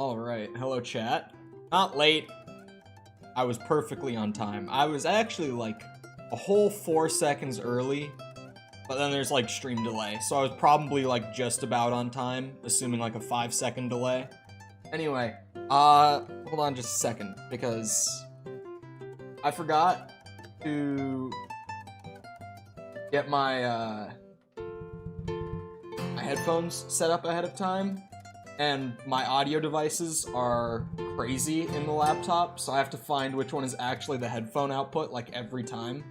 Alright, hello chat. Not late. I was perfectly on time. I was actually like a whole 4 seconds early, but then there's like stream delay, so I was probably like just about on time, assuming like a 5-second delay. Anyway, hold on just a second, because I forgot to get my, my headphones set up ahead of time, and my audio devices are crazy in the laptop, so I have to find which one is actually the headphone output, like, every time.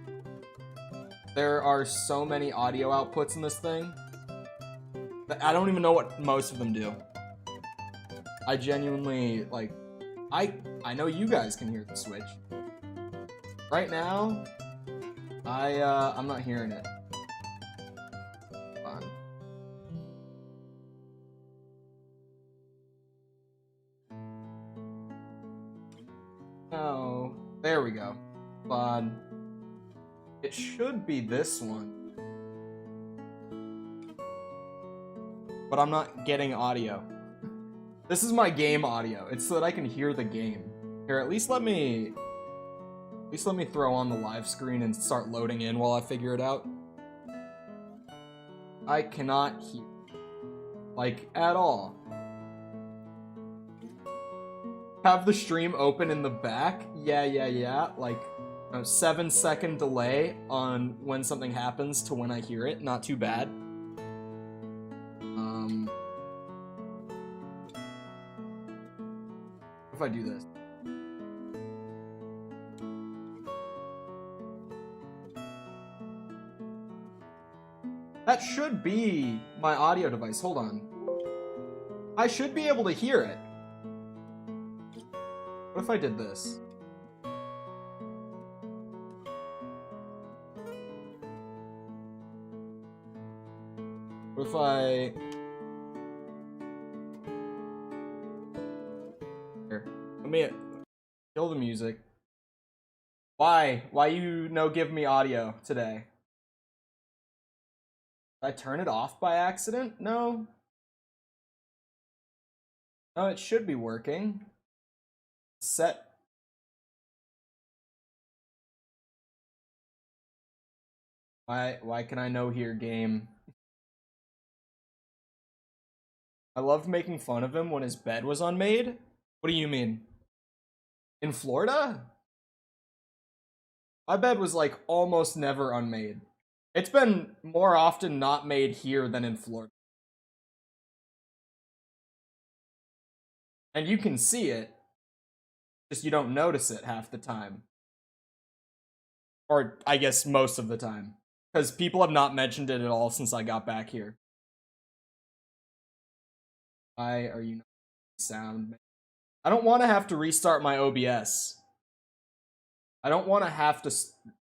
There are so many audio outputs in this thing that I don't even know what most of them do. I genuinely, like, I know you guys can hear the Switch. Right now, I'm not hearing it. Fine. Oh, there we go. Fun. It should be this one. But I'm not getting audio. This is my game audio. It's so that I can hear the game. Here, at least let me throw on the live screen and start loading in while I figure it out. I cannot hear, like, at all. Have the stream open in the back? Yeah. Like, a 7-second delay on when something happens to when I hear it. Not too bad. If I do this. That should be my audio device. Hold on. I should be able to hear it. What if I did this? What if I... Here. Let me... Kill the music. Why? Why you no give me audio today? Did I turn it off by accident? No. No, it should be working. Set. Why can I no hear game? I loved making fun of him when his bed was unmade? What do you mean? In Florida? My bed was like almost never unmade. It's been more often not made here than in Florida. And you can see it, just you don't notice it half the time. Or, I guess, most of the time. Because people have not mentioned it at all since I got back here. Why are you not sound? I don't want to have to restart my OBS. I don't want to have to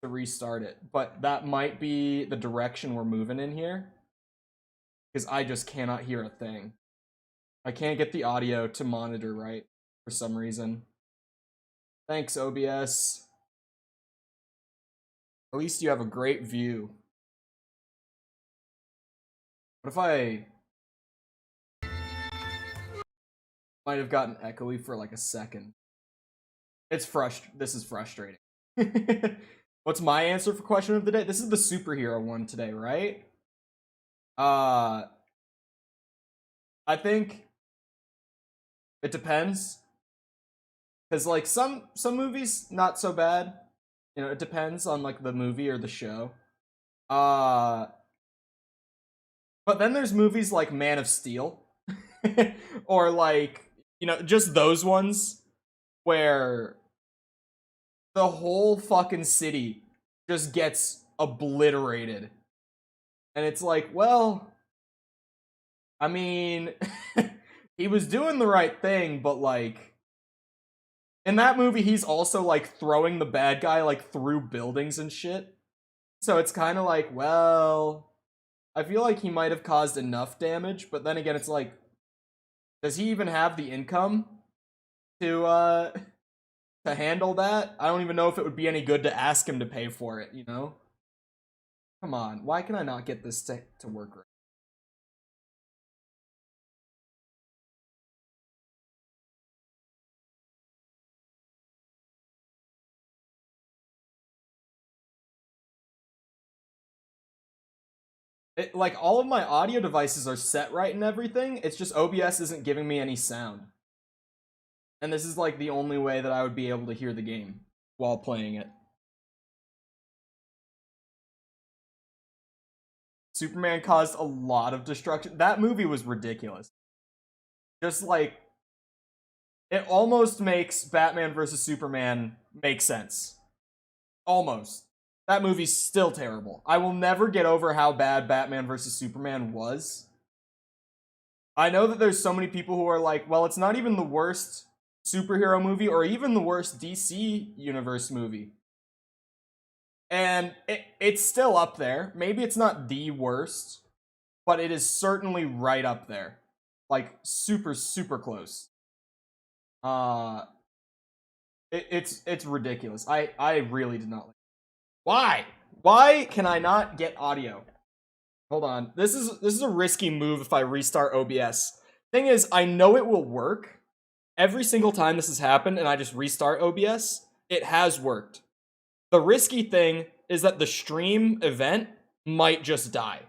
restart it, but that might be the direction we're moving in here. Because I just cannot hear a thing. I can't get the audio to monitor right for some reason. Thanks, OBS. At least you have a great view. What if I... Might have gotten echoey for like a second. It's this is frustrating. What's my answer for question of the day? This is the superhero one today, right? I think it depends. Cause like some movies not so bad. You know, it depends on like the movie or the show. But then there's movies like Man of Steel. Or like, you know, just those ones where the whole fucking city just gets obliterated. And it's like, well, I mean, he was doing the right thing, but like, in that movie, he's also like throwing the bad guy like through buildings and shit. So it's kind of like, well, I feel like he might have caused enough damage, but then again, it's like, does he even have the income to handle that? I don't even know if it would be any good to ask him to pay for it, you know? Come on, why can I not get this to work right? like, all of my audio devices are set right and everything. It's just OBS isn't giving me any sound. And this is, like, the only way that I would be able to hear the game while playing it. Superman caused a lot of destruction. That movie was ridiculous. Just, like, it almost makes Batman vs. Superman make sense. Almost. That movie's still terrible. I will never get over how bad Batman vs. Superman was. I know that there's so many people who are like, well, it's not even the worst superhero movie or even the worst DC universe movie. And it's still up there. Maybe it's not the worst, but it is certainly right up there. Like, super, super close. It's ridiculous. I really did not like it. Why? Why can I not get audio? Hold on. This is a risky move if I restart OBS. Thing is, I know it will work. Every single time this has happened and I just restart OBS, it has worked. The risky thing is that the stream event might just die.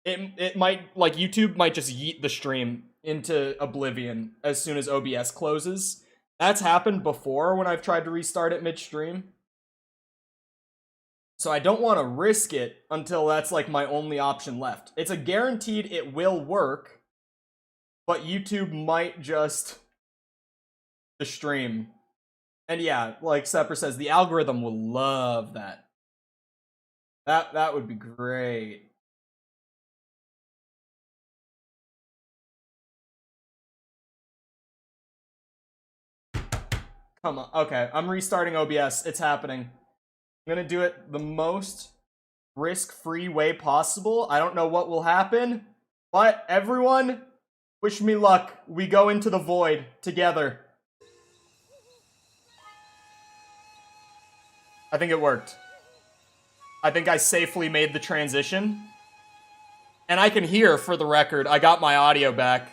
It might, like, YouTube might just yeet the stream into oblivion as soon as OBS closes. That's happened before when I've tried to restart it midstream. So I don't want to risk it until that's, like, my only option left. It's a guaranteed it will work, but YouTube might just the stream. And yeah, like Sepper says, the algorithm will love that. That would be great. Come on. Okay, I'm restarting OBS. It's happening. I'm gonna do it the most risk-free way possible. I don't know what will happen, but everyone, wish me luck. We go into the void together. I think it worked. I think I safely made the transition. And I can hear, for the record, I got my audio back.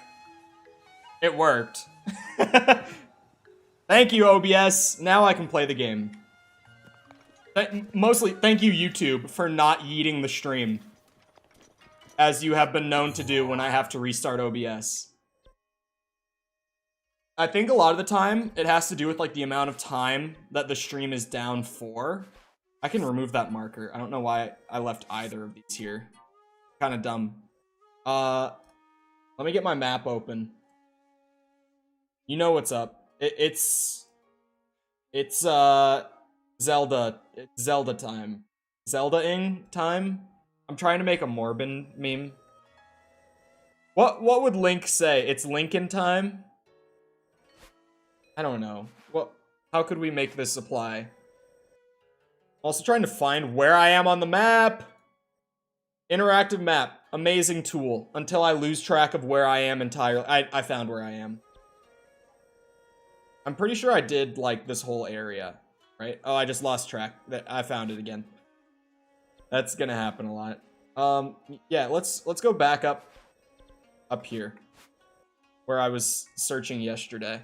It worked. Thank you, OBS. Now I can play the game. Mostly, thank you, YouTube, for not yeeting the stream, as you have been known to do when I have to restart OBS. I think a lot of the time, it has to do with, like, the amount of time that the stream is down for. I can remove that marker. I don't know why I left either of these here. Kind of dumb. Let me get my map open. You know what's up. It's Zelda. It's Zelda time. Zelda-ing time? I'm trying to make a Morbin meme. What would Link say? It's Lincoln time? I don't know. How could we make this apply? Also trying to find where I am on the map. Interactive map. Amazing tool. Until I lose track of where I am entirely. I found where I am. I'm pretty sure I did, like, this whole area. Right? Oh, I just lost track. I found it again. That's gonna happen a lot. Yeah, let's go back up here. Where I was searching yesterday.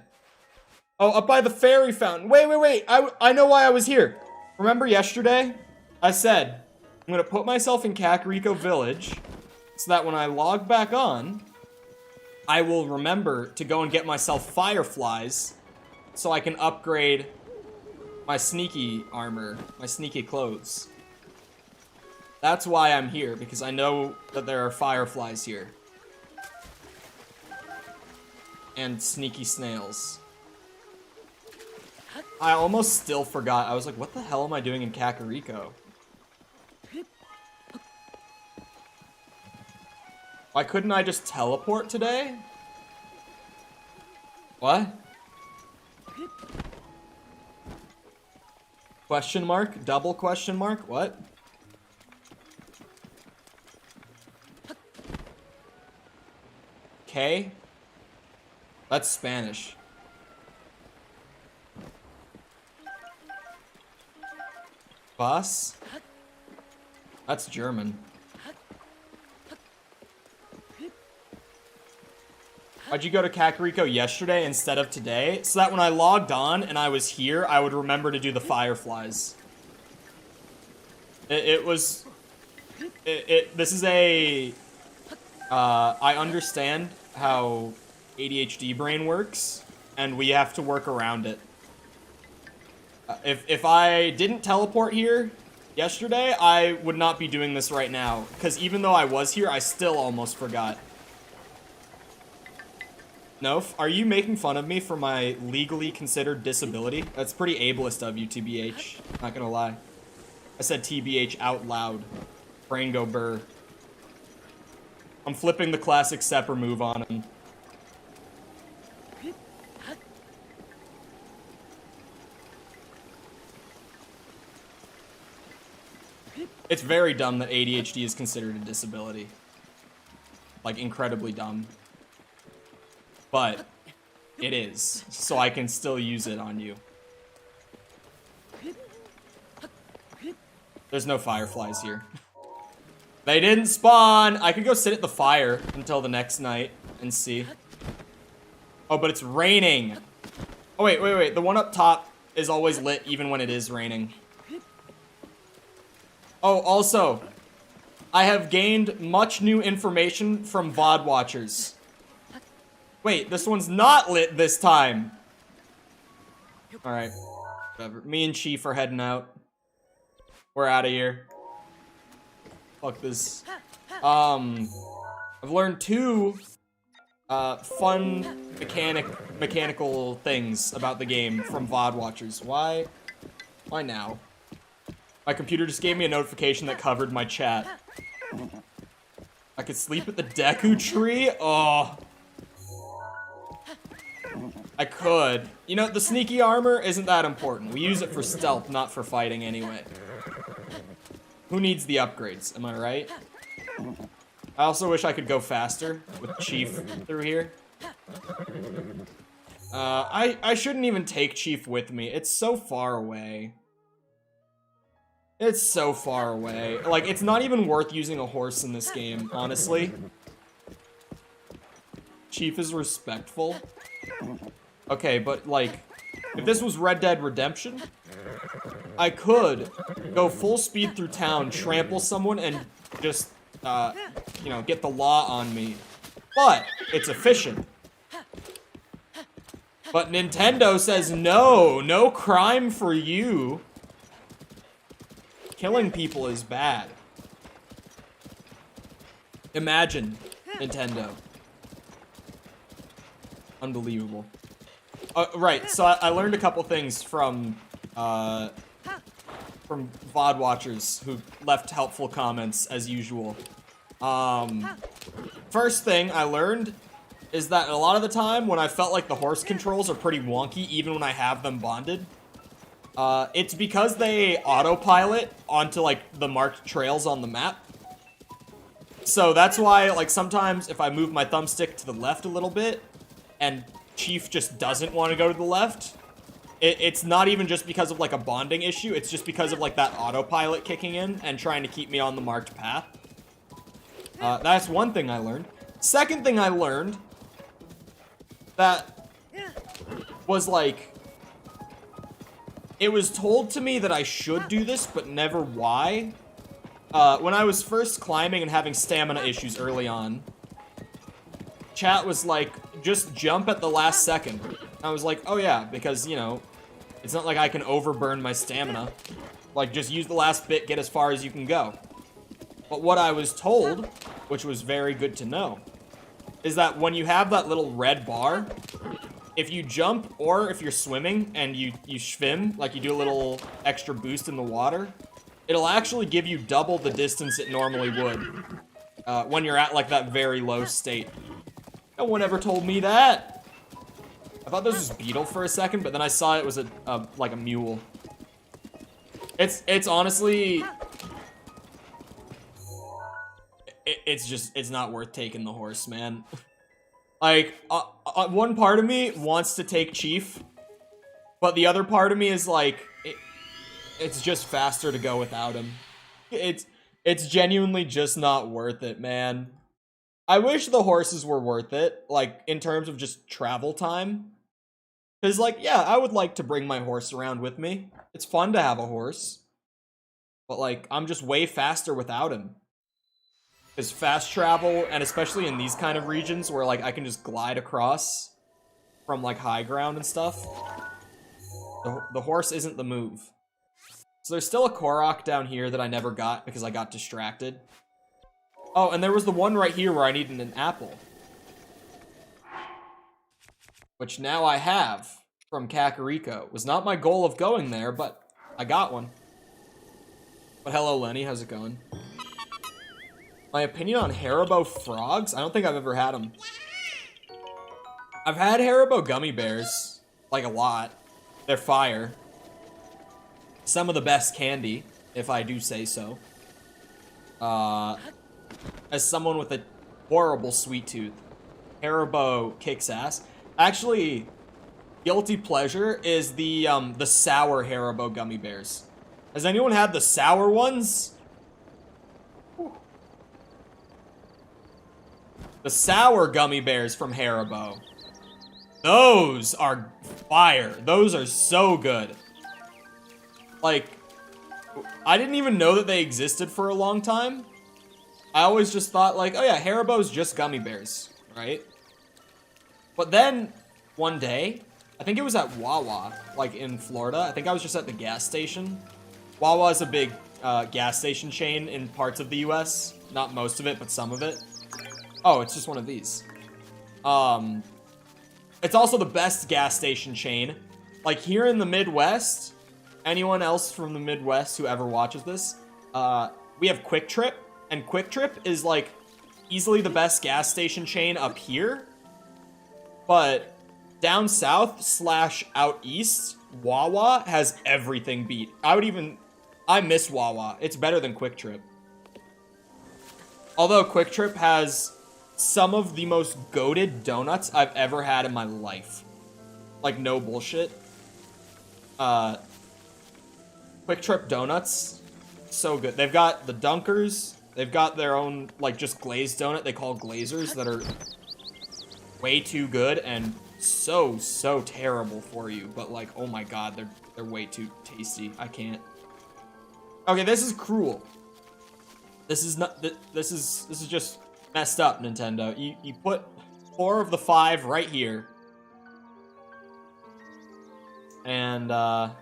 Oh, up by the fairy fountain. Wait. I know why I was here. Remember yesterday? I said, I'm gonna put myself in Kakariko Village so that when I log back on, I will remember to go and get myself Fireflies so I can upgrade my sneaky armor, my sneaky clothes. That's why I'm here, because I know that there are Fireflies here. And sneaky snails. I almost still forgot. I was like, what the hell am I doing in Kakariko? Why couldn't I just teleport today? What? Question mark? Double question mark? What? Okay. That's Spanish. Bus? That's German. Why'd you go to Kakariko yesterday instead of today? So that when I logged on and I was here, I would remember to do the Fireflies. It was This is a, I understand how ADHD brain works, and we have to work around it. If I didn't teleport here yesterday, I would not be doing this right now, because even though I was here, I still almost forgot. Nof, are you making fun of me for my legally considered disability? That's pretty ableist of you, TBH. Not gonna lie. I said TBH out loud. Brain go burr. I'm flipping the classic Sepper move on him. It's very dumb that ADHD is considered a disability. Like, incredibly dumb. But it is, so I can still use it on you. There's no fireflies here. They didn't spawn! I could go sit at the fire until the next night and see. Oh, but it's raining! Oh, wait. The one up top is always lit even when it is raining. Oh, also, I have gained much new information from VOD watchers. Wait, this one's not lit this time. Alright, whatever. Me and Chief are heading out. We're out of here. Fuck this. I've learned two fun mechanical things about the game from VOD watchers. Why now? My computer just gave me a notification that covered my chat. I could sleep at the Deku tree? Oh. I could. You know, the sneaky armor isn't that important. We use it for stealth, not for fighting anyway. Who needs the upgrades? Am I right? I also wish I could go faster with Chief through here. I shouldn't even take Chief with me. It's so far away. It's so far away. Like, it's not even worth using a horse in this game, honestly. Chief is respectful. Okay, but, like, if this was Red Dead Redemption, I could go full speed through town, trample someone, and just, you know, get the law on me. But it's efficient. But Nintendo says no, no crime for you. Killing people is bad. Imagine, Nintendo. Unbelievable. Right, so I learned a couple things from VOD watchers who left helpful comments, as usual. First thing I learned is that a lot of the time when I felt like the horse controls are pretty wonky, even when I have them bonded, it's because they autopilot onto, like, the marked trails on the map. So that's why, like, sometimes if I move my thumbstick to the left a little bit, and Chief just doesn't want to go to the left, it's not even just because of, like, a bonding issue, it's just because of, like, that autopilot kicking in and trying to keep me on the marked path. That's one thing I learned. Second thing I learned that was, like, it was told to me that I should do this, but never why. When I was first climbing and having stamina issues early on, chat was like, just jump at the last second. I was like, oh yeah, because, you know, it's not like I can overburn my stamina. Like, just use the last bit, get as far as you can go. But what I was told, which was very good to know, is that when you have that little red bar, if you jump or if you're swimming and you schwim, like you do a little extra boost in the water, it'll actually give you double the distance it normally would when you're at, like, that very low state. No one ever told me that. I thought this was Beetle for a second, but then I saw it was like a mule. It's honestly, it's not worth taking the horse, man. Like, one part of me wants to take Chief, but the other part of me is like, it's just faster to go without him. It's genuinely just not worth it, man. I wish the horses were worth it, like, in terms of just travel time. Because, like, yeah, I would like to bring my horse around with me. It's fun to have a horse. But, like, I'm just way faster without him. Because fast travel, and especially in these kind of regions where like I can just glide across from like high ground and stuff, the horse isn't the move. So there's still a Korok down here that I never got because I got distracted. Oh, and there was the one right here where I needed an apple. Which now I have from Kakariko. Was not my goal of going there, but I got one. But hello, Lenny. How's it going? My opinion on Haribo frogs? I don't think I've ever had them. I've had Haribo gummy bears. Like, a lot. They're fire. Some of the best candy, if I do say so. As someone with a horrible sweet tooth, Haribo kicks ass. Actually, guilty pleasure is the sour Haribo gummy bears. Has anyone had the sour ones? Whew. The sour gummy bears from Haribo. Those are fire. Those are so good. Like, I didn't even know that they existed for a long time. I always just thought like, oh yeah, Haribo's just gummy bears, right? But then, one day, I think it was at Wawa, like in Florida. I think I was just at the gas station. Wawa is a big gas station chain in parts of the US. Not most of it, but some of it. Oh, it's just one of these. It's also the best gas station chain. Like here in the Midwest, anyone else from the Midwest who ever watches this, we have Quick Trip, and Quick Trip is like easily the best gas station chain up here. But down south / out east, Wawa has everything beat. I miss Wawa. It's better than Quick Trip. Although Quick Trip has some of the most goated donuts I've ever had in my life. Like, no bullshit. Quick Trip donuts, so good. They've got the Dunkers. They've got their own, like, just glazed donut they call Glazers that are way too good and so terrible for you. But, like, oh my god, they're way too tasty. I can't. Okay, this is cruel. This is not. This is just messed up, Nintendo. You put 4 of the 5 right here, and I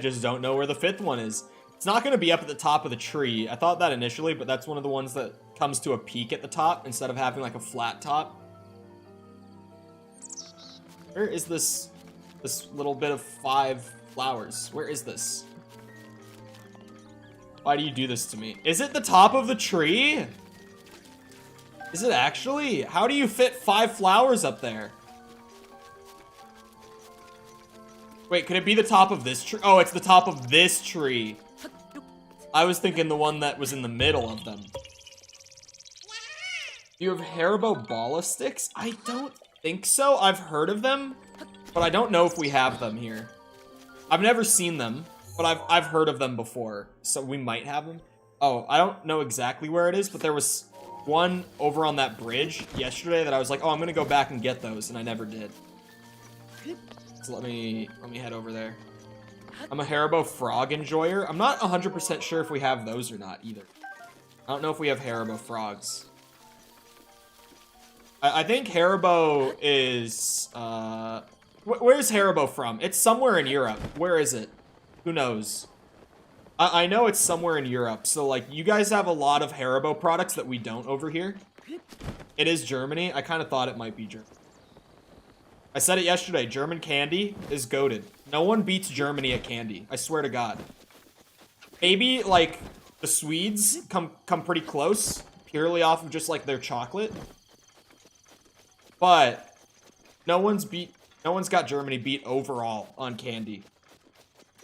just don't know where the 5th one is. It's not going to be up at the top of the tree. I thought that initially, but that's one of the ones that comes to a peak at the top instead of having like a flat top. Where is this little bit of 5 flowers? Where is this? Why do you do this to me? Is it the top of the tree? Is it actually? How do you fit 5 flowers up there? Wait, could it be the top of this tree? Oh, it's the top of this tree. I was thinking the one that was in the middle of them. Do you have Haribo Balla sticks? I don't think so. I've heard of them, but I don't know if we have them here. I've never seen them, but I've heard of them before, so we might have them. Oh, I don't know exactly where it is, but there was one over on that bridge yesterday that I was like, oh, I'm gonna go back and get those, and I never did. So let me head over there. I'm a Haribo frog enjoyer. I'm not 100% sure if we have those or not either. I don't know if we have Haribo frogs. I think Haribo is, where's Haribo from? It's somewhere in Europe. Where is it? Who knows? I know it's somewhere in Europe. So, like, you guys have a lot of Haribo products that we don't over here. It is Germany. I kind of thought it might be Germany. I said it yesterday. German candy is goated. No one beats Germany at candy. I swear to God. Maybe, like, the Swedes come pretty close. Purely off of just, like, their chocolate. But no one's got Germany beat overall on candy.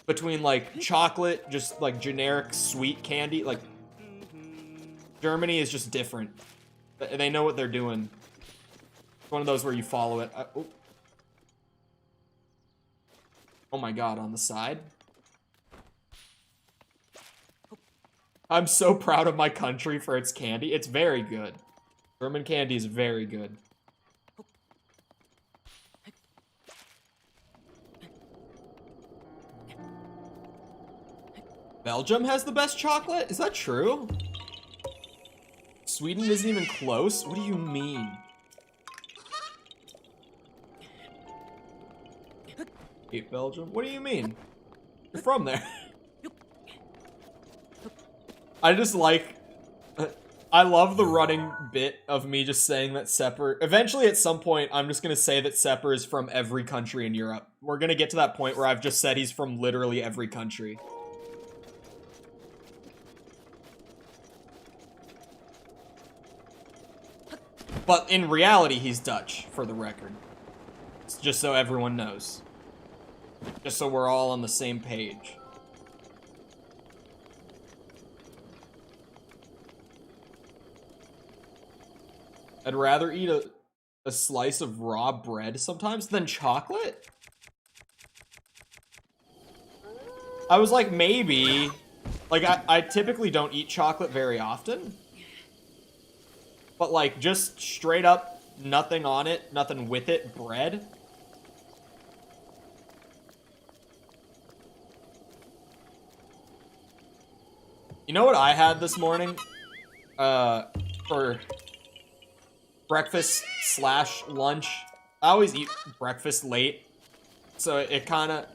Between, like, chocolate, just, like, generic sweet candy, like, Germany is just different. They know what they're doing. It's one of those where you follow it. Oh my god, on the side. I'm so proud of my country for its candy. It's very good. German candy is very good. Belgium has the best chocolate? Is that true? Sweden isn't even close? What do you mean? Hate Belgium? What do you mean? You're from there. I just like... I love the running bit of me just saying that Sepper... Eventually, at some point, I'm just gonna say that Sepper is from every country in Europe. We're gonna get to that point where I've just said he's from literally every country. But in reality, he's Dutch, for the record. It's just so everyone knows. Just so we're all on the same page. I'd rather eat a slice of raw bread sometimes than chocolate? I was like, maybe. Like, I typically don't eat chocolate very often. But, like, just straight up, nothing on it, nothing with it, bread. You know what I had this morning? For breakfast / lunch. I always eat breakfast late. So it kind of...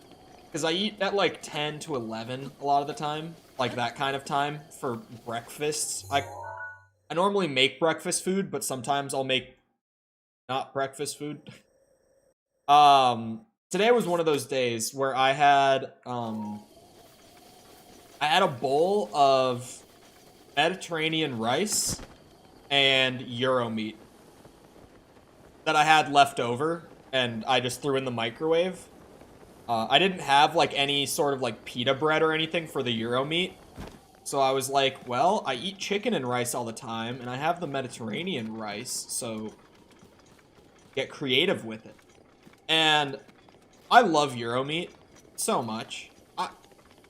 Because I eat at, like, 10 to 11 a lot of the time. Like, that kind of time for breakfasts. I normally make breakfast food, but sometimes I'll make not breakfast food. Today was one of those days where I had a bowl of Mediterranean rice and Euro meat that I had left over, and I just threw in the microwave. I didn't have, like, any sort of, like, pita bread or anything for the Euro meat. So I was like, well, I eat chicken and rice all the time, and I have the Mediterranean rice, so get creative with it. And I love Euro meat so much.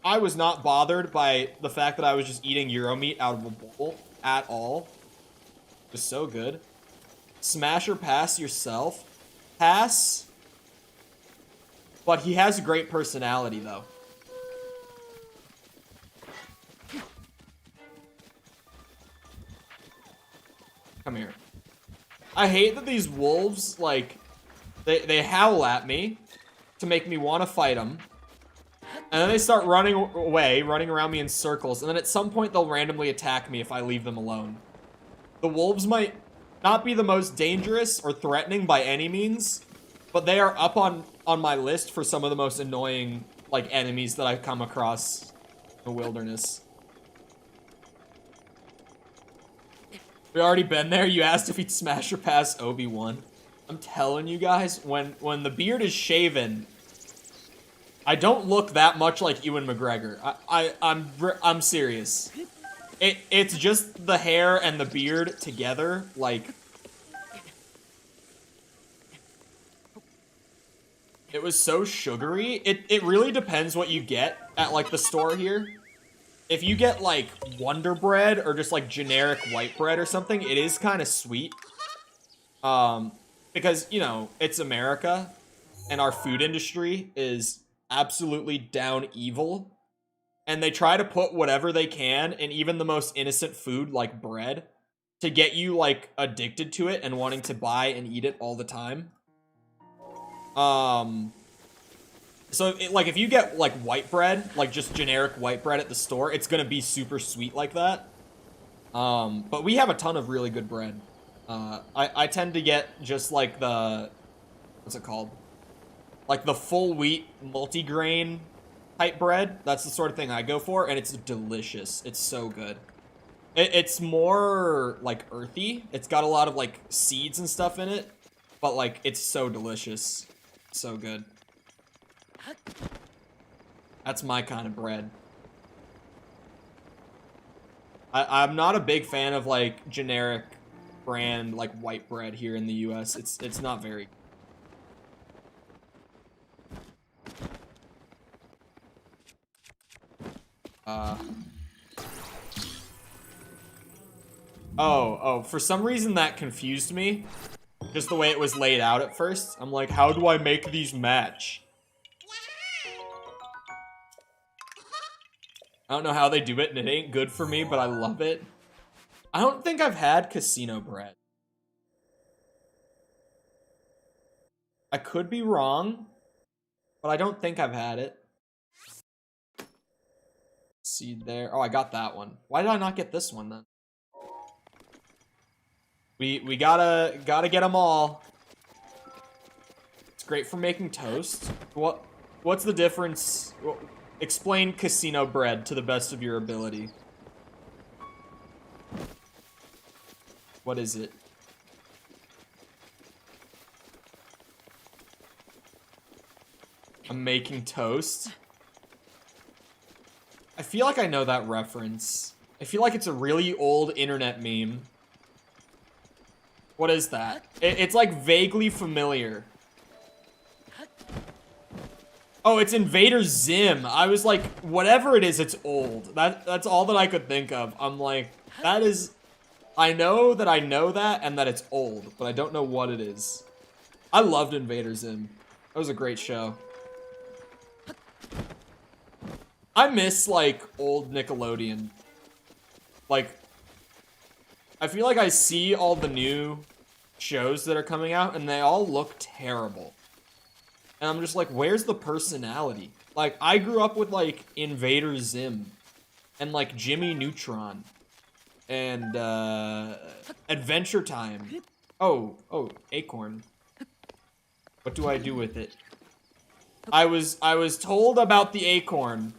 I was not bothered by the fact that I was just eating Euro meat out of a bowl at all. It was so good. Smash or pass yourself? Pass. But he has a great personality, though. Come here. I hate that these wolves, like, they howl at me to make me want to fight them. And then they start running away, running around me in circles. And then at some point, they'll randomly attack me if I leave them alone. The wolves might not be the most dangerous or threatening by any means, but they are up on my list for some of the most annoying, like, enemies that I've come across in the wilderness. We already been there. You asked if he'd smash or pass Obi-Wan. I'm telling you guys, when the beard is shaven, I don't look that much like Ewan McGregor. I'm serious. It's just the hair and the beard together, like... It was so sugary. It really depends what you get at, like, the store here. If you get, like, Wonder Bread or just, like, generic white bread or something, it is kind of sweet. Because, you know, it's America, and our food industry is absolutely down evil. And they try to put whatever they can in even the most innocent food, like bread, to get you, like, addicted to it and wanting to buy and eat it all the time. So, like, if you get, like, white bread, like, just generic white bread at the store, it's gonna be super sweet like that. But we have a ton of really good bread. I tend to get just, like, the... What's it called? Like, the full wheat multigrain type bread. That's the sort of thing I go for, and it's delicious. It's so good. It's more, like, earthy. It's got a lot of, like, seeds and stuff in it. But, like, it's so delicious. So good. That's my kind of bread. I'm not a big fan of, like, generic brand, like, white bread here in the US. It's not very... Oh, for some reason that confused me. Just the way it was laid out at first. I'm like, how do I make these match? I don't know how they do it, and it ain't good for me, but I love it. I don't think I've had casino bread. I could be wrong, but I don't think I've had it. See there. Oh, I got that one. Why did I not get this one then? We gotta get them all. It's great for making toast. What's the difference? Explain casino bread to the best of your ability. What is it? I'm making toast. I feel like I know that reference. I feel like it's a really old internet meme. What is that? It's like vaguely familiar. Oh, it's Invader Zim. I was like, whatever it is, it's old. That's all that I could think of. I'm like, that is... I know that and that it's old, but I don't know what it is. I loved Invader Zim. That was a great show. I miss, like, old Nickelodeon. Like, I feel like I see all the new shows that are coming out, and they all look terrible. And I'm just like, where's the personality? Like, I grew up with, like, Invader Zim, and, like, Jimmy Neutron, and, Adventure Time. Oh, Acorn. What do I do with it? I was told about the acorn.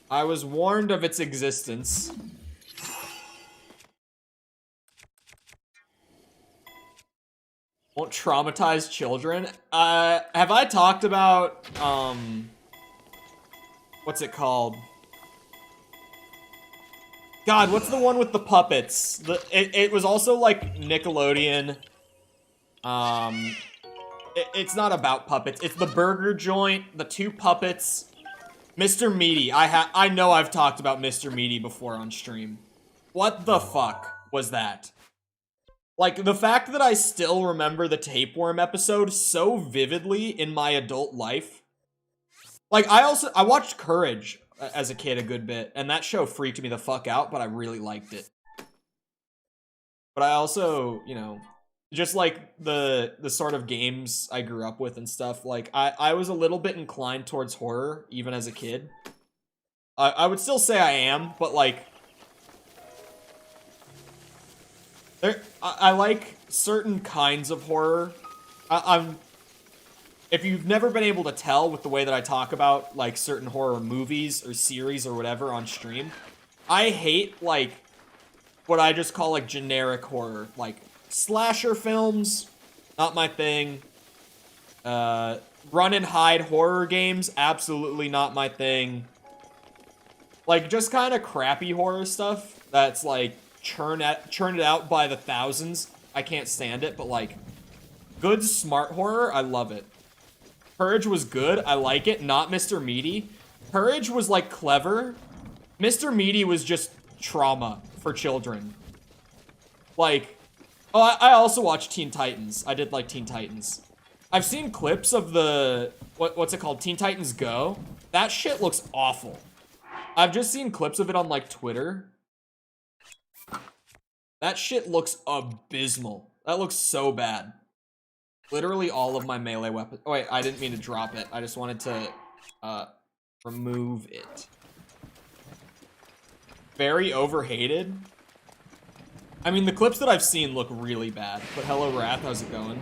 I was warned of its existence. Won't traumatize children. Have I talked about, what's it called? God, what's the one with the puppets? It was also like Nickelodeon. It's not about puppets. It's the burger joint, the two puppets. Mr. Meaty. I know I've talked about Mr. Meaty before on stream. What the fuck was that? Like, the fact that I still remember the tapeworm episode so vividly in my adult life. Like, I watched Courage as a kid a good bit, and that show freaked me the fuck out, but I really liked it. But I also, you know, just like the sort of games I grew up with and stuff, like, I was a little bit inclined towards horror, even as a kid. I would still say I am, but like, I like certain kinds of horror. If you've never been able to tell with the way that I talk about, like, certain horror movies or series or whatever on stream, I hate, like, what I just call, like, generic horror. Like, slasher films, not my thing. Run and hide horror games, absolutely not my thing. Like, just kind of crappy horror stuff that's, like, churn it out by the thousands. I can't stand it, but, like, good, smart horror, I love it. Purge was good, I like it, not Mr. Meaty. Purge was, like, clever. Mr. Meaty was just trauma for children. Like, oh, I also watched Teen Titans. I did like Teen Titans. I've seen clips of the, what's it called? Teen Titans Go. That shit looks awful. I've just seen clips of it on, like, Twitter. That shit looks abysmal. That looks so bad. Literally all of my melee weapons. Oh, wait, I didn't mean to drop it. I just wanted to, remove it. Very overhated. I mean, the clips that I've seen look really bad. But hello, Wrath, how's it going?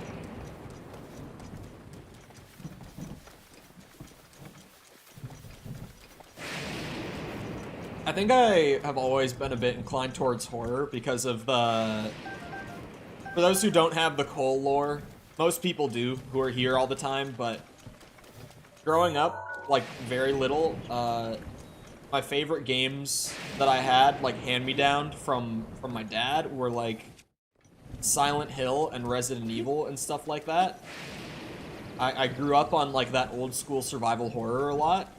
I think I have always been a bit inclined towards horror because of the... For those who don't have the Cole lore, most people do, who are here all the time, but growing up, like, very little, my favorite games that I had, like, hand-me-down from my dad were, like, Silent Hill and Resident Evil and stuff like that. I grew up on, like, that old-school survival horror a lot,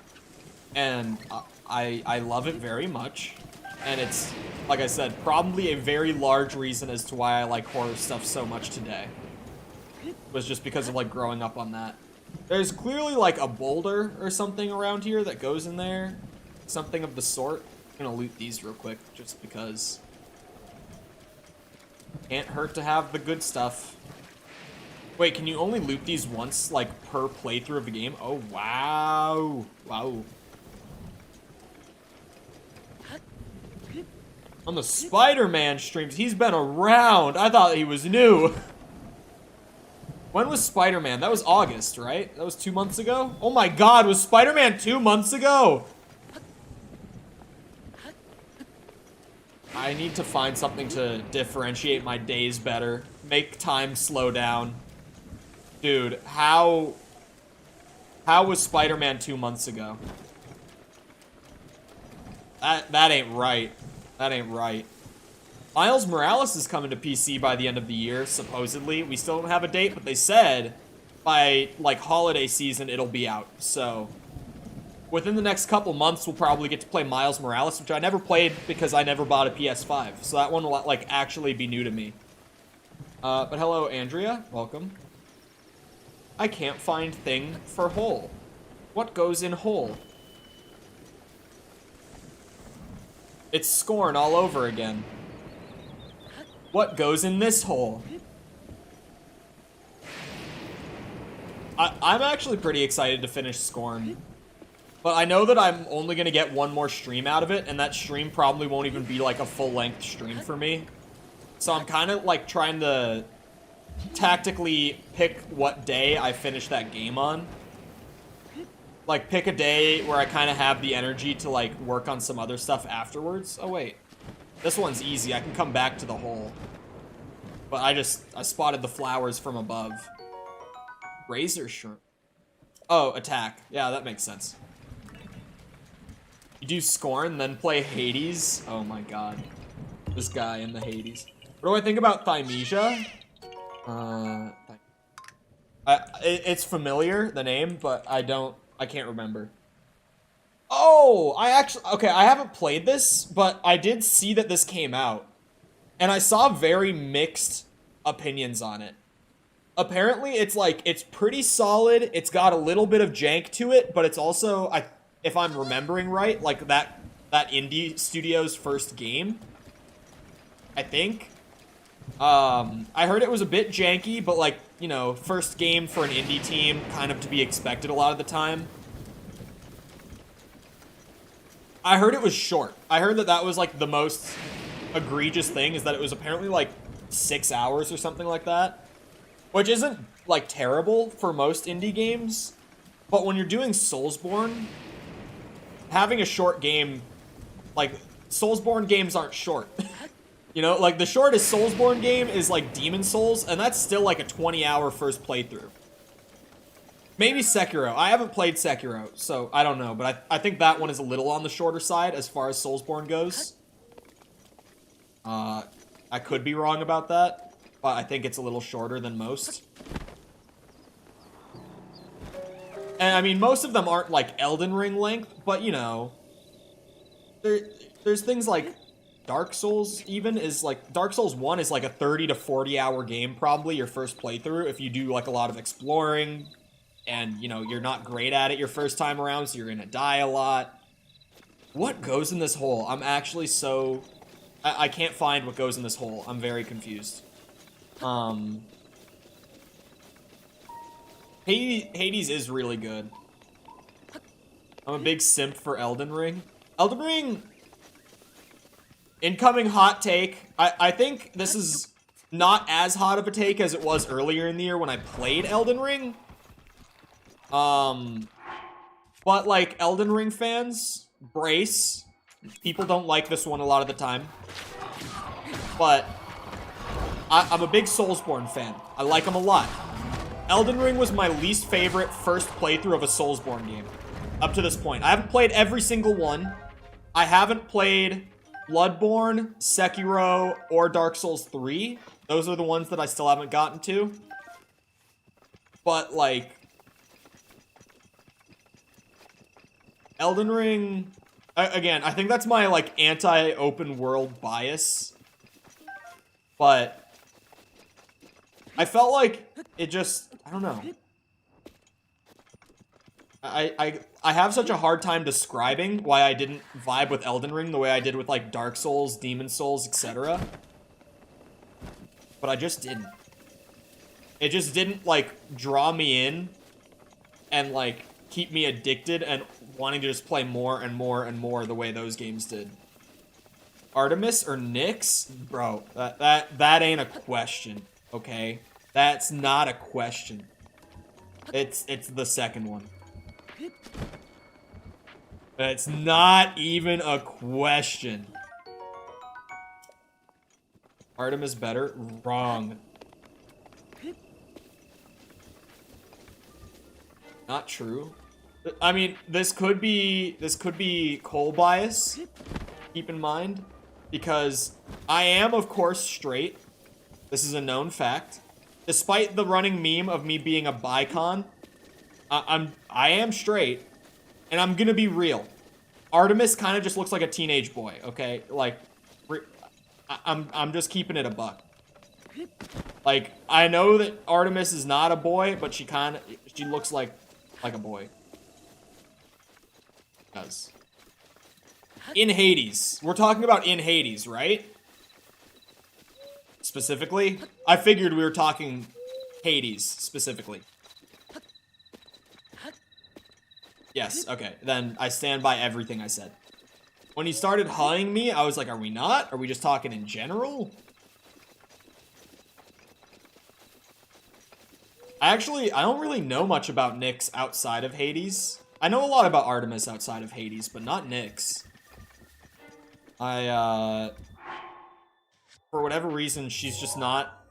and I love it very much, and it's, like I said, probably a very large reason as to why I like horror stuff so much today. Was just because of, like, growing up on that. There's clearly, like, a boulder or something around here that goes in there. something of the sort. I'm gonna loot these real quick, just because. Can't hurt to have the good stuff. Wait, can you only loot these once, like, per playthrough of the game? Oh, wow. Wow. On the Spider-Man streams, he's been around. I thought he was new. When was Spider-Man? That was August, right? That was 2 months ago? Oh my god, was Spider-Man 2 months ago? I need to find something to differentiate my days better. Make time slow down. Dude, how was Spider-Man 2 months ago? That ain't right. That ain't right. Miles Morales is coming to PC by the end of the year, supposedly. We still don't have a date, but they said by, like, holiday season it'll be out. So, within the next couple months, we'll probably get to play Miles Morales, which I never played because I never bought a PS5. So that one will, like, actually be new to me. But hello, Andrea. Welcome. I can't find thing for hole. What goes in hole? It's Scorn all over again. What goes in this hole? I'm actually pretty excited to finish Scorn. But I know that I'm only going to get one more stream out of it, and that stream probably won't even be like a full-length stream for me. So I'm kind of like trying to tactically pick what day I finish that game on. Like, pick a day where I kind of have the energy to, like, work on some other stuff afterwards. Oh, wait. This one's easy. I can come back to the hole. But I spotted the flowers from above. Razor shrimp. Oh, attack. Yeah, that makes sense. You do Scorn, then play Hades. Oh, my God. This guy in the Hades. What do I think about Thymesia? It's familiar, the name, but I can't remember. Oh, okay, I haven't played this, but I did see that this came out. And I saw very mixed opinions on it. Apparently, it's pretty solid. It's got a little bit of jank to it, but it's also, if I'm remembering right, like that indie studio's first game. I think. I heard it was a bit janky, but like, you know, first game for an indie team, kind of to be expected a lot of the time. I heard it was short. I heard that was like the most egregious thing, is that it was apparently like 6 hours or something like that. Which isn't like terrible for most indie games. But when you're doing Soulsborne, having a short game, like, Soulsborne games aren't short. You know, like, the shortest Soulsborne game is, like, Demon Souls, and that's still, like, a 20-hour first playthrough. Maybe Sekiro. I haven't played Sekiro, so I don't know, but I think that one is a little on the shorter side as far as Soulsborne goes. I could be wrong about that, but I think it's a little shorter than most. And, I mean, most of them aren't, like, Elden Ring length, but, you know, there's things like Dark Souls even is like, Dark Souls 1 is like a 30 to 40 hour game, probably your first playthrough, if you do like a lot of exploring and, you know, you're not great at it your first time around, so you're gonna die a lot. What goes in this hole? I'm actually so, I can't find what goes in this hole. I'm very confused. Hades is really good. I'm a big simp for Elden Ring. Elden Ring, incoming hot take. I think this is not as hot of a take as it was earlier in the year when I played Elden Ring. But like, Elden Ring fans, brace. People don't like this one a lot of the time. But I'm a big Soulsborne fan. I like them a lot. Elden Ring was my least favorite first playthrough of a Soulsborne game up to this point. I haven't played every single one. I haven't played Bloodborne, Sekiro, or Dark Souls 3. Those are the ones that I still haven't gotten to. But, like, Elden Ring, again, I think that's my, like, anti-open world bias. But I felt like it just, I don't know. I have such a hard time describing why I didn't vibe with Elden Ring the way I did with like Dark Souls, Demon Souls, etc. But I just didn't. It just didn't like draw me in and like keep me addicted and wanting to just play more and more and more the way those games did. Artemis or Nyx? Bro, that ain't a question, okay? That's not a question. It's the second one. It's not even a question. Artemis better? Wrong. Not true. I mean, this could be Cole bias. Keep in mind, because I am, of course, straight. This is a known fact. Despite the running meme of me being a bicon, I am straight, and I'm gonna be real. Artemis kind of just looks like a teenage boy, okay? Like, I'm just keeping it a buck. Like, I know that Artemis is not a boy, but she looks like a boy. Does. In Hades. We're talking about in Hades, right? Specifically? I figured we were talking Hades, specifically. Yes, okay. Then I stand by everything I said. When he started hugging me, I was like, are we not? Are we just talking in general? I don't really know much about Nyx outside of Hades. I know a lot about Artemis outside of Hades, but not Nyx. For whatever reason, she's just not,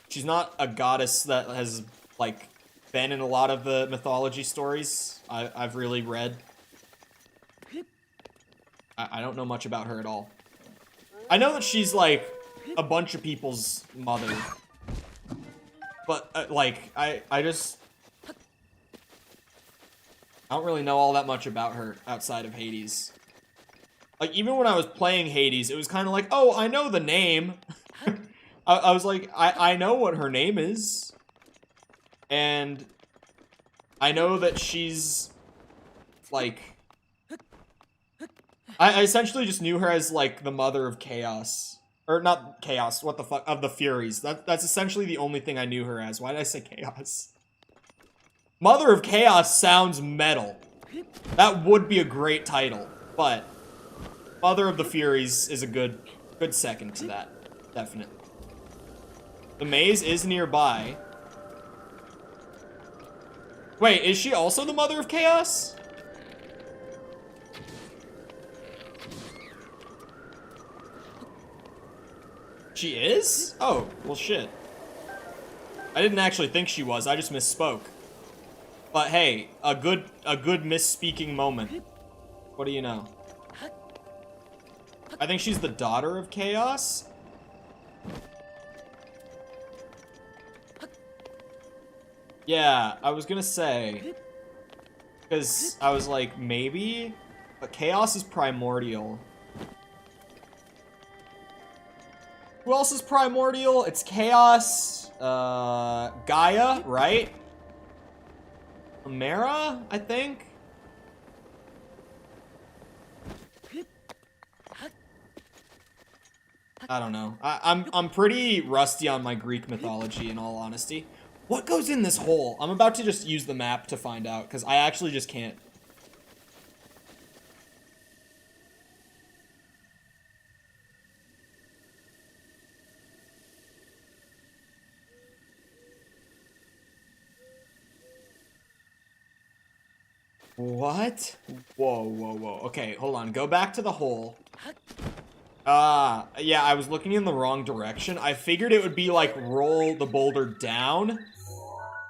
she's not a goddess that has, like, been in a lot of the mythology stories I've really read. I don't know much about her at all. I know that she's, like, a bunch of people's mother. But, like, I don't really know all that much about her outside of Hades. Like, even when I was playing Hades, it was kind of like, oh, I know the name. I was like, I know what her name is. And I know that she's, like... I essentially just knew her as, like, the mother of chaos. Or, not chaos, what the fuck, of the Furies. That's essentially the only thing I knew her as. Why did I say chaos? Mother of Chaos sounds metal. That would be a great title, but Mother of the Furies is a good second to that. Definitely. The maze is nearby. Wait, is she also the Mother of Chaos? She is? Oh, well shit. I didn't actually think she was, I just misspoke. But hey, a good misspeaking moment. What do you know? I think she's the daughter of Chaos. Yeah, I was gonna say, because I was like, maybe, but Chaos is primordial. Who else is primordial? It's Chaos, Gaia, right? Mara, I think? I don't know. I'm pretty rusty on my Greek mythology, in all honesty. What goes in this hole? I'm about to just use the map to find out, because I actually just can't. What? Whoa, whoa, whoa. Okay, hold on. Go back to the hole. Yeah, I was looking in the wrong direction. I figured it would be like roll the boulder down.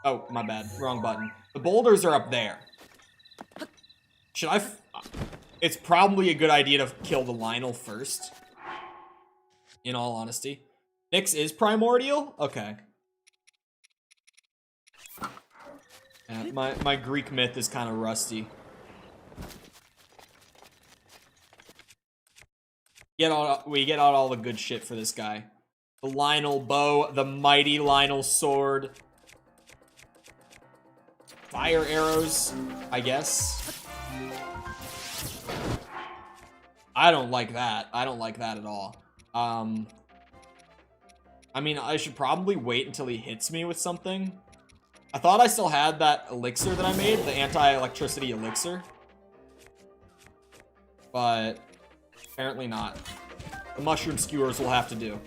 Oh, my bad. Wrong button. The boulders are up there. Should I... It's probably a good idea to kill the Lynel first. In all honesty. Nyx is primordial? Okay. Yeah, my Greek myth is kind of rusty. We get out all the good shit for this guy. The Lynel bow, the mighty Lynel sword. Fire arrows, I guess. I don't like that. I don't like that at all. I mean, I should probably wait until he hits me with something. I thought I still had that elixir that I made, the anti-electricity elixir. But apparently not. The mushroom skewers will have to do.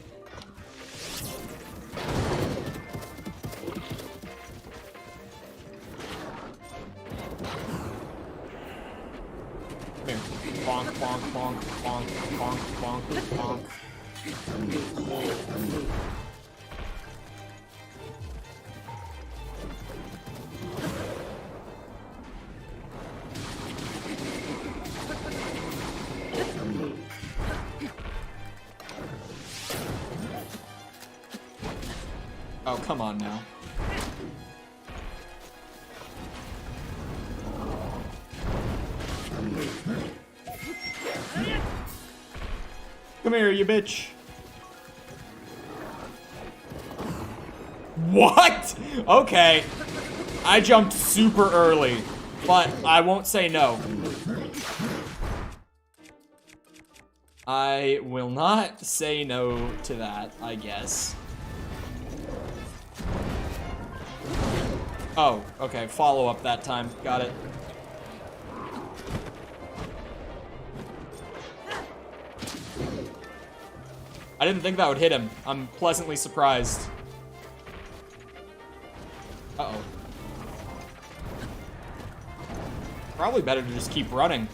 Come here. Bonk, bonk, bonk, bonk, bonk, bonk, bonk. Oh, come on now. Come here, you bitch. What? Okay. I jumped super early, but I won't say no. I will not say no to that, I guess. Oh, okay. Follow up that time. Got it. I didn't think that would hit him. I'm pleasantly surprised. Uh-oh. Probably better to just keep running.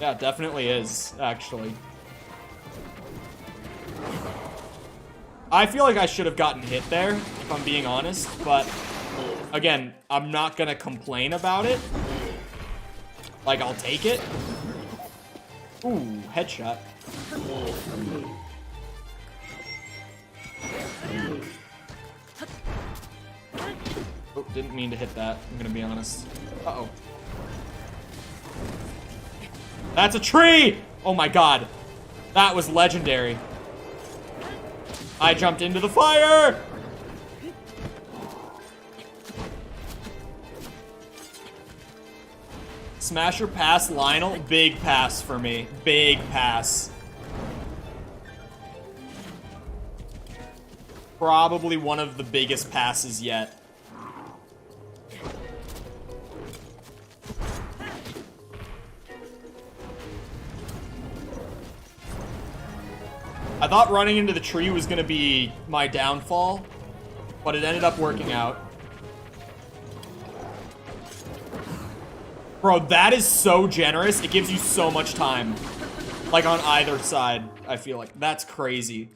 Yeah, it definitely is, actually. I feel like I should have gotten hit there, if I'm being honest, but again, I'm not gonna complain about it. Like, I'll take it. Ooh, headshot. Oh, didn't mean to hit that, I'm gonna be honest. Uh-oh. That's a tree! Oh my god. That was legendary. I jumped into the fire! Smasher pass Lynel, big pass for me. Big pass. Probably one of the biggest passes yet. I thought running into the tree was gonna be my downfall, but it ended up working out. Bro, that is so generous. It gives you so much time. Like, on either side, I feel like. That's crazy.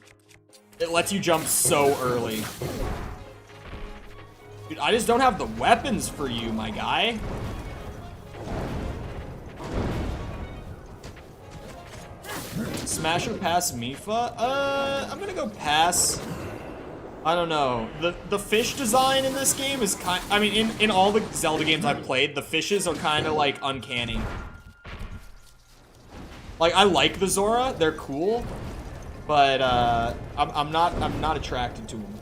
It lets you jump so early. Dude, I just don't have the weapons for you, my guy. Smash or pass Mifa? I'm gonna go pass. I don't know. The fish design in this game is I mean, in all the Zelda games I've played, the fishes are kind of like uncanny. Like, I like the Zora, they're cool, but I'm not attracted to them.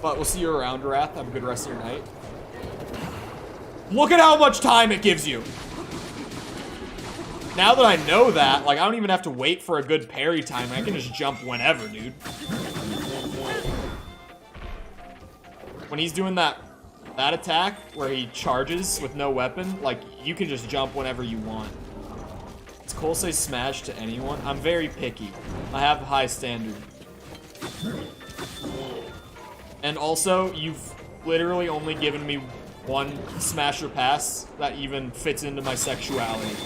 But we'll see you around, Wrath. Have a good rest of your night. Look at how much time it gives you. Now that I know that, like, I don't even have to wait for a good parry time. I can just jump whenever, dude. When he's doing that attack where he charges with no weapon, like, you can just jump whenever you want. Does Cole say smash to anyone? I'm very picky. I have a high standard. And also, you've literally only given me one smash or pass that even fits into my sexuality.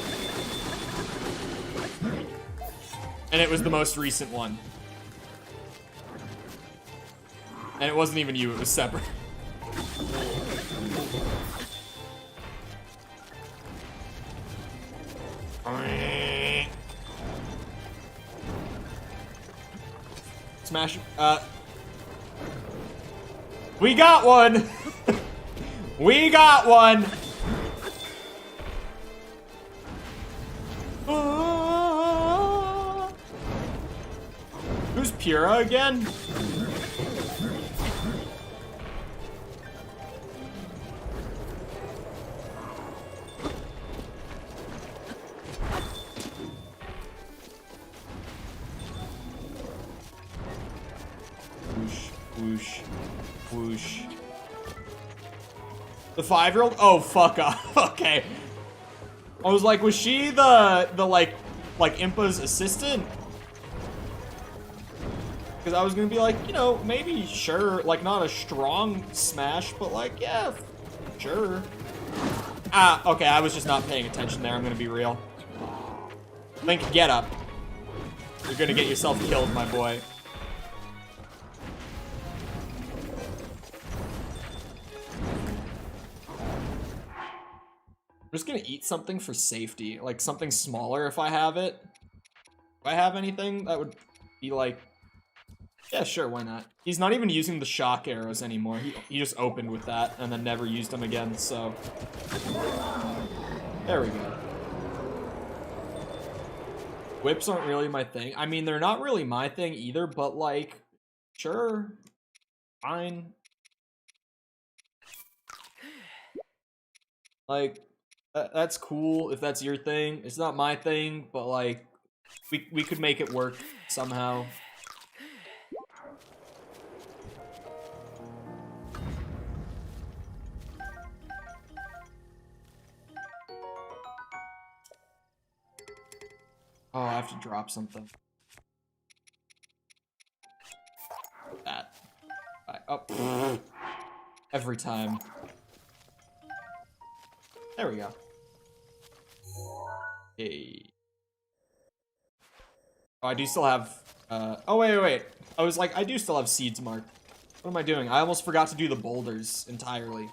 And it was the most recent one. And it wasn't even you, it was separate. Smash. We got one! We got one! Who's Pura again? Whoosh, whoosh, whoosh. The 5-year-old? Oh, fuck off. Okay. I was like, was she the like Impa's assistant? Because I was gonna be like, you know, maybe, sure, like, not a strong smash, but like, yeah, sure. Ah, okay, I was just not paying attention there, I'm gonna be real. Link, get up. You're gonna get yourself killed, my boy. I'm just gonna eat something for safety, like something smaller if I have it. If I have anything, that would be like, yeah, sure, why not? He's not even using the shock arrows anymore. He just opened with that and then never used them again, so. There we go. Whips aren't really my thing. I mean, they're not really my thing either, but like, sure, fine. Like, that's cool if that's your thing. It's not my thing, but like, we could make it work somehow. Oh, I have to drop something. That. Oh. Every time. There we go. Hey. Oh, I do still have, oh, wait. I was like, I do still have seeds marked. What am I doing? I almost forgot to do the boulders entirely.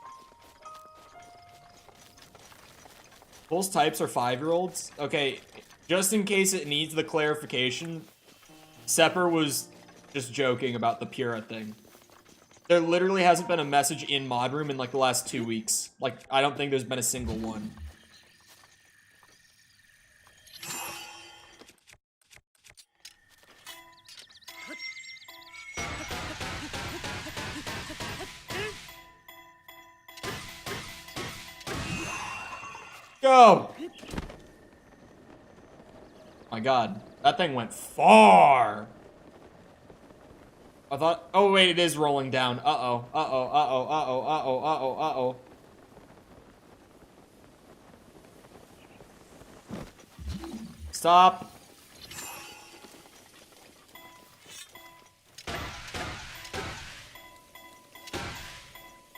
Both types are 5-year-olds? Okay, just in case it needs the clarification, Sepper was just joking about the Pura thing. There literally hasn't been a message in Mod Room in like the last 2 weeks. Like, I don't think there's been a single one. Go! My god, that thing went far! I thought, oh wait, it is rolling down. Uh-oh, uh-oh, uh-oh, uh-oh, uh-oh, uh-oh, uh-oh. Stop.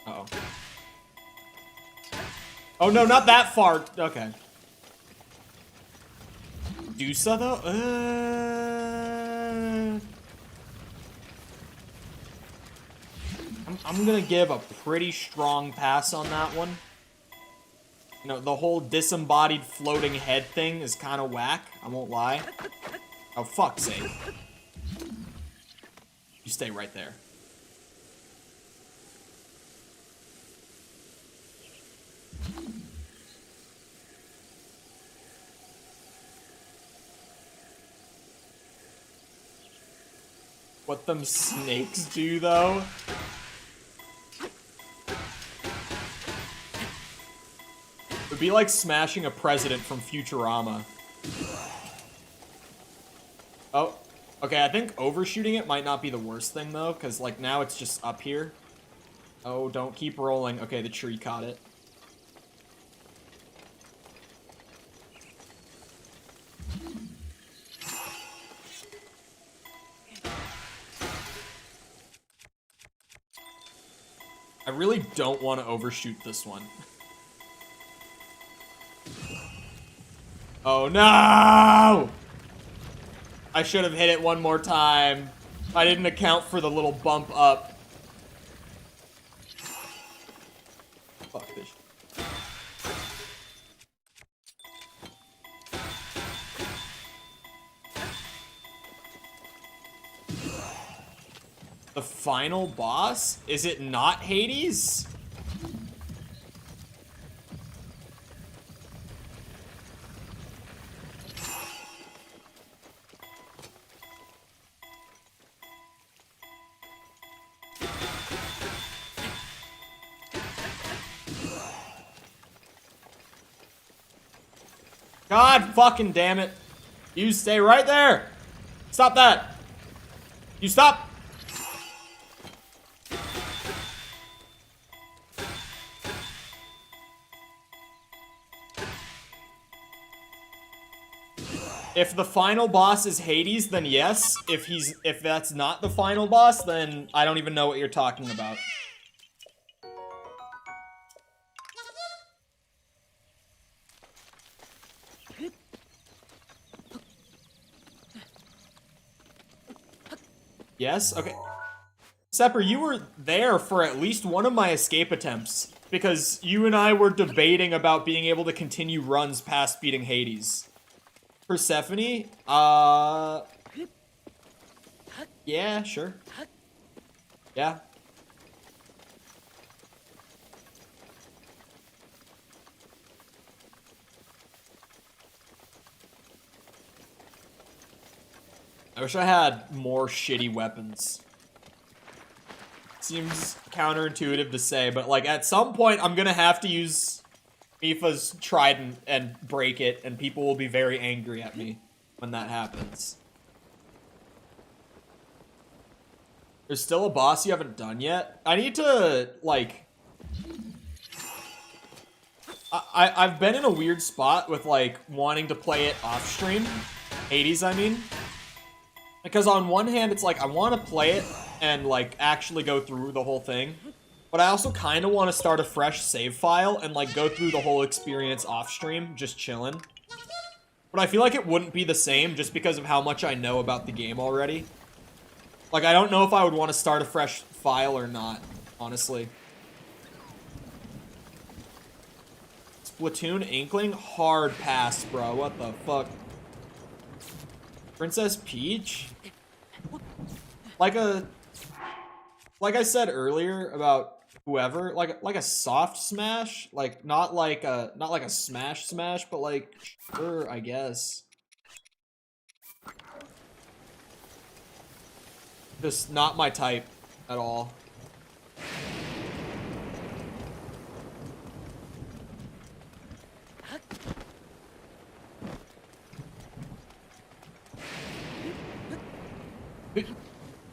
Uh-oh. Oh no, not that far. Okay. Dusa though? I'm gonna give a pretty strong pass on that one. You know, the whole disembodied floating head thing is kind of whack. I won't lie. Oh, fuck's sake. You stay right there. What them snakes do, though? It would be like smashing a president from Futurama. Oh, okay, I think overshooting it might not be the worst thing, though, because, like, now it's just up here. Oh, don't keep rolling. Okay, the tree caught it. I really don't want to overshoot this one. Oh no! I should have hit it one more time. I didn't account for the little bump up. Fuck this. The final boss? Is it not Hades? God fucking damn it. You stay right there. Stop that. You stop. If the final boss is Hades, then yes. If that's not the final boss, then I don't even know what you're talking about. Yes? Okay. Sepper, you were there for at least one of my escape attempts, because you and I were debating about being able to continue runs past beating Hades. Persephone? Yeah, sure. Yeah. I wish I had more shitty weapons. Seems counterintuitive to say, but like at some point I'm gonna have to use Mipha's trident and break it, and people will be very angry at me when that happens. There's still a boss you haven't done yet? I need to, like... I've been in a weird spot with, like, wanting to play it off-stream. Hades, I mean. Because on one hand, it's like, I want to play it and, like, actually go through the whole thing. But I also kind of want to start a fresh save file and, like, go through the whole experience off-stream, just chilling. But I feel like it wouldn't be the same just because of how much I know about the game already. Like, I don't know if I would want to start a fresh file or not, honestly. Splatoon Inkling? Hard pass, bro. What the fuck? Princess Peach? Like I said earlier about whoever, like a soft smash, like not like a smash, but like sure, I guess. Just not my type at all.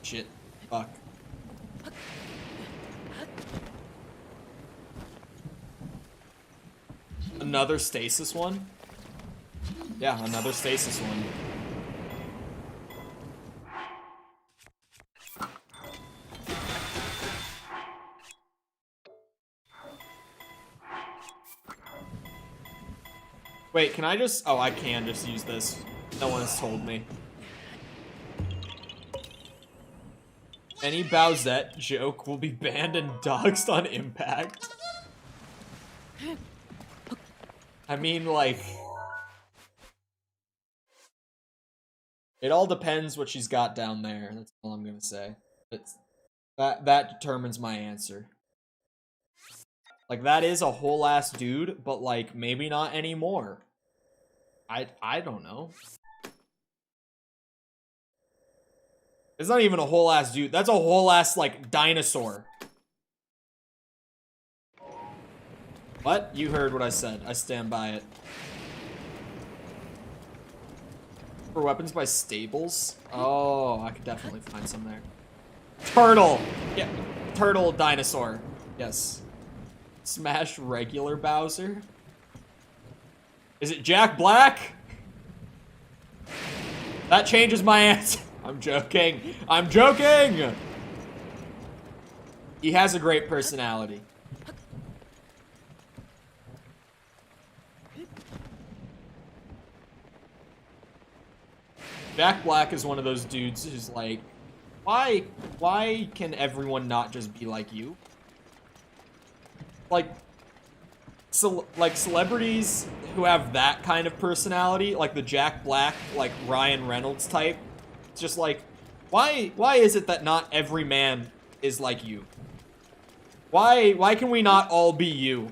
Shit. Fuck. Another stasis one? Yeah, another stasis one. Wait, can I just... Oh, I can just use this. No one has told me. Any Bowsette joke will be banned and doxed on impact. I mean, like... It all depends what she's got down there. That's all I'm gonna say. That determines my answer. Like, that is a whole ass dude, but like, maybe not anymore. I don't know. It's not even a whole ass dude. That's a whole ass, like, dinosaur. What? You heard what I said. I stand by it. For weapons by stables? Oh, I could definitely find some there. Turtle! Yeah, turtle dinosaur. Yes. Smash regular Bowser? Is it Jack Black? That changes my answer. I'm joking. I'm joking! He has a great personality. Jack Black is one of those dudes who's like, why can everyone not just be like you? Like, celebrities who have that kind of personality, like the Jack Black, like Ryan Reynolds type, it's just like, why is it that not every man is like you? Why can we not all be you?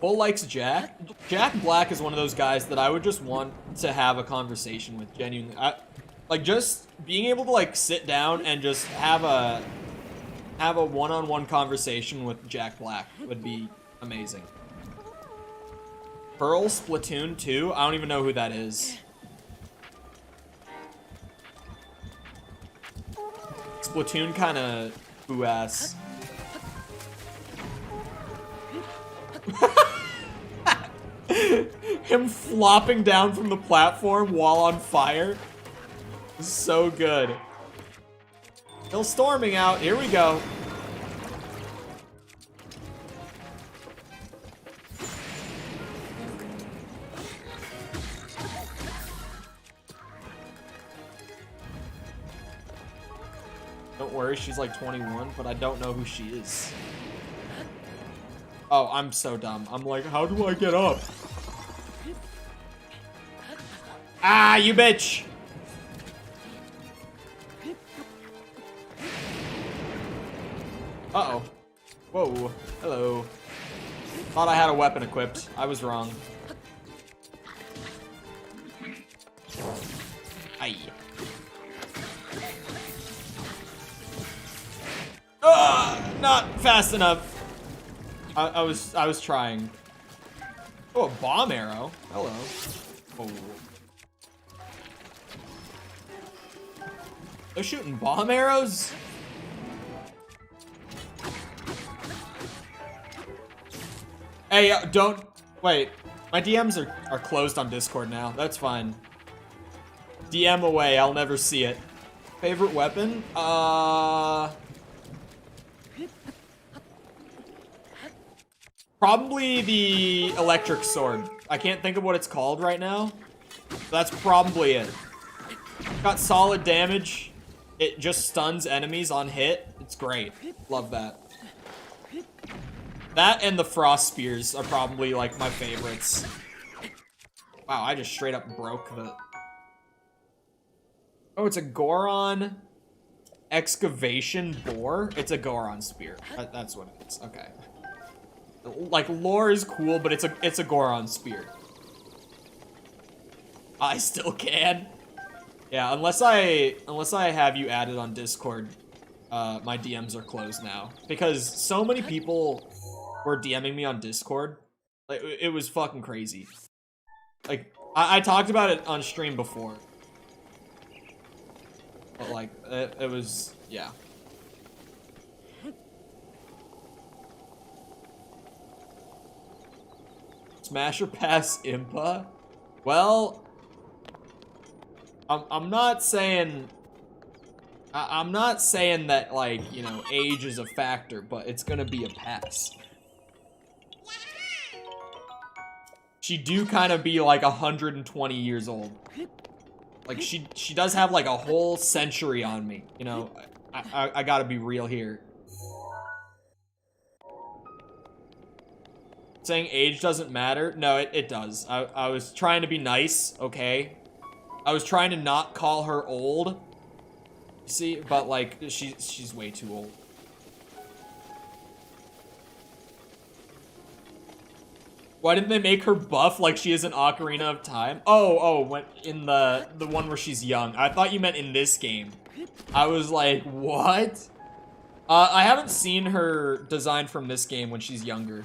Bull likes Jack. Jack Black is one of those guys that I would just want to have a conversation with, genuinely. Like, just being able to, like, sit down and just have a one-on-one conversation with Jack Black would be amazing. Pearl Splatoon 2? I don't even know who that is. Splatoon kind of boo-ass. Him flopping down from the platform while on fire. So good. Still storming out. Here we go. Don't worry, she's like 21, but I don't know who she is. Oh, I'm so dumb. I'm like, how do I get up? Ah, you bitch! Uh-oh. Whoa. Hello. Thought I had a weapon equipped. I was wrong. Aye. Not fast enough. I was trying. Oh, a bomb arrow. Hello. Oh. They're shooting bomb arrows? Hey, don't... Wait. My DMs are closed on Discord now. That's fine. DM away. I'll never see it. Favorite weapon? Probably the electric sword. I can't think of what it's called right now. That's probably it. Got solid damage. It just stuns enemies on hit. It's great. Love that. That and the frost spears are probably like my favorites. Wow, I just straight up broke the... Oh, it's a Goron excavation boar? It's a Goron spear. That's what it is. Okay. Like, lore is cool, but it's a Goron spear. I still can. Yeah, unless I have you added on Discord, my DMs are closed now. Because so many people were DMing me on Discord. Like, it was fucking crazy. Like, I talked about it on stream before. But, like, it was, yeah. Smash or pass Impa? Well, I'm not saying that, like, you know, age is a factor, but it's gonna be a pass. She do kind of be like 120 years old. Like, she does have like a whole century on me, you know. I gotta be real here. Saying age doesn't matter? No, it does. I was trying to be nice, okay? I was trying to not call her old. See, but like, she's way too old. Why didn't they make her buff like she is an Ocarina of Time? Oh, when in the one where she's young. I thought you meant in this game. I was like, what? I haven't seen her design from this game when she's younger.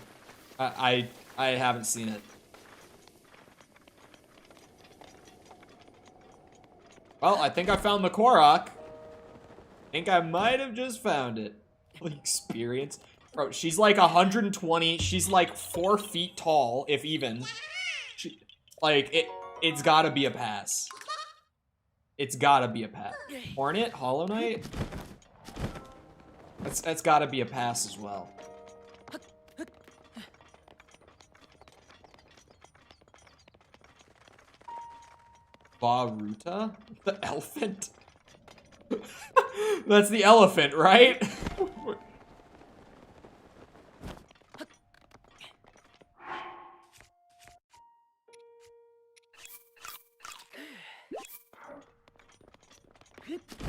I haven't seen it. Well, I think I found the Korok. I think I might have just found it. Experience. Bro, she's like 120. She's like 4 feet tall, if even. It's gotta be a pass. It's gotta be a pass. Hornet? Hollow Knight? That's gotta be a pass as well. Baruta? The elephant? That's the elephant, right?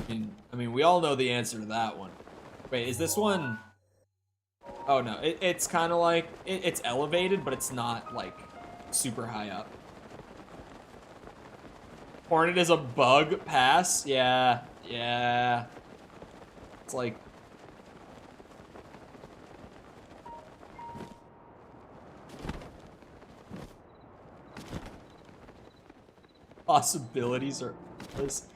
I mean, we all know the answer to that one. Wait, is this one? Oh no, it's kind of like, it's elevated, but it's not like super high up. Hornet is a bug pass? Yeah. It's like... possibilities are endless.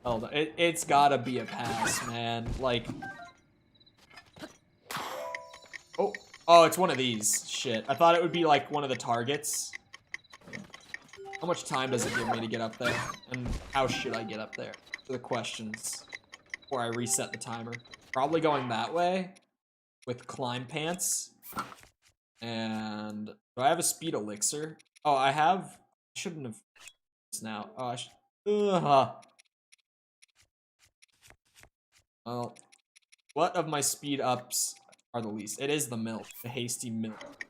Hold on. It's gotta be a pass, man. Like... Oh, it's one of these. Shit. I thought it would be like one of the targets. How much time does it give me to get up there? And how should I get up there? Are the questions before I reset the timer. Probably going that way with climb pants. And do I have a speed elixir? Oh, I have. I shouldn't have this now. Oh, I should. Well, what of my speed ups are the least? It is the milk, the hasty milk.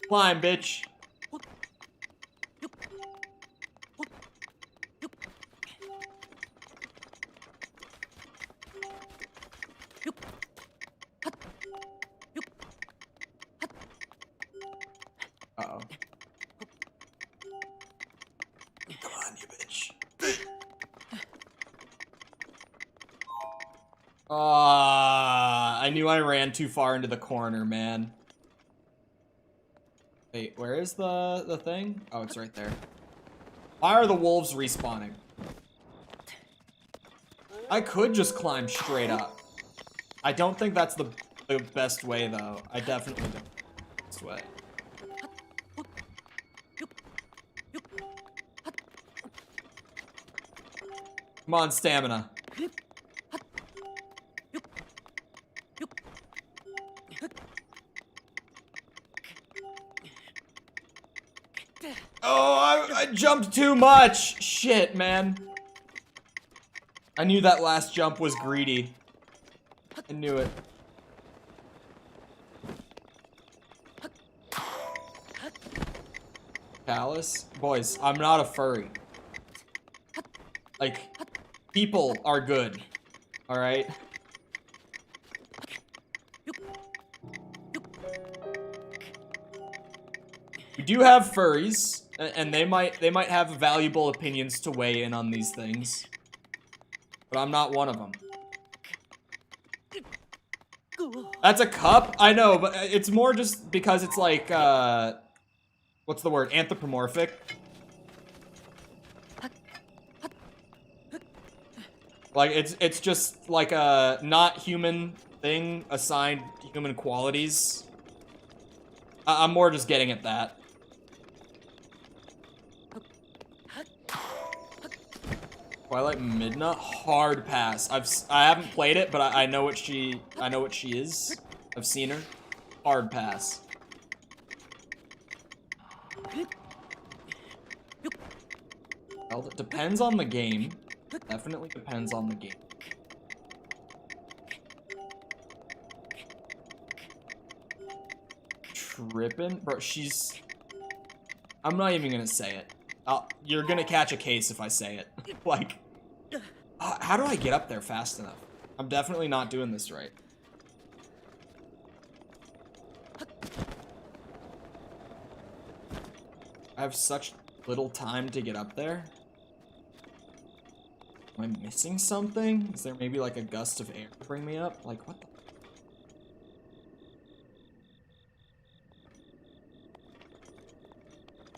Climb, bitch. Uh-oh. Come on, you bitch. I knew I ran too far into the corner, man. Wait, where is the thing? Oh, it's right there. Why are the wolves respawning? I could just climb straight up. I don't think that's the best way, though. I definitely don't think that's the best way. Come on, stamina. Oh, I jumped too much. Shit, man. I knew that last jump was greedy. I knew it. Palace? Boys, I'm not a furry. Like, people are good. Alright? We do have furries, and they might have valuable opinions to weigh in on these things. But I'm not one of them. That's a cup? I know, but it's more just because it's like, what's the word? Anthropomorphic. Like, it's just like a not human thing assigned human qualities. I'm more just getting at that. Twilight Midna, hard pass. I haven't played it, but I know what she is. I've seen her. Hard pass. Well, it depends on the game. Definitely depends on the game. Trippin'? Bro, she's... I'm not even gonna say it. You're gonna catch a case if I say it. Like, how do I get up there fast enough? I'm definitely not doing this right. I have such little time to get up there. Am I missing something? Is there maybe like a gust of air to bring me up? Like, what the...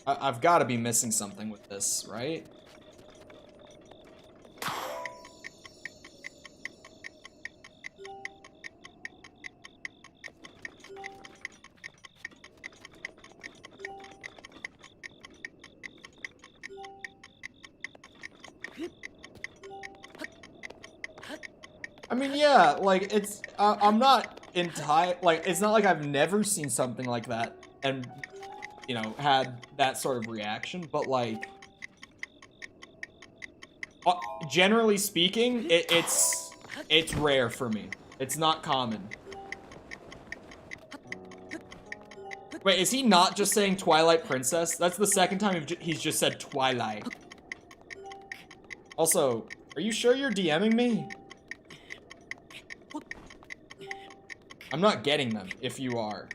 I've got to be missing something with this, right? I mean, yeah, like, it's... I'm not entire... Like, it's not like I've never seen something like that and... you know, had that sort of reaction, but like, generally speaking, it's rare for me. It's not common. Wait, is he not just saying Twilight Princess? That's the second time he's just said Twilight. Also, are you sure you're DMing me? I'm not getting them, if you are.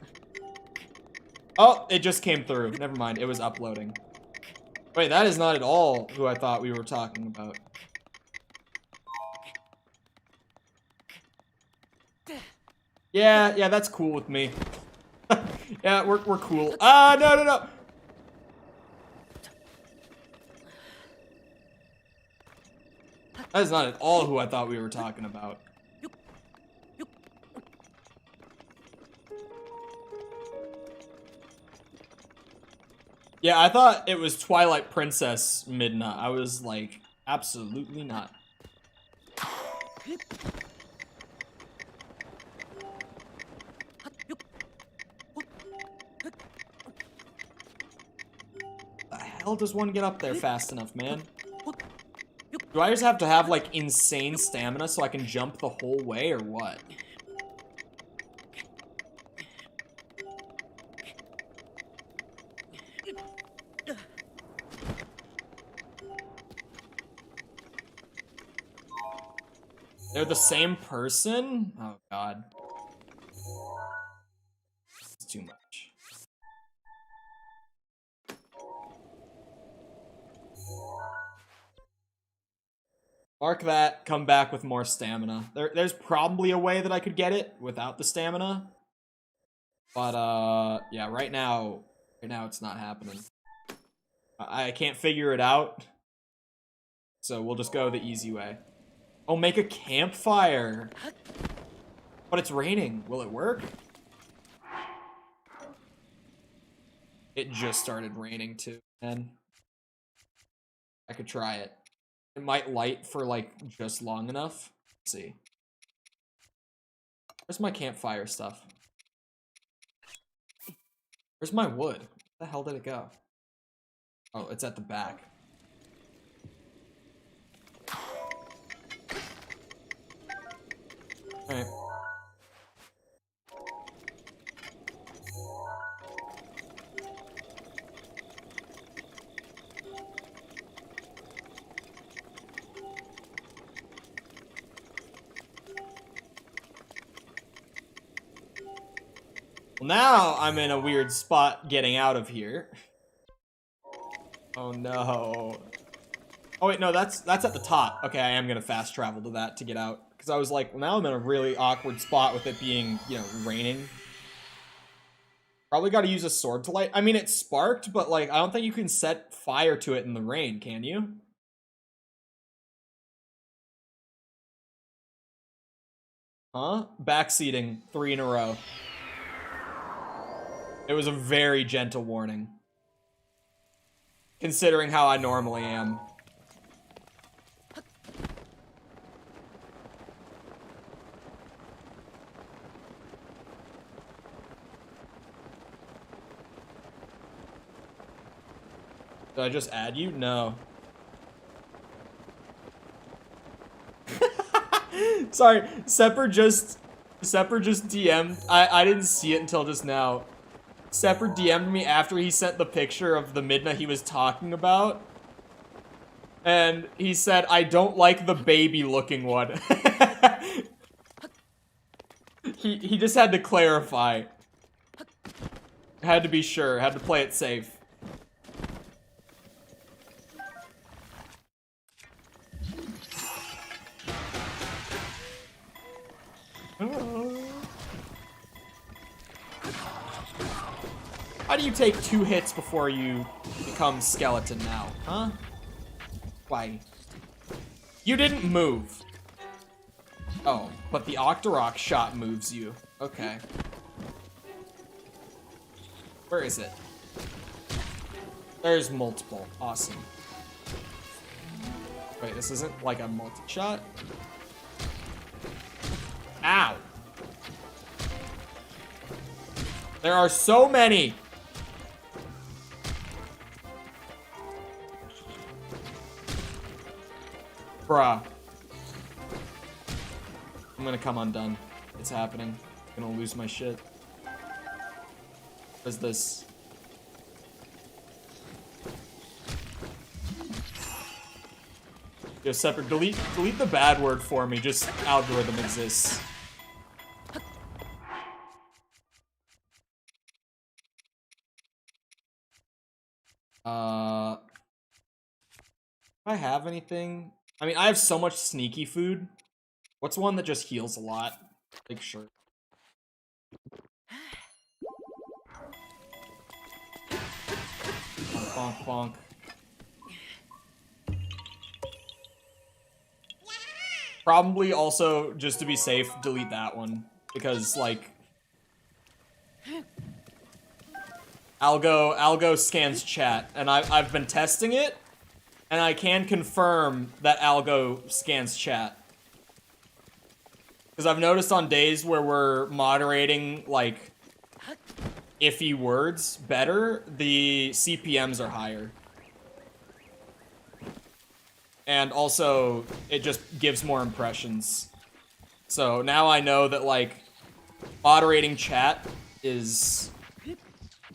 Oh, it just came through. Never mind, it was uploading. Wait, that is not at all who I thought we were talking about. Yeah, that's cool with me. Yeah, we're cool. Ah, no. That is not at all who I thought we were talking about. Yeah, I thought it was Twilight Princess Midna. I was like, absolutely not. The hell does one get up there fast enough, man? Do I just have to have, like, insane stamina so I can jump the whole way, or what? They're the same person? Oh, God. It's too much. Mark that, come back with more stamina. There's probably a way that I could get it without the stamina. But, yeah, right now it's not happening. I can't figure it out. So we'll just go the easy way. Oh, make a campfire. But it's raining. Will it work? It just started raining too, man. I could try it. It might light for, like, just long enough. Let's see. Where's my campfire stuff? Where's my wood? Where the hell did it go? Oh, it's at the back. Alright. Well, now I'm in a weird spot getting out of here. Oh no. Oh wait, no, that's at the top. Okay, I am gonna fast travel to that to get out. Because I was like, well, now I'm in a really awkward spot with it being, you know, raining. Probably gotta use a sword to light. I mean, it sparked, but, like, I don't think you can set fire to it in the rain, can you? Huh? Backseating 3 in a row. It was a very gentle warning. Considering how I normally am. Did I just add you? No. Sorry, Sepper just DM'd. I didn't see it until just now. Sepper DM'd me after he sent the picture of the Midna he was talking about. And he said, I don't like the baby looking one. He just had to clarify. Had to be sure, had to play it safe. How do you take 2 hits before you become skeleton now, huh? Why? You didn't move. Oh, but the Octorok shot moves you. Okay. Where is it? There's multiple. Awesome. Wait, this isn't like a multi-shot? Ow! There are so many! Bruh. I'm gonna come undone. It's happening. I'm gonna lose my shit. What is this? Yo, Separate, delete the bad word for me, just algorithm exists. Do I have anything? I mean, I have so much sneaky food. What's one that just heals a lot? Big shirt. Bonk, bonk. Probably also, just to be safe, delete that one. Because, like... Algo scans chat, and I've been testing it, and I can confirm that Algo scans chat. Because I've noticed on days where we're moderating, like, iffy words better, the CPMs are higher. And also, it just gives more impressions. So now I know that, like, moderating chat is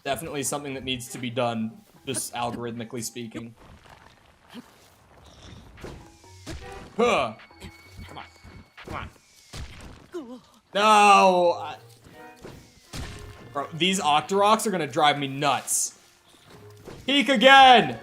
definitely something that needs to be done, just algorithmically speaking. Huh. Come on. Come on. No! Bro, these Octoroks are gonna drive me nuts. Peek again!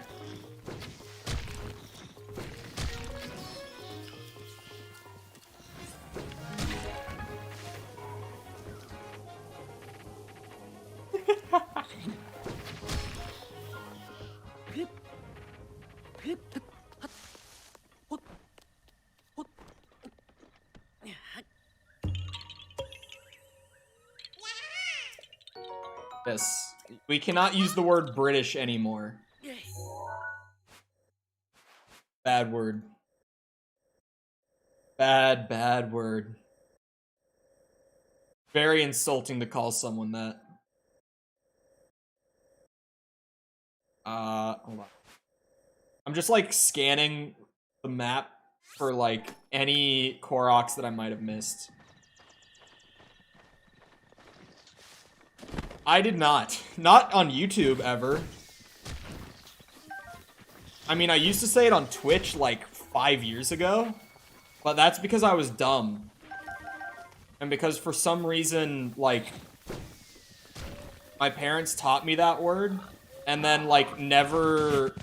Yes. We cannot use the word British anymore. Bad word. Bad word. Very insulting to call someone that. Hold on. I'm just, like, scanning the map for, like, any Koroks that I might have missed. I did not. Not on YouTube, ever. I mean, I used to say it on Twitch, like, 5 years ago. But that's because I was dumb. And because for some reason, like, my parents taught me that word. And then, like, never,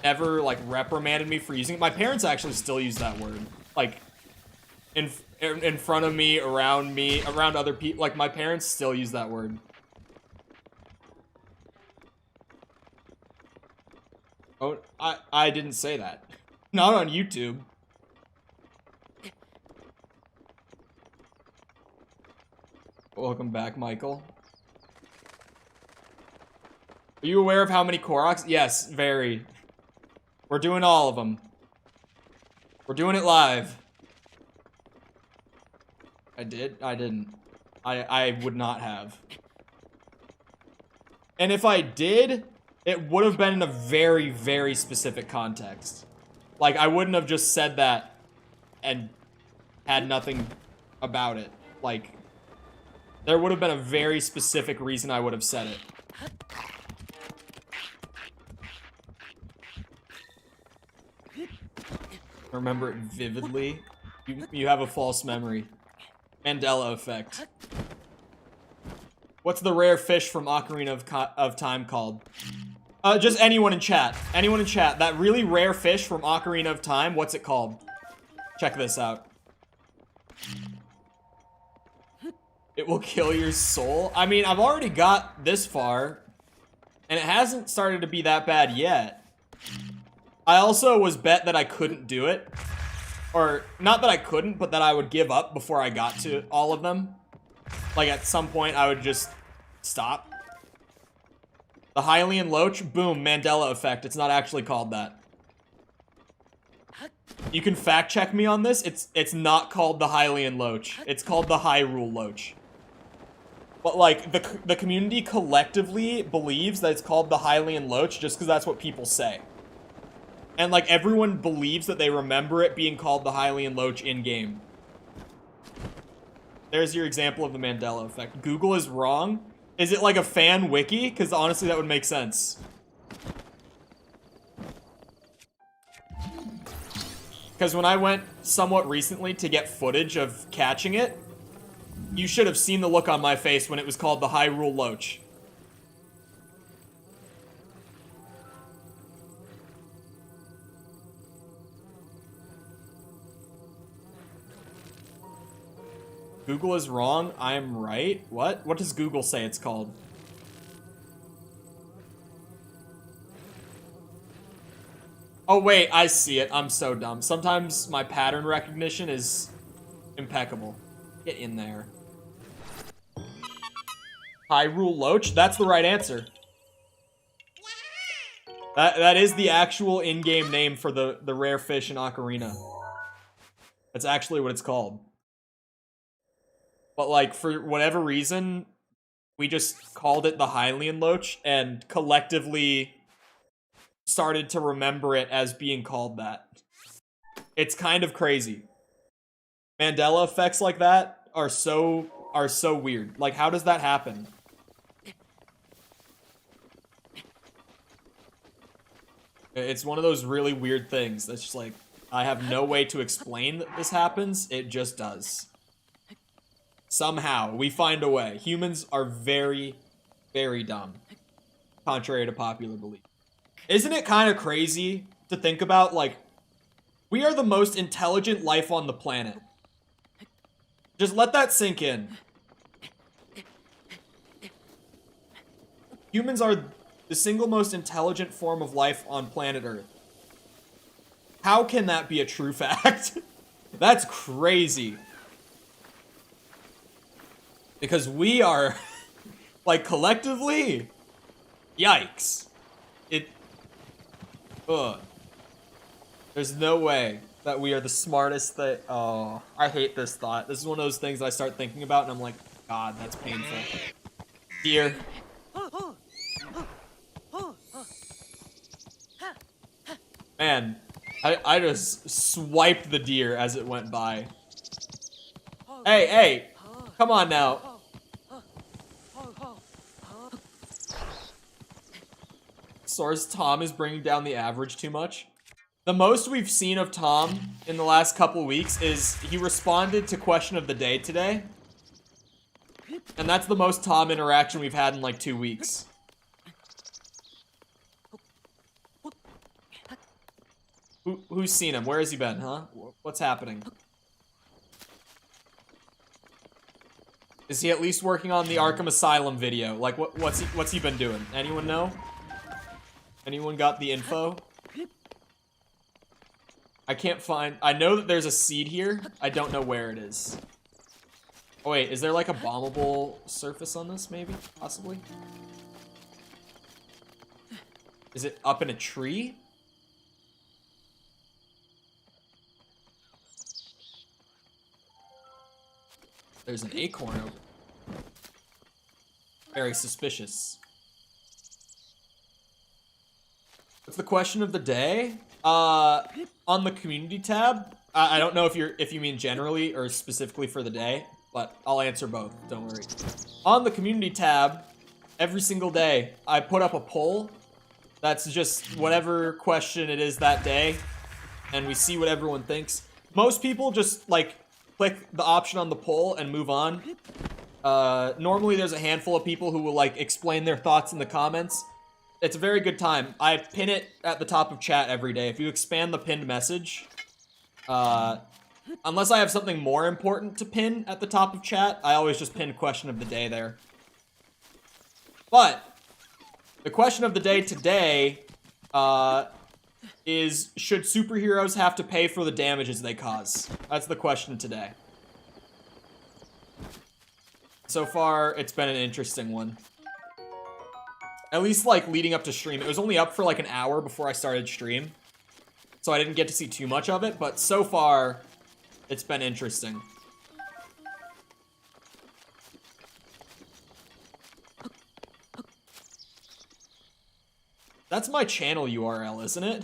like, reprimanded me for using it. My parents actually still use that word. Like, in front of me, around other people. Like, my parents still use that word. Oh, I didn't say that. Not on YouTube. Welcome back, Michael. Are you aware of how many Koroks? Yes, very. We're doing all of them. We're doing it live. I did? I didn't. I would not have. And if I did, it would have been in a very, very specific context. Like, I wouldn't have just said that and had nothing about it. Like, there would have been a very specific reason I would have said it. Remember it vividly. You have a false memory. Mandela effect. What's the rare fish from Ocarina of Time called? Just anyone in chat. Anyone in chat. That really rare fish from Ocarina of Time, what's it called? Check this out. It will kill your soul? I mean, I've already got this far, and it hasn't started to be that bad yet. I also was bet that I couldn't do it. Or, not that I couldn't, but that I would give up before I got to all of them. Like, at some point, I would just stop. The Hylian Loach? Boom, Mandela effect. It's not actually called that. You can fact check me on this. It's not called the Hylian Loach. It's called the Hyrule Loach. But, like, the community collectively believes that it's called the Hylian Loach just because that's what people say. And, like, everyone believes that they remember it being called the Hylian Loach in-game. There's your example of the Mandela effect. Google is wrong. Is it like a fan wiki? Because honestly, that would make sense. Because when I went somewhat recently to get footage of catching it, you should have seen the look on my face when it was called the Hyrule Loach. Google is wrong. I am right. What? What does Google say it's called? Oh, wait. I see it. I'm so dumb. Sometimes my pattern recognition is impeccable. Get in there. Hyrule Loach? That's the right answer. That is the actual in-game name for the rare fish in Ocarina. That's actually what it's called. But, like, for whatever reason, we just called it the Hylian Loach and collectively started to remember it as being called that. It's kind of crazy. Mandela effects like that are so weird. Like, how does that happen? It's one of those really weird things that's just like, I have no way to explain that this happens. It just does. Somehow, we find a way. Humans are very, very dumb. Contrary to popular belief. Isn't it kind of crazy to think about, like, we are the most intelligent life on the planet. Just let that sink in. Humans are the single most intelligent form of life on planet Earth. How can that be a true fact? That's crazy. Because we are, like, collectively, yikes. There's no way that we are the smartest that, oh, I hate this thought. This is one of those things that I start thinking about and I'm like, God, that's painful. Deer. Man, I just swiped the deer as it went by. Hey, hey, come on now. Source, Tom is bringing down the average too much. The most we've seen of Tom in the last couple weeks is he responded to question of the day today. And that's the most Tom interaction we've had in like 2 weeks. Who's seen him? Where has he been, huh? What's happening? Is he at least working on the Arkham Asylum video? Like, what's he been doing? Anyone know? Anyone got the info? I can't find... I know that there's a seed here. I don't know where it is. Oh, wait. Is there, like, a bombable surface on this, maybe? Possibly? Is it up in a tree? There's an acorn over. Very suspicious. What's the question of the day? On the community tab, I don't know if you mean generally or specifically for the day, but I'll answer both, don't worry. On the community tab, every single day, I put up a poll. That's just whatever question it is that day, and we see what everyone thinks. Most people just, like, click the option on the poll and move on. Normally there's a handful of people who will, like, explain their thoughts in the comments. It's a very good time. I pin it at the top of chat every day. If you expand the pinned message, unless I have something more important to pin at the top of chat, I always just pin question of the day there. But the question of the day today is, should superheroes have to pay for the damages they cause? That's the question today. So far, it's been an interesting one. At least, like, leading up to stream. It was only up for, like, an hour before I started stream. So I didn't get to see too much of it, but so far, it's been interesting. That's my channel URL, isn't it?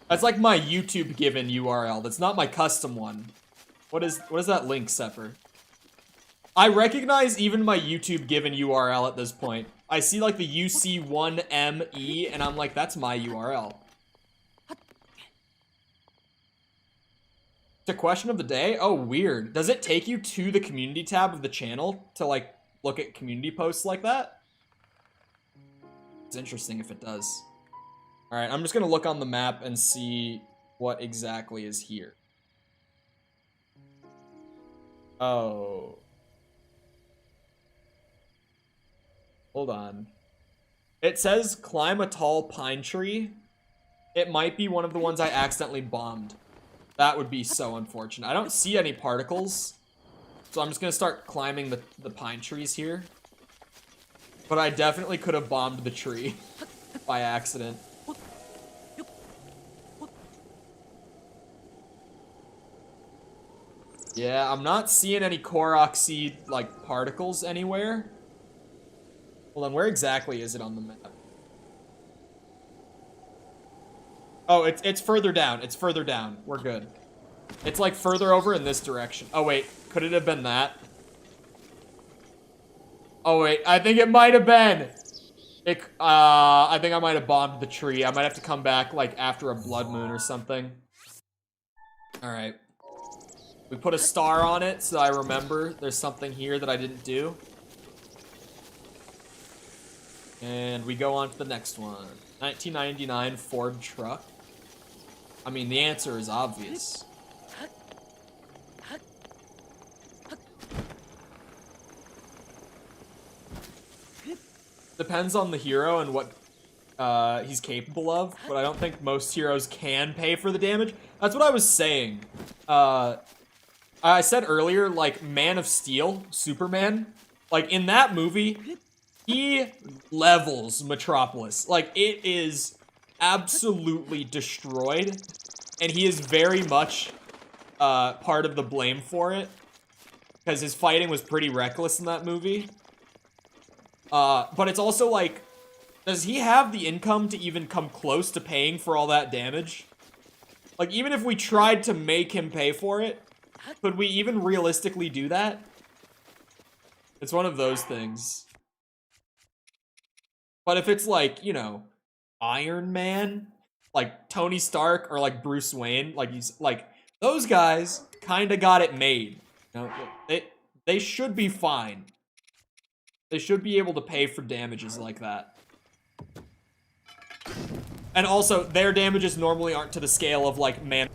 That's like my YouTube given URL. That's not my custom one. What is that link, Sepper? I recognize even my YouTube given URL at this point. I see like the UC1ME and I'm like, that's my URL. The question of the day? Oh, weird. Does it take you to the community tab of the channel to like look at community posts like that? It's interesting if it does. All right, I'm just gonna look on the map and see what exactly is here. Oh. Hold on. It says climb a tall pine tree. It might be one of the ones I accidentally bombed. That would be so unfortunate. I don't see any particles. So I'm just gonna start climbing the pine trees here. But I definitely could have bombed the tree by accident. Yeah, I'm not seeing any Korok seed, like, particles anywhere. Hold on, where exactly is it on the map? Oh, it's further down. It's further down. We're good. It's, like, further over in this direction. Oh, wait. Could it have been that? Oh, wait. I think it might have been. I think I might have bombed the tree. I might have to come back, like, after a blood moon or something. Alright. We put a star on it, so I remember there's something here that I didn't do. And we go on to the next one. 1999 Ford truck. I mean, the answer is obvious. Depends on the hero and what he's capable of, but I don't think most heroes can pay for the damage. That's what I was saying. I said earlier, like, Man of Steel, Superman, like, in that movie, he levels Metropolis. Like, it is absolutely destroyed, and he is very much part of the blame for it, because his fighting was pretty reckless in that movie. But it's also, like, does he have the income to even come close to paying for all that damage? Like, even if we tried to make him pay for it, could we even realistically do that? It's one of those things. But if it's like, you know, Iron Man, like Tony Stark, or like Bruce Wayne, like he's like, those guys kind of got it made. You know, they should be fine. They should be able to pay for damages like that. And also, their damages normally aren't to the scale of like Man.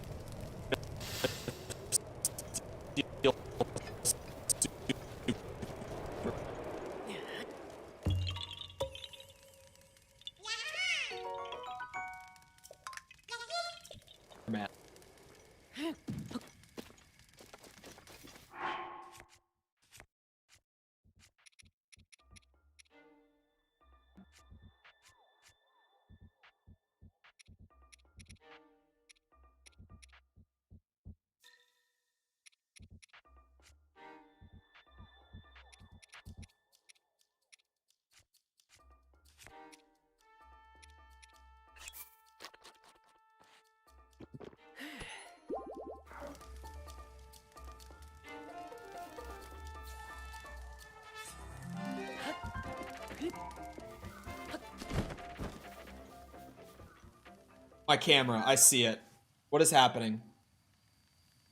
My camera, I see it. What is happening?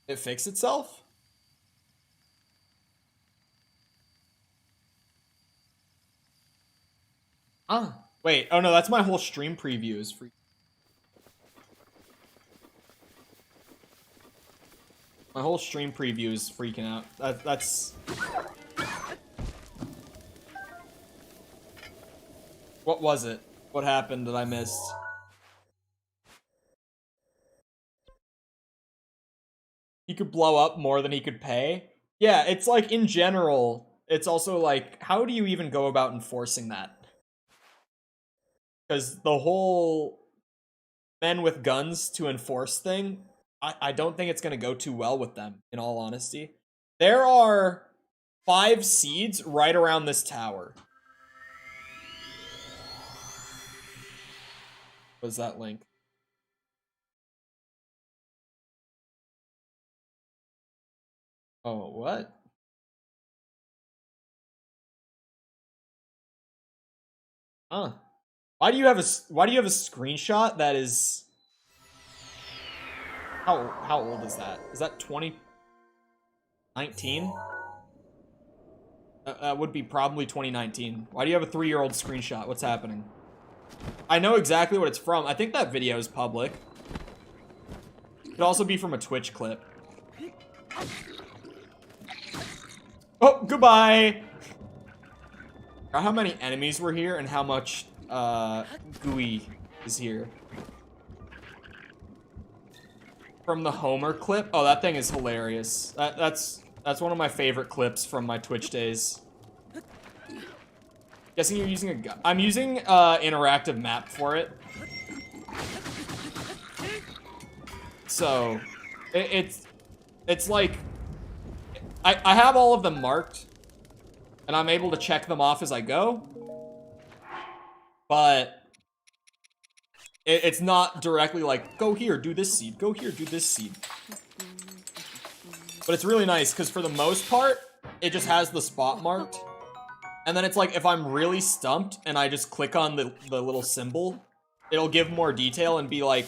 It fixed itself? Ah, wait. Oh no, that's my whole stream preview is free. My whole stream preview is freaking out. That's... What was it? What happened that I missed? He could blow up more than he could pay? Yeah, it's like, in general, it's also like, how do you even go about enforcing that? Because the whole men with guns to enforce thing, I don't think it's going to go too well with them, in all honesty. There are 5 seeds right around this tower. What is that link? Oh, what? Huh. Why do you have a screenshot that is... How old is that? Is that 2019? That would be probably 2019. Why do you have a 3-year-old screenshot? What's happening? I know exactly what it's from. I think that video is public. It could also be from a Twitch clip. Oh, goodbye! Forgot how many enemies were here and how much, gooey is here. From the Homer clip? Oh, that thing is hilarious. That's one of my favorite clips from my Twitch days. Guessing you're using a gun. I'm using, interactive map for it. So, it's like, I have all of them marked, and I'm able to check them off as I go, but it's not directly like, go here, do this seed, go here, do this seed. But it's really nice, because for the most part, it just has the spot marked, and then it's like, if I'm really stumped, and I just click on the little symbol, it'll give more detail and be like,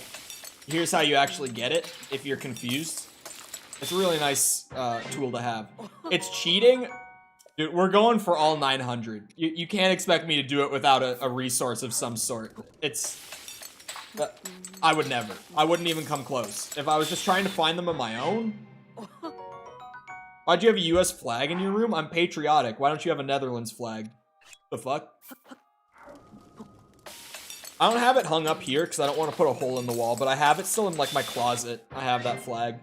here's how you actually get it, if you're confused. It's a really nice tool to have. It's cheating. Dude, we're going for all 900. You can't expect me to do it without a resource of some sort. It's... I would never. I wouldn't even come close. If I was just trying to find them on my own... Why'd you have a US flag in your room? I'm patriotic. Why don't you have a Netherlands flag? The fuck? I don't have it hung up here because I don't want to put a hole in the wall, but I have it still in, like, my closet. I have that flag.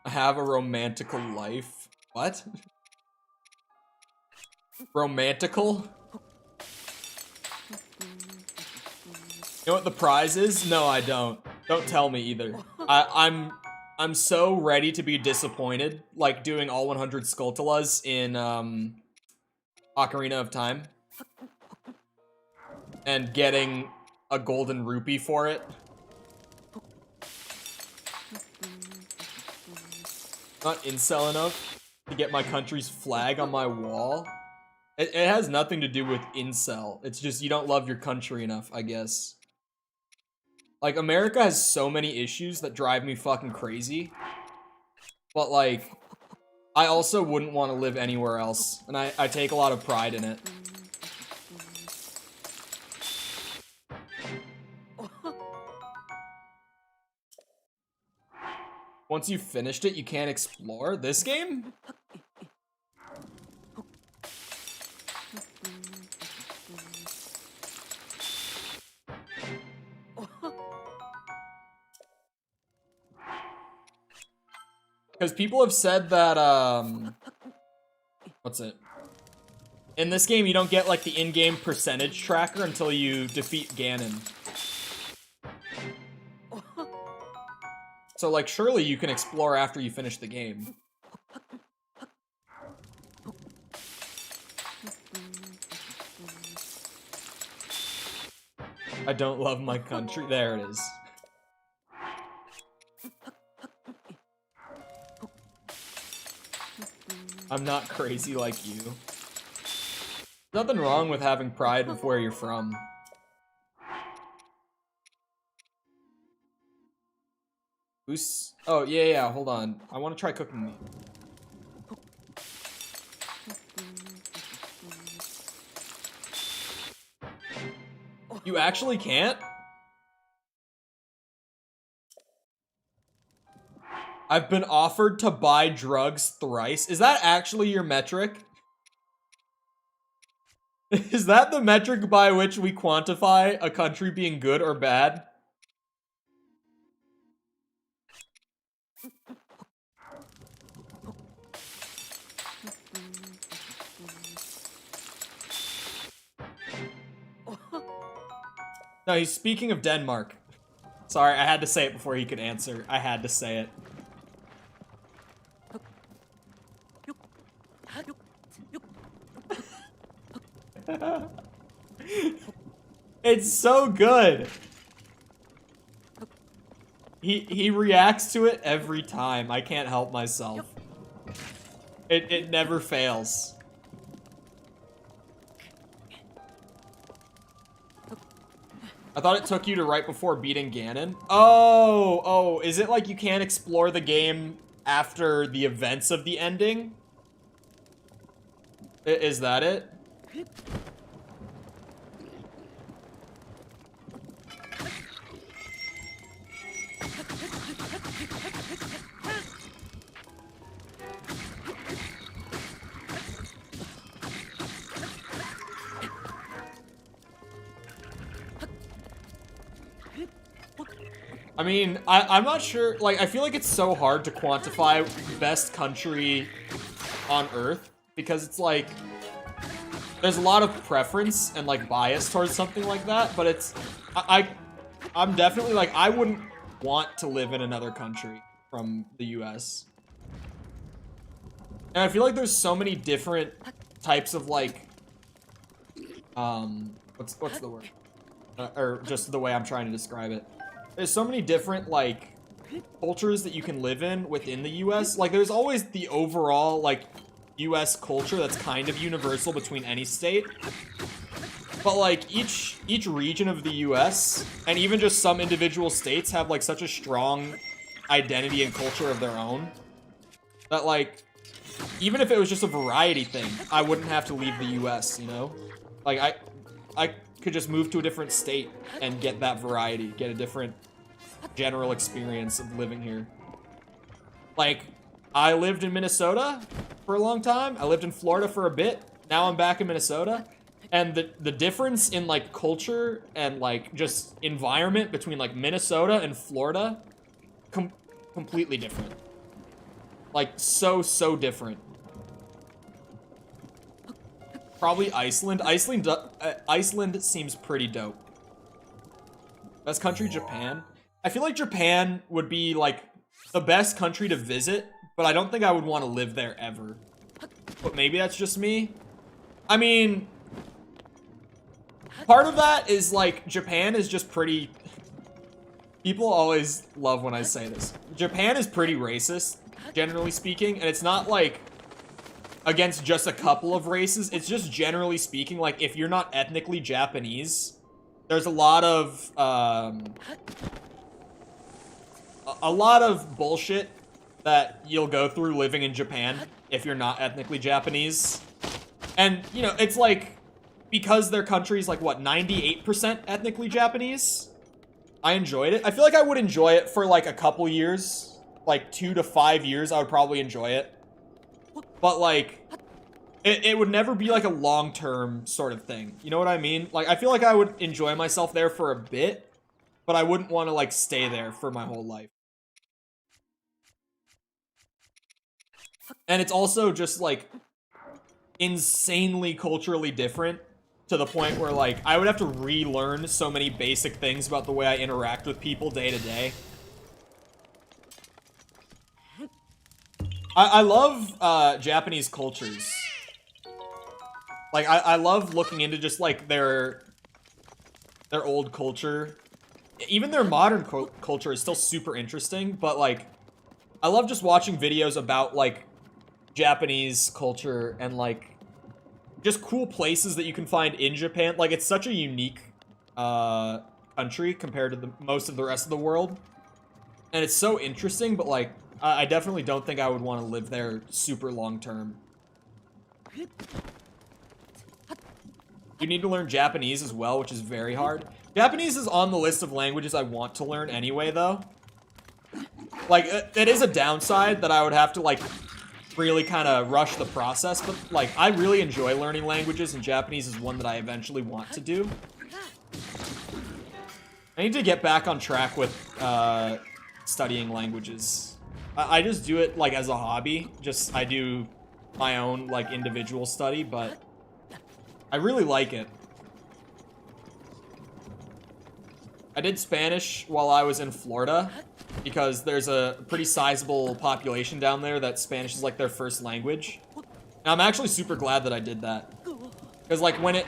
I have a romantical life. What? Romantical? You know what the prize is? No, I don't. Don't tell me either. I'm so ready to be disappointed, like doing all 100 Skulltulas in Ocarina of Time. And getting a golden rupee for it. Not incel enough to get my country's flag on my wall. It has nothing to do with incel. It's just you don't love your country enough, I guess. Like, America has so many issues that drive me fucking crazy. But, like, I also wouldn't want to live anywhere else. And I take a lot of pride in it. Once you've finished it, you can't explore this game? Because people have said that, what's it? In this game, you don't get, like, the in-game percentage tracker until you defeat Ganon. So, like, surely you can explore after you finish the game. I don't love my country. There it is. I'm not crazy like you. Nothing wrong with having pride with where you're from. Who's... Oh, yeah, hold on. I want to try cooking meat. You actually can't? I've been offered to buy drugs thrice. Is that actually your metric? Is that the metric by which we quantify a country being good or bad? No, he's speaking of Denmark. Sorry, I had to say it before he could answer. I had to say it. It's so good. He reacts to it every time. I can't help myself. It never fails. I thought it took you to right before beating Ganon. Oh, is it like you can't explore the game after the events of the ending? Is that it? I mean, I'm not sure, like, I feel like it's so hard to quantify best country on Earth, because it's like, there's a lot of preference and, like, bias towards something like that, but it's, I'm definitely, like, I wouldn't want to live in another country from the US. And I feel like there's so many different types of, like, what's the word? Or just the way I'm trying to describe it. There's so many different, like, cultures that you can live in within the US. Like, there's always the overall, like, US culture that's kind of universal between any state. But, like, each region of the US, and even just some individual states, have, like, such a strong identity and culture of their own that, like, even if it was just a variety thing, I wouldn't have to leave the US, you know? Like, I could just move to a different state and get that variety, get a different general experience of living here. Like, I lived in Minnesota for a long time. I lived in Florida for a bit. Now I'm back in Minnesota. And the difference in, like, culture and, like, just environment between, like, Minnesota and Florida, completely different. Like, so different. Probably Iceland. Iceland seems pretty dope. Best country, Japan. I feel like Japan would be, like, the best country to visit, but I don't think I would want to live there ever. But maybe that's just me. I mean, part of that is, like, Japan is just pretty... People always love when I say this. Japan is pretty racist, generally speaking, and it's not, like, against just a couple of races. It's just generally speaking, like, if you're not ethnically Japanese, there's a lot of bullshit that you'll go through living in Japan if you're not ethnically Japanese. And, you know, it's like, because their country's like, what, 98% ethnically Japanese? I enjoyed it. I feel like I would enjoy it for, like, a couple years. Like, 2 to 5 years, I would probably enjoy it. But, like, it would never be, like, a long-term sort of thing. You know what I mean? Like, I feel like I would enjoy myself there for a bit, but I wouldn't want to, like, stay there for my whole life. And it's also just, like, insanely culturally different to the point where, like, I would have to relearn so many basic things about the way I interact with people day to day. I love Japanese cultures. Like, I love looking into just, like, their old culture. Even their modern culture is still super interesting, but, like, I love just watching videos about, like, Japanese culture and, like, just cool places that you can find in Japan. Like, it's such a unique country compared to most of the rest of the world. And it's so interesting, but, like, I definitely don't think I would want to live there super long term. You need to learn Japanese as well, which is very hard. Japanese is on the list of languages I want to learn anyway, though. Like, it is a downside that I would have to, like, really kind of rush the process, but, like, I really enjoy learning languages, and Japanese is one that I eventually want to do. I need to get back on track with studying languages. I just do it, like, as a hobby. I do my own, like, individual study, but I really like it. I did Spanish while I was in Florida, because there's a pretty sizable population down there that Spanish is, like, their first language. And I'm actually super glad that I did that. Because, like, when I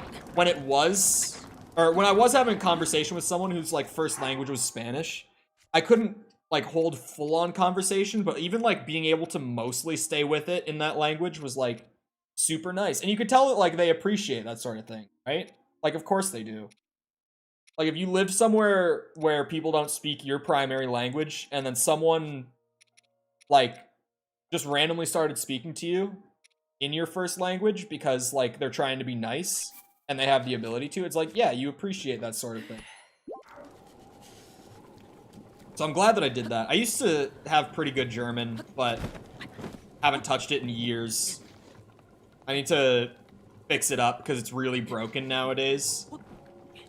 was having a conversation with someone whose, like, first language was Spanish, I couldn't, like, hold full-on conversation, but even, like, being able to mostly stay with it in that language was, like, super nice. And you could tell that, like, they appreciate that sort of thing, right? Like, of course they do. Like, if you lived somewhere where people don't speak your primary language, and then someone, like, just randomly started speaking to you, in your first language because like they're trying to be nice and they have the ability to. It's like, yeah, you appreciate that sort of thing. So I'm glad that I did that. I used to have pretty good German, but haven't touched it in years. I need to fix it up because it's really broken nowadays.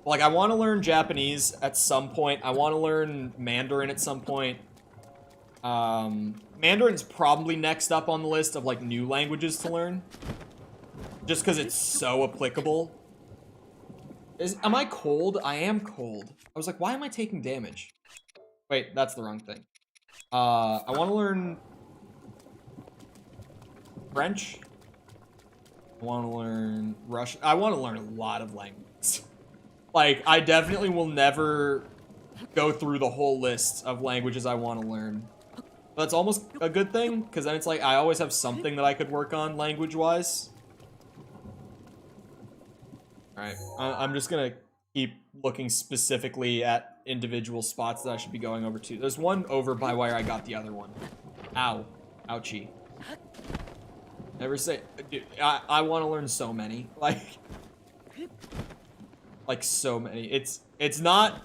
Like, I want to learn Japanese at some point. I want to learn Mandarin at some point. Mandarin's probably next up on the list of, like, new languages to learn. Just because it's so applicable. Am I cold? I am cold. I was like, why am I taking damage? Wait, that's the wrong thing. I want to learn French. I want to learn Russian. I want to learn a lot of languages. Like, I definitely will never go through the whole list of languages I want to learn. But that's almost a good thing, because then it's like I always have something that I could work on language-wise. Alright, I'm just gonna keep looking specifically at individual spots that I should be going over to. There's one over by where I got the other one. Ow. Ouchie. Never say... Dude, I want to learn so many. Like so many. It's not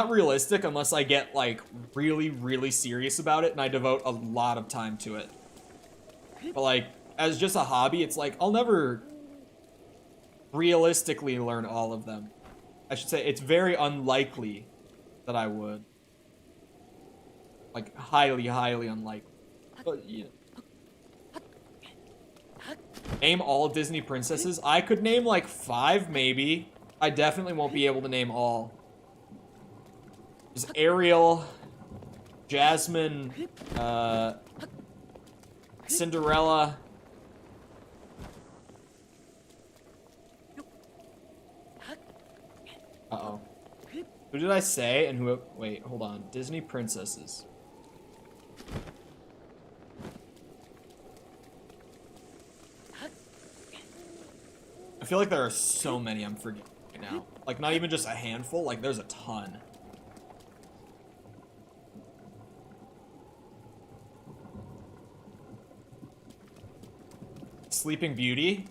realistic unless I get, like, really, really serious about it and I devote a lot of time to it. But, like, as just a hobby, it's like, I'll never realistically learn all of them. I should say, it's very unlikely that I would. Like, highly, highly unlikely. But, you know. Name all Disney princesses? I could name, like, 5, maybe. I definitely won't be able to name all. There's Ariel, Jasmine, Cinderella. Uh-oh. Who did I say and who... Wait, hold on. Disney princesses. I feel like there are so many I'm forgetting right now. Like, not even just a handful. Like, there's a ton. Sleeping Beauty.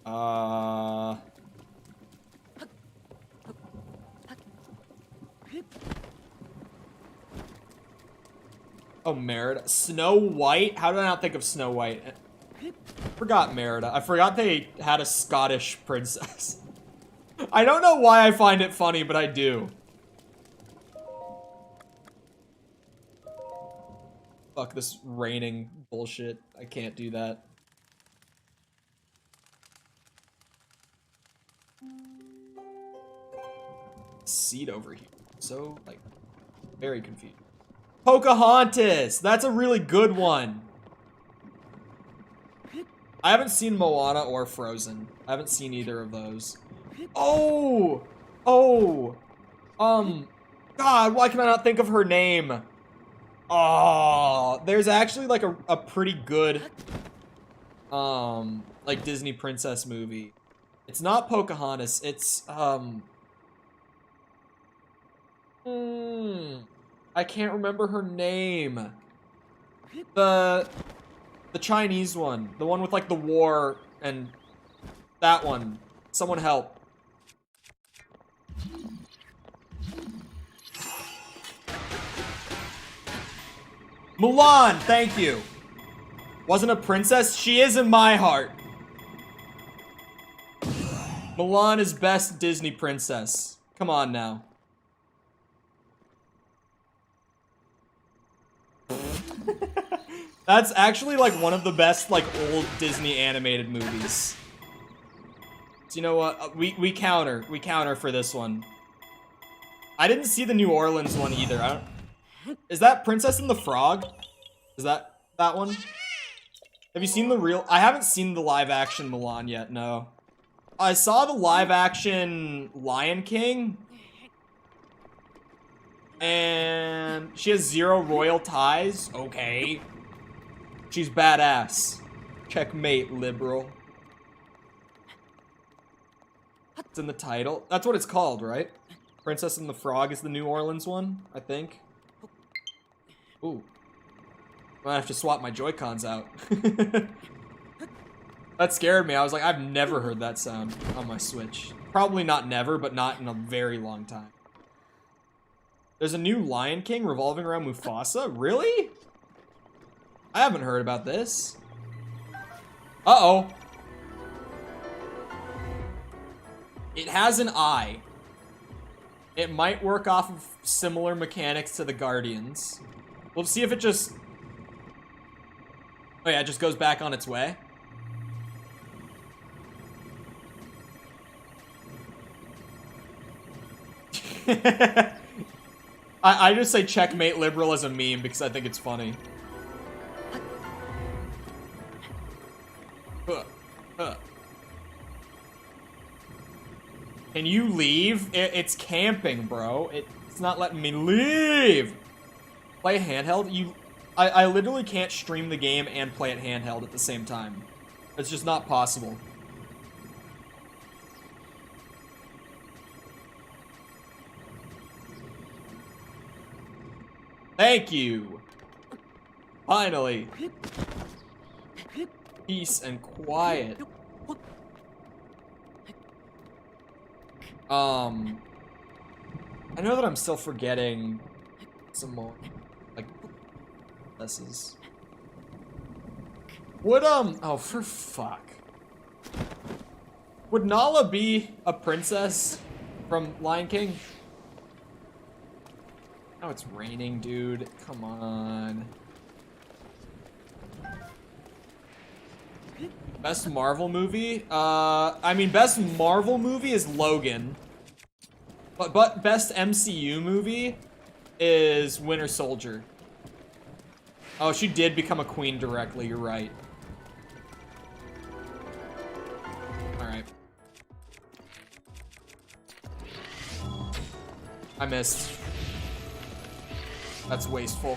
Oh, Merida. Snow White? How did I not think of Snow White? Forgot Merida. I forgot they had a Scottish princess. I don't know why I find it funny, but I do. Fuck this raining bullshit. I can't do that. Seat over here. So, like, very confused. Pocahontas! That's a really good one. I haven't seen Moana or Frozen. I haven't seen either of those. Oh! Oh! God, why can I not think of her name? Oh, there's actually, like, a pretty good, like, Disney princess movie. It's not Pocahontas, it's, I can't remember her name. The Chinese one. The one with, like, the war and that one. Someone help. Mulan, thank you. Wasn't a princess? She is in my heart. Mulan is best Disney princess. Come on now. That's actually, like, one of the best, like, old Disney animated movies. So you know what? We counter. We counter for this one. I didn't see the New Orleans one either. Is that Princess and the Frog? Is that one? Have you seen the real... I haven't seen the live-action Mulan yet, no. I saw the live-action Lion King. And she has 0 royal ties. Okay. She's badass. Checkmate, liberal. It's in the title. That's what it's called, right? Princess and the Frog is the New Orleans one, I think. Ooh. I have to swap my Joy-Cons out. That scared me. I was like, I've never heard that sound on my Switch. Probably not never, but not in a very long time. There's a new Lion King revolving around Mufasa? Really? I haven't heard about this. Uh-oh. It has an eye. It might work off of similar mechanics to the Guardians. We'll see if it just... Oh yeah, it just goes back on its way. I just say checkmate liberal as a meme because I think it's funny. Can you leave? It's camping, bro. It's not letting me leave. Play handheld? I literally can't stream the game and play it handheld at the same time. It's just not possible. Thank you. Finally. Peace and quiet. I know that I'm still forgetting some more, like, this is... Would, oh, for fuck. Would Nala be a princess from Lion King? Oh, it's raining, dude. Come on. Best Marvel movie? I mean, best Marvel movie is Logan. But best MCU movie is Winter Soldier. Oh, she did become a queen directly, you're right. Alright. I missed. That's wasteful.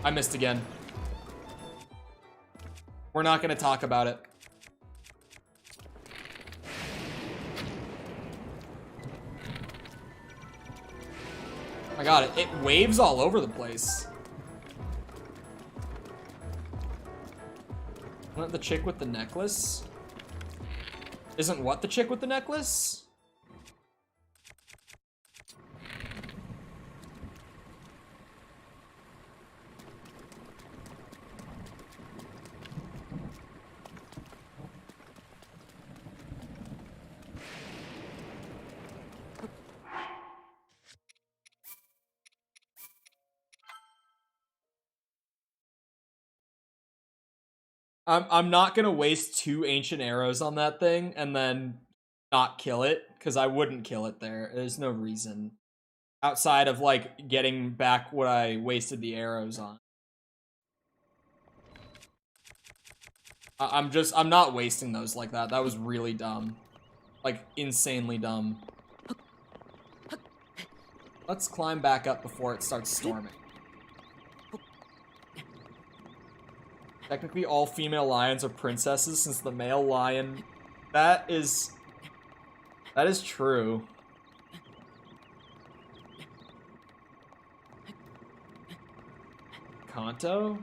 I missed again. We're not gonna talk about it. I got it. It waves all over the place. Isn't the chick with the necklace? Isn't what the chick with the necklace? I'm not gonna waste 2 ancient arrows on that thing and then not kill it, because I wouldn't kill it there. There's no reason. Outside of, like, getting back what I wasted the arrows on. I'm not wasting those like that. That was really dumb. Like, insanely dumb. Let's climb back up before it starts storming. Technically, all female lions are princesses since the male lion... That is true. Kanto?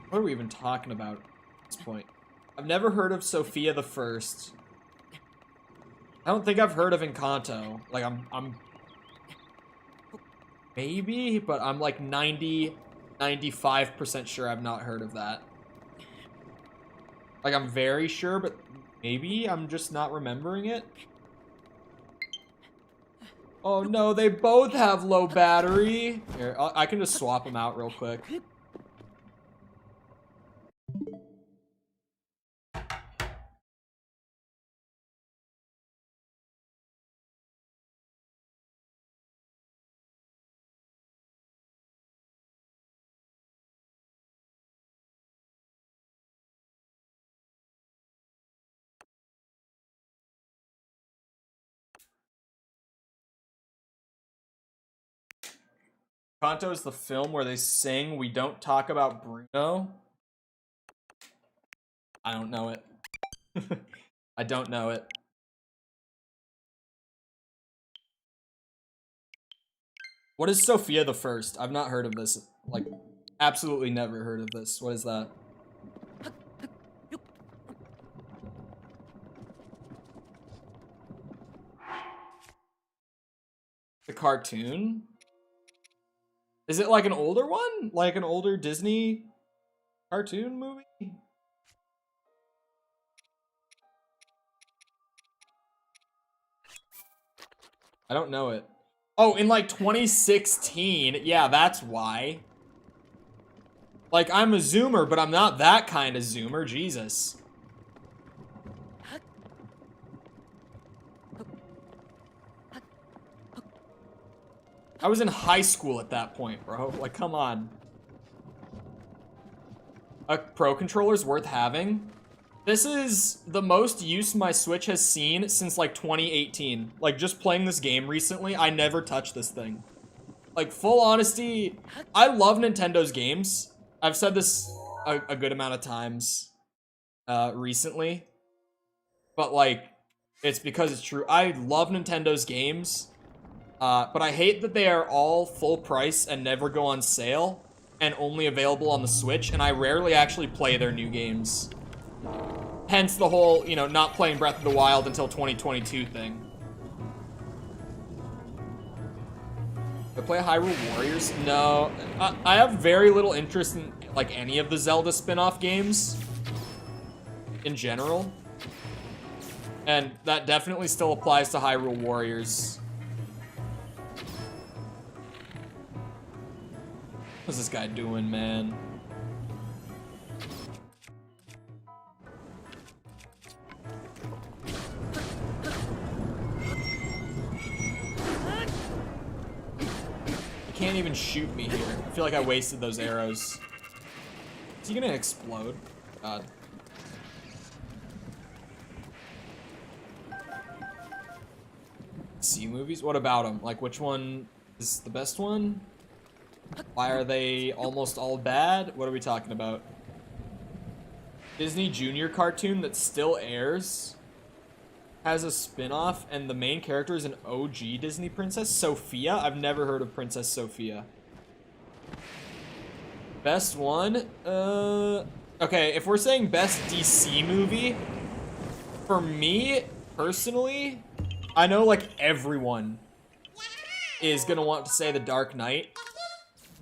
What are we even talking about at this point? I've never heard of Sophia the First. I don't think I've heard of Encanto. Like, I'm... Maybe, but I'm like 95% sure I've not heard of that. Like, I'm very sure, but maybe I'm just not remembering it. Oh no, they both have low battery. Here, I can just swap them out real quick. Kanto is the film where they sing "We Don't Talk About Bruno." I don't know it. I don't know it. What is Sophia the First? I've not heard of this, like, Absolutely never heard of this. What is that? The cartoon? Is it like an older one? Like an older Disney cartoon movie? I don't know it. Oh, in like 2016. Yeah, that's why. Like, I'm a zoomer, but I'm not that kind of zoomer. Jesus. I was in high school at that point, bro. Like, come on. A Pro controller's worth having? This is the most use my Switch has seen since, like, 2018. Like, just playing this game recently, I never touched this thing. Like, full honesty, I love Nintendo's games. I've said this a good amount of times recently. But, like, it's because it's true. I love Nintendo's games. But I hate that they are all full price and never go on sale and only available on the Switch, and I rarely actually play their new games. Hence the whole, you know, not playing Breath of the Wild until 2022 thing. I play Hyrule Warriors? No. I have very little interest in, like, any of the Zelda spin-off games in general. And that definitely still applies to Hyrule Warriors. What's this guy doing, man? He can't even shoot me here. I feel like I wasted those arrows. Is he gonna explode? God. Sea movies? What about them? Like, which one is the best one? Why are they almost all bad? What are we talking about? Disney Junior cartoon that still airs has a spin-off, and the main character is an OG Disney princess, Sophia. I've never heard of Princess Sophia. Best one? Okay, if we're saying best DC movie, for me, personally, I know, like, everyone is gonna want to say The Dark Knight.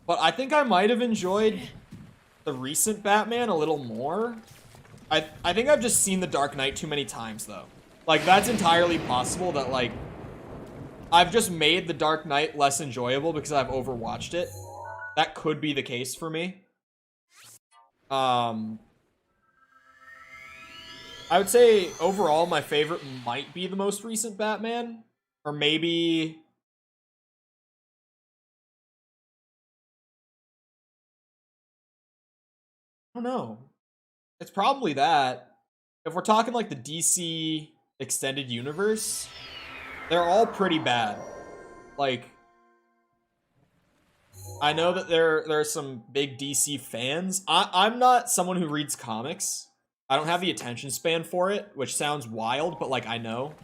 But I think I might have enjoyed the recent Batman a little more. I think I've just seen The Dark Knight too many times, though. Like, that's entirely possible that, like, I've just made The Dark Knight less enjoyable because I've overwatched it. That could be the case for me. I would say, overall, my favorite might be the most recent Batman. Or maybe... I don't know. It's probably that. If we're talking like the DC extended universe, they're all pretty bad. Like, I know that there are some big DC fans. I'm not someone who reads comics. I don't have the attention span for it, which sounds wild, but like I know.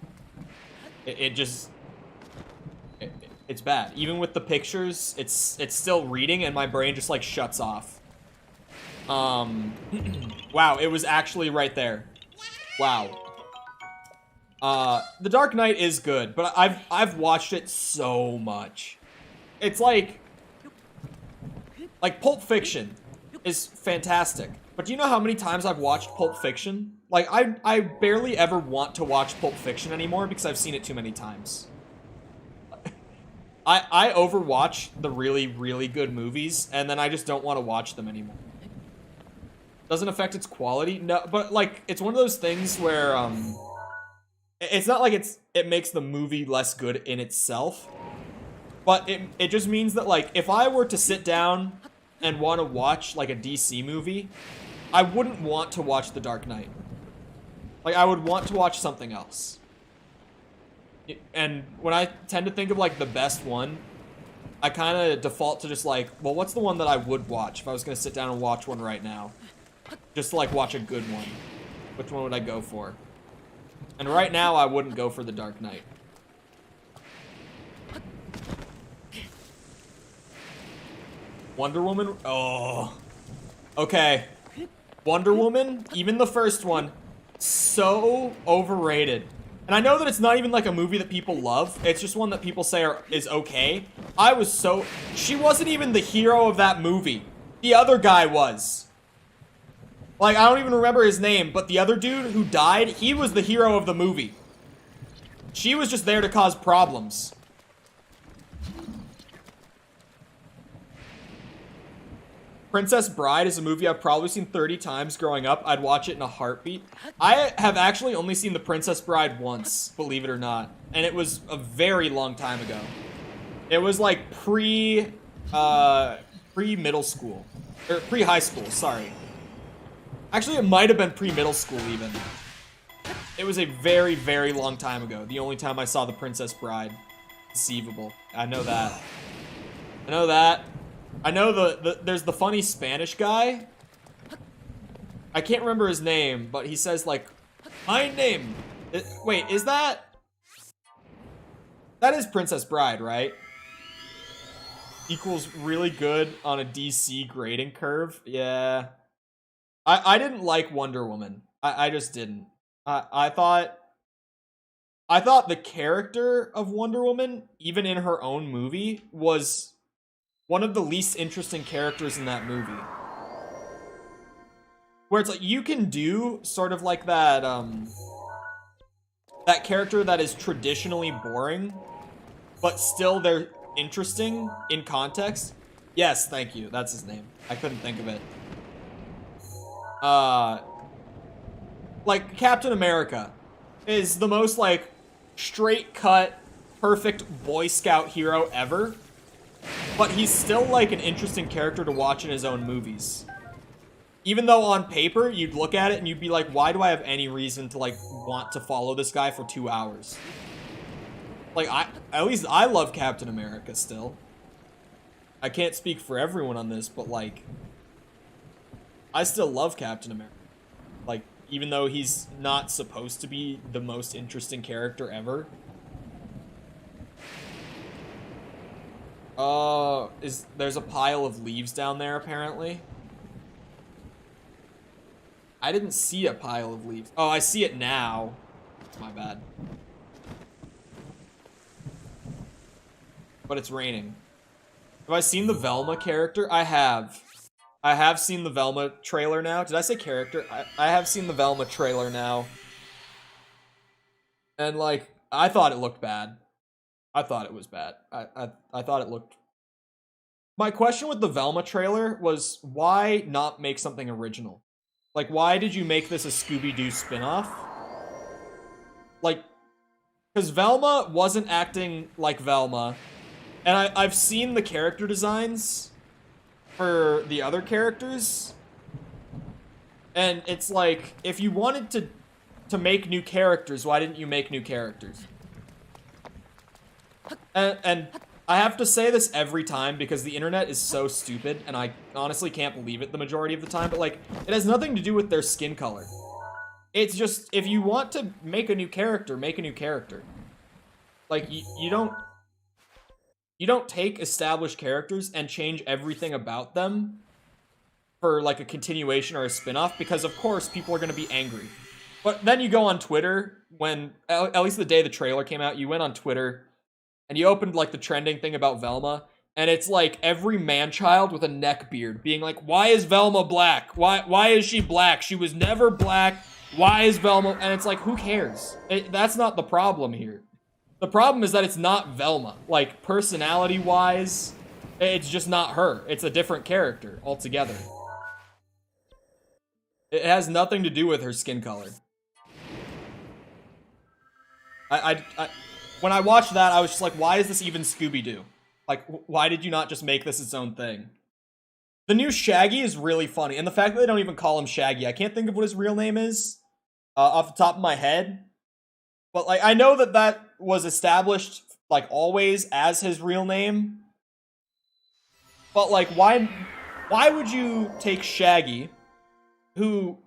It's bad. Even with the pictures, it's still reading and my brain just like shuts off. Wow, it was actually right there. Wow. The Dark Knight is good, but I've watched it so much. It's like Pulp Fiction is fantastic. But do you know how many times I've watched Pulp Fiction? Like, I barely ever want to watch Pulp Fiction anymore because I've seen it too many times. I overwatch the really, really good movies, and then I just don't want to watch them anymore. Doesn't affect its quality? No, but, like, it's one of those things where, it's not like it makes the movie less good in itself, but it just means that, like, if I were to sit down and want to watch, like, a DC movie, I wouldn't want to watch The Dark Knight. Like, I would want to watch something else. And when I tend to think of, like, the best one, I kind of default to just, like, well, what's the one that I would watch if I was going to sit down and watch one right now? Just to, like, watch a good one. Which one would I go for? And right now, I wouldn't go for The Dark Knight. Wonder Woman. Oh. Okay. Wonder Woman, even the first one, so overrated. And I know that it's not even like a movie that people love. It's just one that people say is okay. She wasn't even the hero of that movie. The other guy was. Like, I don't even remember his name, but the other dude who died, he was the hero of the movie. She was just there to cause problems. Princess Bride is a movie I've probably seen 30 times growing up. I'd watch it in a heartbeat. I have actually only seen The Princess Bride once, believe it or not. And it was a very long time ago. It was like pre-middle school. Or pre-high school, sorry. Actually, it might have been pre-middle school even. It was a very, very long time ago. The only time I saw The Princess Bride. Conceivable. I know that. I know that. I know there's the funny Spanish guy. I can't remember his name, but he says like, my name. Wait, is that? That is Princess Bride, right? Equals really good on a DC grading curve. Yeah. I didn't like Wonder Woman. I just didn't. I thought the character of Wonder Woman, even in her own movie, was one of the least interesting characters in that movie. Where it's like, you can do sort of like that, that character that is traditionally boring, but still they're interesting in context. Yes, thank you. That's his name. I couldn't think of it. Like, Captain America is the most, like, straight-cut, perfect Boy Scout hero ever. But he's still, like, an interesting character to watch in his own movies. Even though on paper, you'd look at it and you'd be like, why do I have any reason to, like, want to follow this guy for 2 hours? Like, at least I love Captain America still. I can't speak for everyone on this, but, like, I still love Captain America. Like, even though he's not supposed to be the most interesting character ever. There's a pile of leaves down there, apparently. I didn't see a pile of leaves. Oh, I see it now. My bad. But it's raining. Have I seen the Velma character? I have. I have seen the Velma trailer now. Did I say character? I have seen the Velma trailer now. And, like, I thought it looked bad. I thought it was bad. I thought it looked... My question with the Velma trailer was, why not make something original? Like, why did you make this a Scooby-Doo spinoff? Like, because Velma wasn't acting like Velma. And I've seen the character designs for the other characters. And it's like, if you wanted to make new characters, why didn't you make new characters? And I have to say this every time because the internet is so stupid and I honestly can't believe it the majority of the time, but like, it has nothing to do with their skin color. It's just, if you want to make a new character, make a new character. Like, you don't take established characters and change everything about them for like a continuation or a spin-off, because of course people are going to be angry. But then you go on Twitter, when, at least the day the trailer came out, you went on Twitter and you opened like the trending thing about Velma, and it's like every man-child with a neck beard being like, why is Velma black? Why is she black? She was never black. Why is Velma? And it's like, who cares? That's not the problem here. The problem is that it's not Velma. Like, personality-wise, it's just not her. It's a different character altogether. It has nothing to do with her skin color. When I watched that, I was just like, why is this even Scooby-Doo? Like, why did you not just make this its own thing? The new Shaggy is really funny, and the fact that they don't even call him Shaggy, I can't think of what his real name is off the top of my head. But, like, I know that was established, like, always as his real name. But, like, why would you take Shaggy, who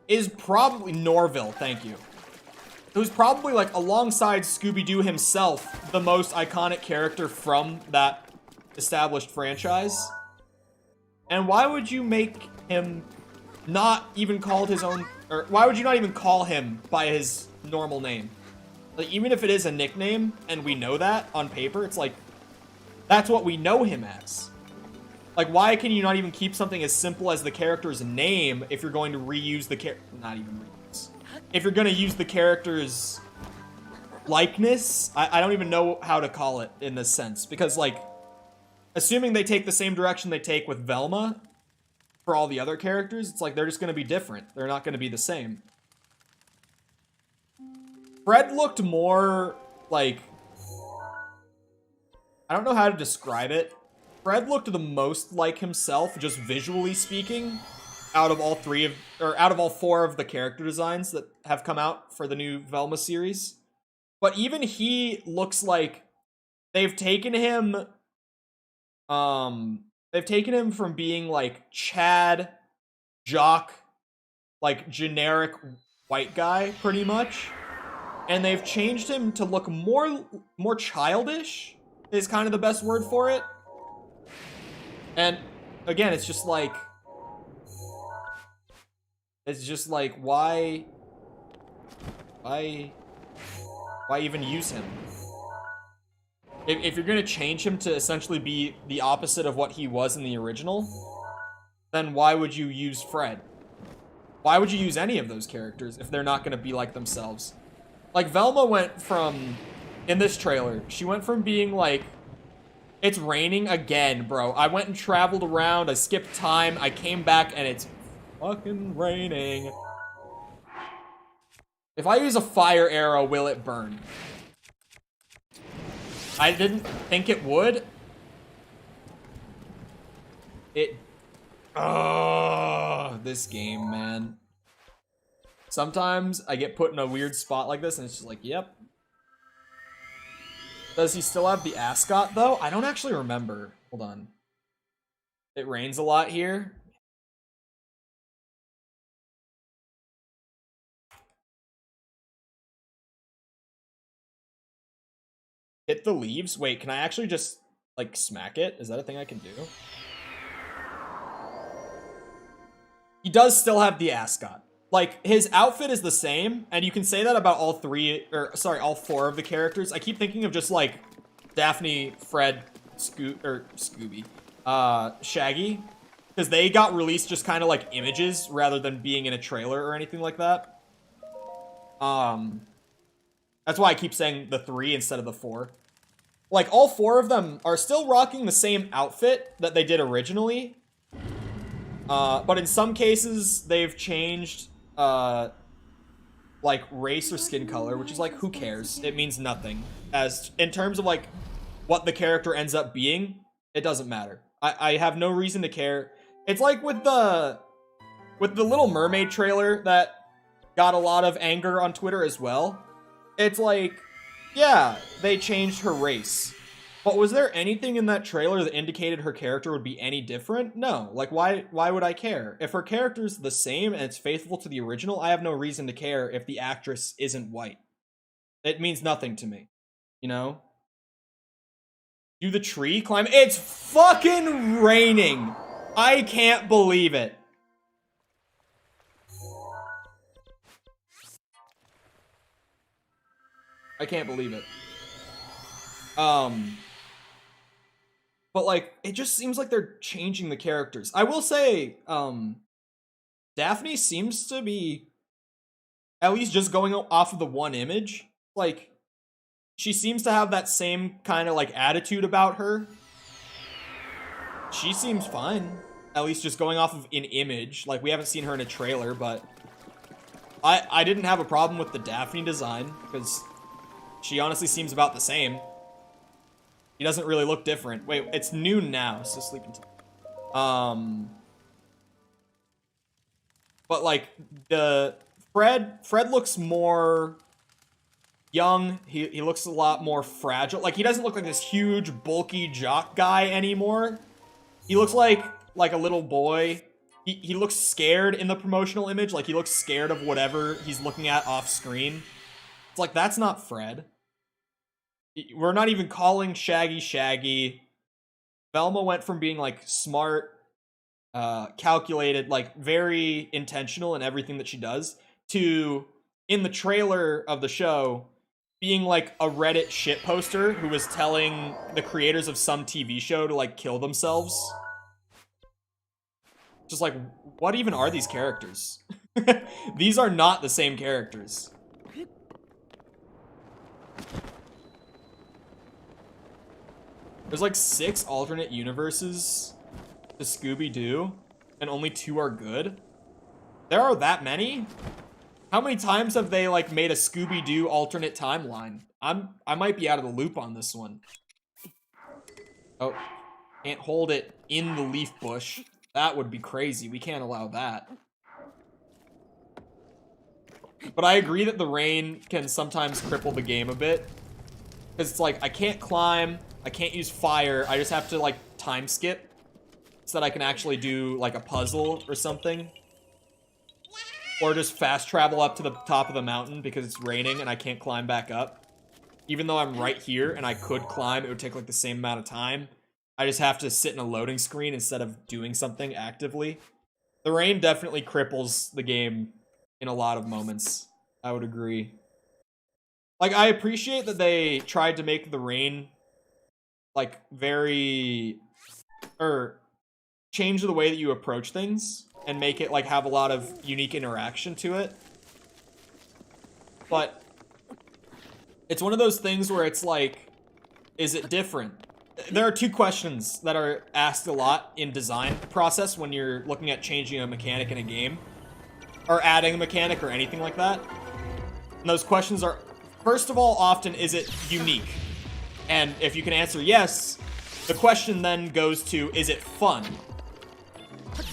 is probably Norville, thank you, who's probably, like, alongside Scooby-Doo himself, the most iconic character from that established franchise. And why would you make him not even called his own, or why would you not even call him by his normal name? Like, even if it is a nickname and we know that on paper, it's like, that's what we know him as. Like, why can you not even keep something as simple as the character's name if you're going to reuse the not even reuse. If you're going to use the character's likeness, I don't even know how to call it in this sense. Because, like, assuming they take the same direction they take with Velma for all the other characters, it's like they're just going to be different. They're not going to be the same. Fred looked more like, I don't know how to describe it. Fred looked the most like himself, just visually speaking, out of all four of the character designs that have come out for the new Velma series. But even he looks like they've taken him from being like Chad, jock, like generic white guy pretty much, and they've changed him to look more childish is kind of the best word for it. And again, it's just like why even use him? If you're gonna change him to essentially be the opposite of what he was in the original, then why would you use Fred? Why would you use any of those characters if they're not gonna be like themselves? Like, Velma went from, in this trailer, she went from being like, it's raining again, bro. I went and traveled around, I skipped time, I came back, and it's fucking raining. If I use a fire arrow, will it burn? I didn't think it would. This game, man. Sometimes I get put in a weird spot like this, and it's just like, yep. Does he still have the ascot, though? I don't actually remember. Hold on. It rains a lot here. Hit the leaves? Wait, can I actually just, like, smack it? Is that a thing I can do? He does still have the ascot. Like, his outfit is the same, and you can say that about all four of the characters. I keep thinking of just, like, Daphne, Fred, Scooby, Shaggy, because they got released just kind of like images rather than being in a trailer or anything like that. That's why I keep saying the 3 instead of the 4. Like, all 4 of them are still rocking the same outfit that they did originally. But in some cases, they've changed, like, race or skin color, which is like, who cares? It means nothing. As, in terms of, like, what the character ends up being, it doesn't matter. I have no reason to care. It's like with the Little Mermaid trailer that got a lot of anger on Twitter as well. It's like, yeah, they changed her race. But was there anything in that trailer that indicated her character would be any different? No. Like, why would I care? If her character's the same and it's faithful to the original, I have no reason to care if the actress isn't white. It means nothing to me. You know? Do the tree climb? It's fucking raining! I can't believe it. I can't believe it. But, like, it just seems like they're changing the characters. I will say, Daphne seems to be at least just going off of the one image. Like, she seems to have that same kind of, like, attitude about her. She seems fine. At least just going off of an image. Like, we haven't seen her in a trailer, but I didn't have a problem with the Daphne design, because she honestly seems about the same. He doesn't really look different. Wait, it's noon now, so sleep until. But like the Fred looks more young. He looks a lot more fragile. Like, he doesn't look like this huge bulky jock guy anymore. He looks like a little boy. He looks scared in the promotional image. Like, he looks scared of whatever he's looking at off screen. It's like, that's not Fred. We're not even calling Shaggy Shaggy. Velma went from being, like, smart calculated, like very intentional in everything that she does, to in the trailer of the show being like a Reddit shit poster who was telling the creators of some TV show to like kill themselves. Just like, what even are these characters? These are not the same characters. There's like 6 alternate universes to Scooby-Doo, and only 2 are good. There are that many? How many times have they like made a Scooby-Doo alternate timeline? I might be out of the loop on this one. Oh, can't hold it in the leaf bush. That would be crazy. We can't allow that. But I agree that the rain can sometimes cripple the game a bit. Because it's like, I can't climb, I can't use fire, I just have to like time skip so that I can actually do like a puzzle or something. Or just fast travel up to the top of the mountain because it's raining and I can't climb back up. Even though I'm right here and I could climb, it would take like the same amount of time. I just have to sit in a loading screen instead of doing something actively. The rain definitely cripples the game in a lot of moments. I would agree. Like, I appreciate that they tried to make the rain, like, very... change the way that you approach things and make it, like, have a lot of unique interaction to it. But it's one of those things where it's like, is it different? There are 2 questions that are asked a lot in design process when you're looking at changing a mechanic in a game, or adding a mechanic or anything like that. And those questions are, first of all, often, is it unique? And if you can answer yes, the question then goes to, is it fun?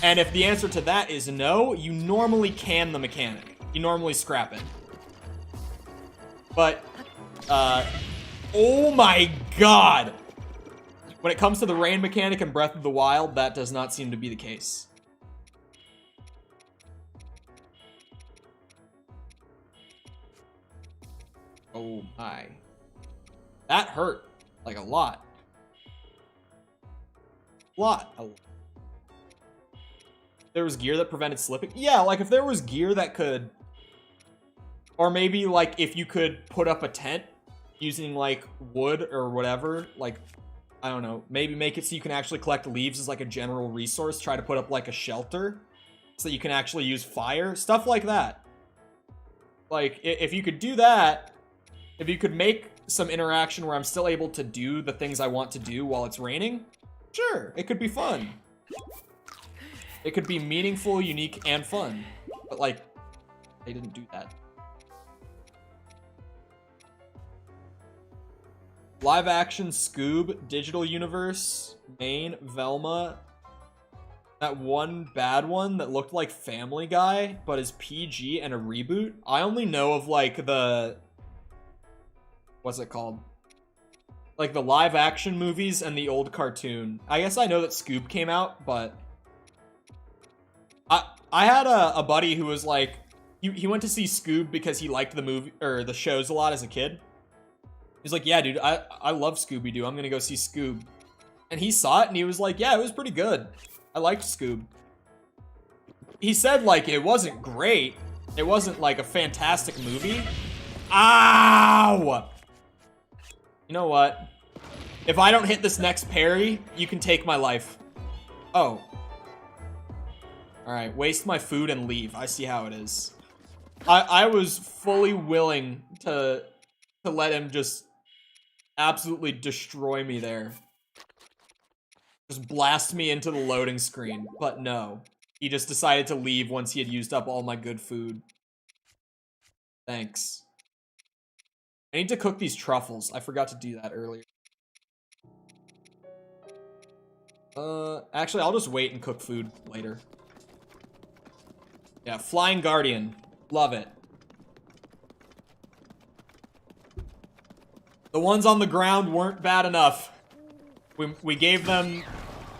And if the answer to that is no, you normally can the mechanic. You normally scrap it. But, oh my god! When it comes to the rain mechanic in Breath of the Wild, that does not seem to be the case. Oh my. That hurt. Like a lot. There was gear that prevented slipping? Yeah, like if there was gear that could... Or maybe like if you could put up a tent using like wood or whatever, like, I don't know, maybe make it so you can actually collect leaves as like a general resource, try to put up like a shelter so that you can actually use fire, stuff like that. Like, if you could do that, if you could make some interaction where I'm still able to do the things I want to do while it's raining, sure, it could be fun. It could be meaningful, unique, and fun. But, like, they didn't do that. Live action Scoob, Digital Universe, main, Velma. That one bad one that looked like Family Guy, but is PG and a reboot. I only know of, like, the... What's it called? Like, the live action movies and the old cartoon. I guess I know that Scoob came out, but... I had a buddy who was like... He went to see Scoob because he liked the movie, or the shows a lot as a kid. He's like, yeah, dude, I love Scooby-Doo. I'm gonna go see Scoob. And he saw it, and he was like, yeah, it was pretty good. I liked Scoob. He said, like, it wasn't great. It wasn't, like, a fantastic movie. Ow! You know what? If I don't hit this next parry, you can take my life. Oh. Alright, waste my food and leave. I see how it is. I was fully willing to let him just absolutely destroy me there. Just blast me into the loading screen. But no. He just decided to leave once he had used up all my good food. Thanks. I need to cook these truffles. I forgot to do that earlier. Actually, I'll just wait and cook food later. Yeah, Flying Guardian. Love it. The ones on the ground weren't bad enough. We gave them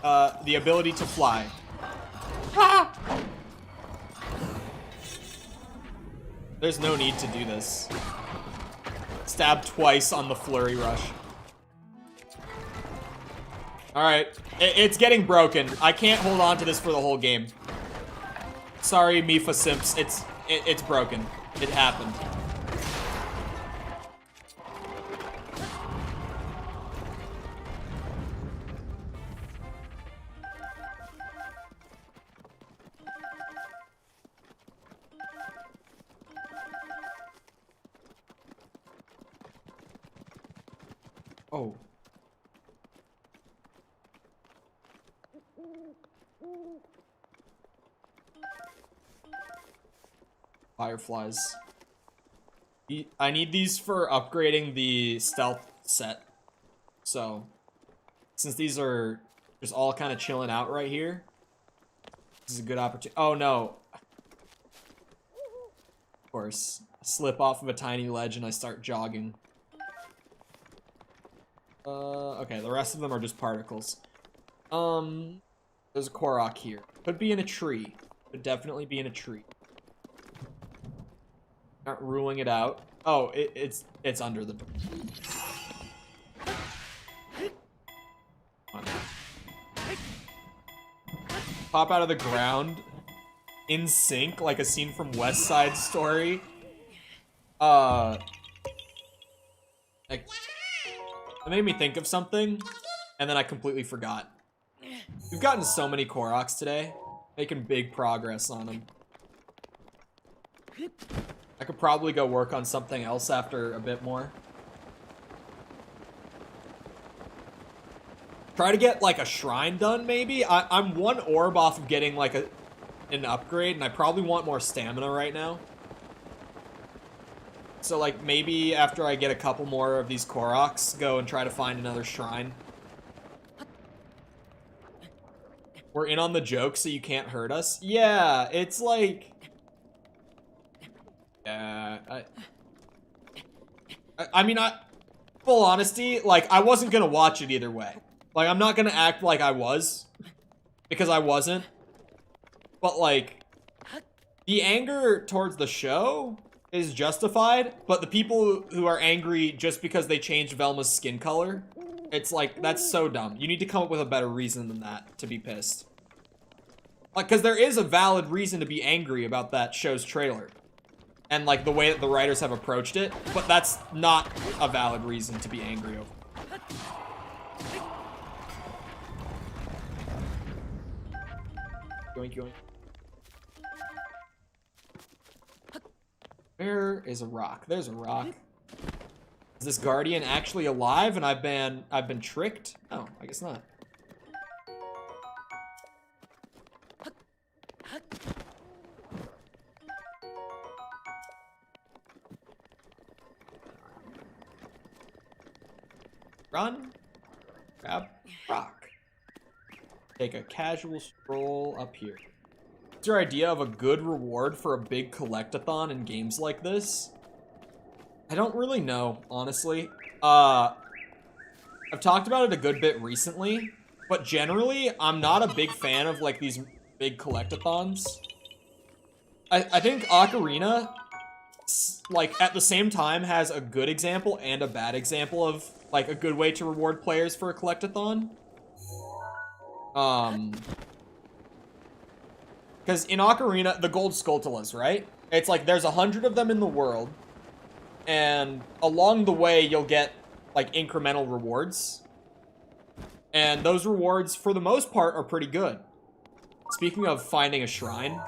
the ability to fly. Ah! There's no need to do this. Stab twice on the flurry rush. Alright. It's getting broken. I can't hold on to this for the whole game. Sorry, Mifa Simps. It's broken. It happened. Oh. Fireflies. I need these for upgrading the stealth set. So, since these are just all kind of chilling out right here, this is a good opportunity. Oh no. Of course. I slip off of a tiny ledge and I start jogging. Okay, the rest of them are just particles. There's a Korok here. Could be in a tree. Could definitely be in a tree. Not ruling it out. Oh, it's under the... Pop out of the ground in sync, like a scene from West Side Story. Like, it made me think of something, and then I completely forgot. We've gotten so many Koroks today, making big progress on them. I could probably go work on something else after a bit more. Try to get, like, a shrine done, maybe? I'm one orb off of getting, like, an upgrade, and I probably want more stamina right now. So, like, maybe after I get a couple more of these Koroks, go and try to find another shrine. We're in on the joke, so you can't hurt us? Yeah, it's like... Yeah, I mean, full honesty, like, I wasn't gonna watch it either way. Like, I'm not gonna act like I was, because I wasn't. But, like, the anger towards the show is justified, but the people who are angry just because they changed Velma's skin color, it's like, that's so dumb. You need to come up with a better reason than that to be pissed. Like, because there is a valid reason to be angry about that show's trailer. And, like, the way that the writers have approached it, but that's not a valid reason to be angry over. Yoink, yoink. Where is a rock? There's a rock. Is this guardian actually alive and I've been tricked? Oh, I guess not. Run. Grab rock. Take a casual stroll up here. What's your idea of a good reward for a big collect-a-thon in games like this? I don't really know, honestly. I've talked about it a good bit recently, but generally, I'm not a big fan of, like, these big collect-a-thons. I think Ocarina, like, at the same time has a good example and a bad example of, like, a good way to reward players for a collect-a-thon. Because in Ocarina, the gold Skulltulas, right? It's like there's 100 of them in the world, and along the way you'll get, like, incremental rewards. And those rewards, for the most part, are pretty good. Speaking of finding a shrine,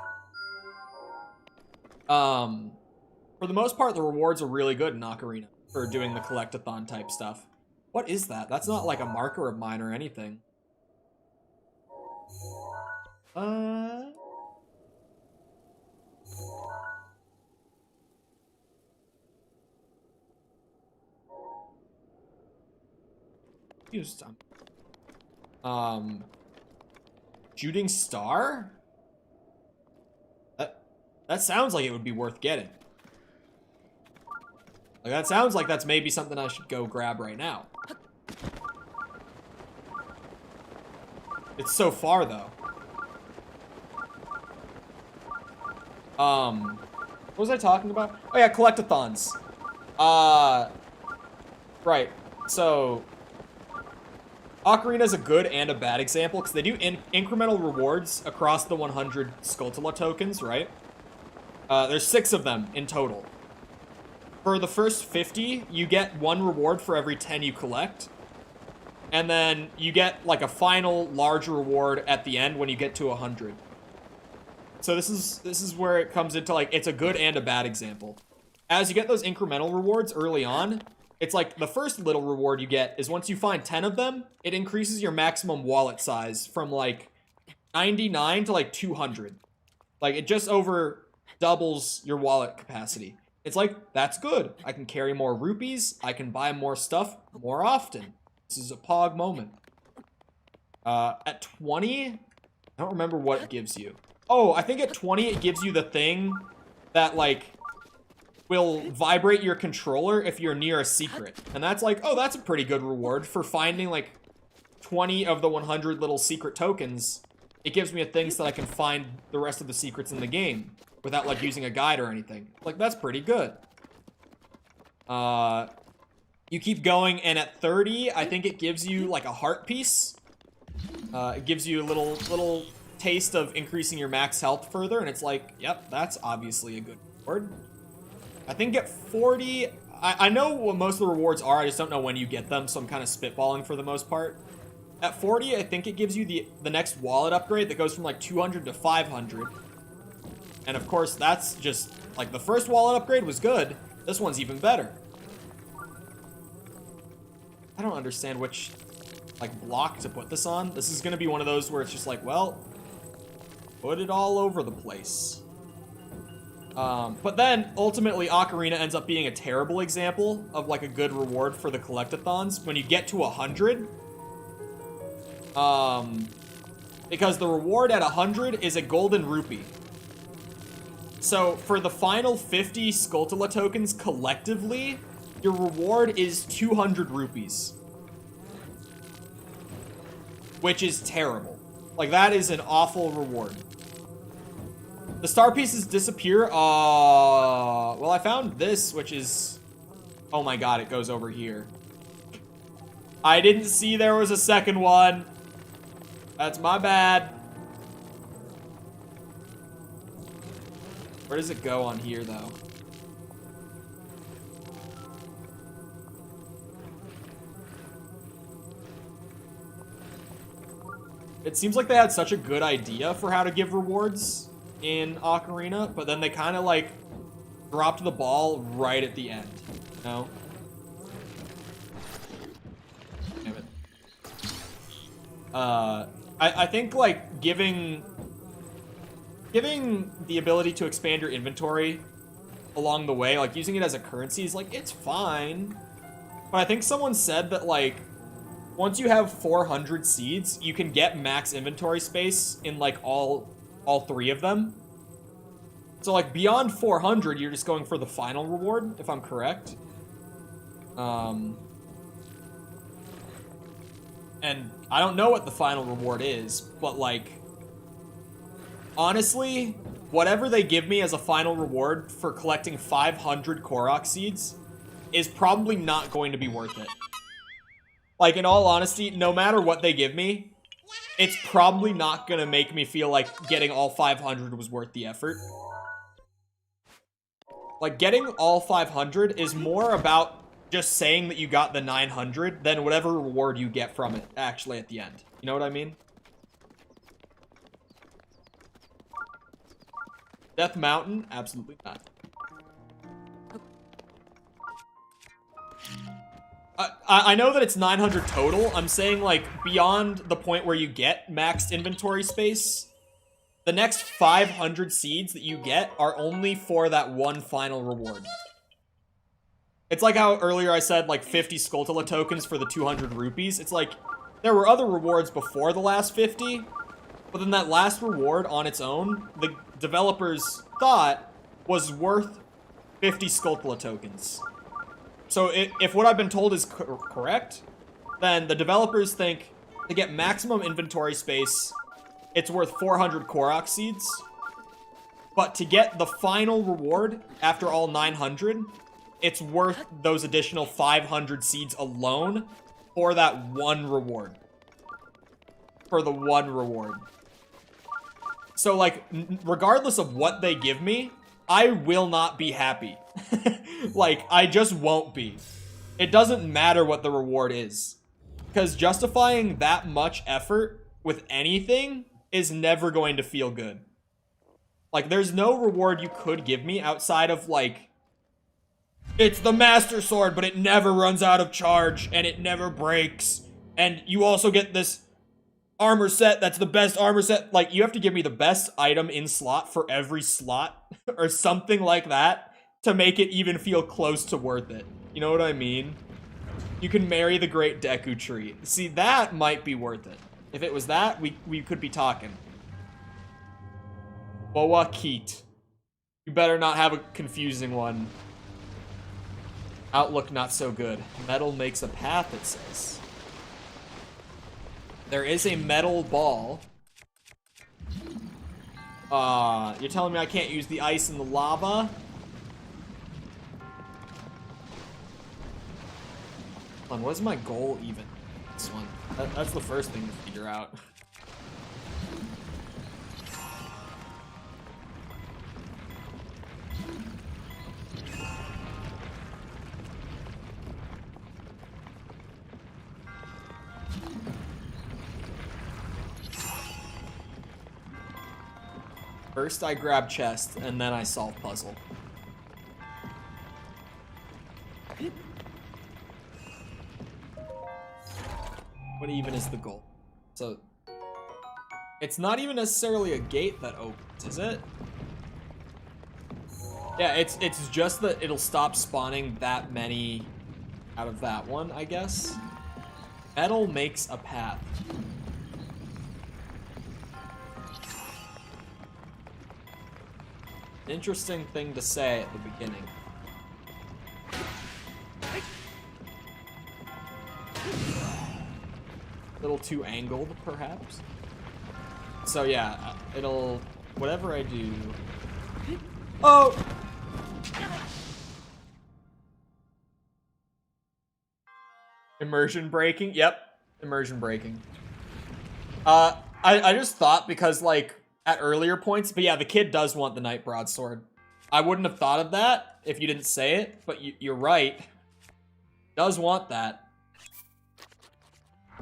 for the most part, the rewards are really good in Ocarina for doing the collect-a-thon type stuff. What is that? That's not like a marker of mine or anything. Shooting star? That sounds like it would be worth getting. Like, that sounds like that's maybe something I should go grab right now. It's so far, though. What was I talking about? Oh yeah, collect-a-thons. Right. So, Ocarina is a good and a bad example because they do incremental rewards across the 100 Skulltula tokens, right? There's 6 of them in total. For the first 50, you get 1 reward for every 10 you collect. And then you get like a final large reward at the end when you get to 100. So this is where it comes into like, it's a good and a bad example. As you get those incremental rewards early on, it's like the first little reward you get is once you find 10 of them, it increases your maximum wallet size from like 99 to like 200. Like it just over doubles your wallet capacity. It's like, that's good. I can carry more rupees. I can buy more stuff more often. This is a pog moment. At 20, I don't remember what it gives you. Oh, I think at 20 it gives you the thing that like will vibrate your controller if you're near a secret. And that's like, oh, that's a pretty good reward for finding like 20 of the 100 little secret tokens. It gives me a thing so that I can find the rest of the secrets in the game without like using a guide or anything. Like, that's pretty good. You keep going, and at 30, I think it gives you like a heart piece. It gives you a little taste of increasing your max health further, and it's like, yep, that's obviously a good reward. I think at 40, I know what most of the rewards are, I just don't know when you get them, so I'm kind of spitballing for the most part. At 40, I think it gives you the next wallet upgrade that goes from like 200 to 500. And of course, that's just, like, the first wallet upgrade was good. This one's even better. I don't understand which, like, block to put this on. This is gonna be one of those where it's just like, well, put it all over the place. But then, ultimately, Ocarina ends up being a terrible example of, like, a good reward for the Collect-a-thons. When you get to 100, because the reward at 100 is a golden rupee. So, for the final 50 Skulltula tokens collectively, your reward is 200 rupees. Which is terrible. Like, that is an awful reward. The star pieces disappear. Well, I found this, which is... Oh my god, it goes over here. I didn't see there was a second one. That's my bad. Where does it go on here, though? It seems like they had such a good idea for how to give rewards in Ocarina, but then they kind of, like, dropped the ball right at the end, you know? Damn it. I think, like, giving the ability to expand your inventory along the way, like, using it as a currency is, like, it's fine. But I think someone said that, like, once you have 400 seeds, you can get max inventory space in, like, all 3 of them. So, like, beyond 400, you're just going for the final reward, if I'm correct. And I don't know what the final reward is, but, like, honestly, whatever they give me as a final reward for collecting 500 Korok seeds is probably not going to be worth it. Like, in all honesty, no matter what they give me, it's probably not gonna make me feel like getting all 500 was worth the effort. Like, getting all 500 is more about just saying that you got the 900 than whatever reward you get from it, actually, at the end. You know what I mean? Death Mountain? Absolutely not. I know that it's 900 total. I'm saying, like, beyond the point where you get maxed inventory space, the next 500 seeds that you get are only for that one final reward. It's like how earlier I said, like, 50 Skulltula tokens for the 200 rupees. It's like, there were other rewards before the last 50, but then that last reward on its own, the developers thought was worth 50 Skulltula tokens. So if what I've been told is correct, then the developers think to get maximum inventory space, it's worth 400 Korok seeds. But to get the final reward after all 900, it's worth those additional 500 seeds alone for that one reward. for the one reward. So, like, regardless of what they give me, I will not be happy. Like, I just won't be. It doesn't matter what the reward is. Because justifying that much effort with anything is never going to feel good. Like, there's no reward you could give me outside of, like, it's the Master Sword, but it never runs out of charge, and it never breaks. And you also get this armor set that's the best armor set. Like, you have to give me the best item in slot for every slot or something like that to make it even feel close to worth it. You know what I mean? You can marry the Great Deku Tree. See, that might be worth it. If it was that, we could be talking. Boa Keat. You better not have a confusing one. Outlook not so good. Metal makes a path, it says. There is a metal ball. You're telling me I can't use the ice and the lava? Hold on, what is my goal even? This one. That's the first thing to figure out. First I grab chest, and then I solve puzzle. What even is the goal? So, it's not even necessarily a gate that opens, is it? Yeah, it's just that it'll stop spawning that many out of that one, I guess. Metal makes a path. Interesting thing to say at the beginning. A little too angled, perhaps. So yeah, it'll... whatever I do... Oh! Immersion breaking? Yep. Immersion breaking. I just thought because, like, at earlier points, but yeah, the kid does want the Knight Broadsword. I wouldn't have thought of that if you didn't say it, but you're right. Does want that.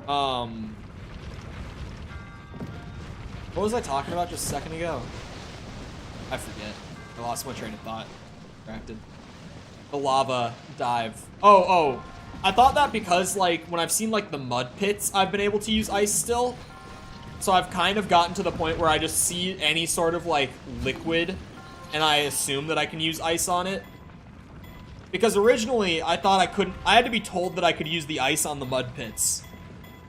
What was I talking about just a second ago? I forget. I lost my train of thought. Distracted. The lava dive. Oh. I thought that because, like, when I've seen, like, the mud pits, I've been able to use ice still. So I've kind of gotten to the point where I just see any sort of, like, liquid, and I assume that I can use ice on it. Because originally, I thought I couldn't... I had to be told that I could use the ice on the mud pits.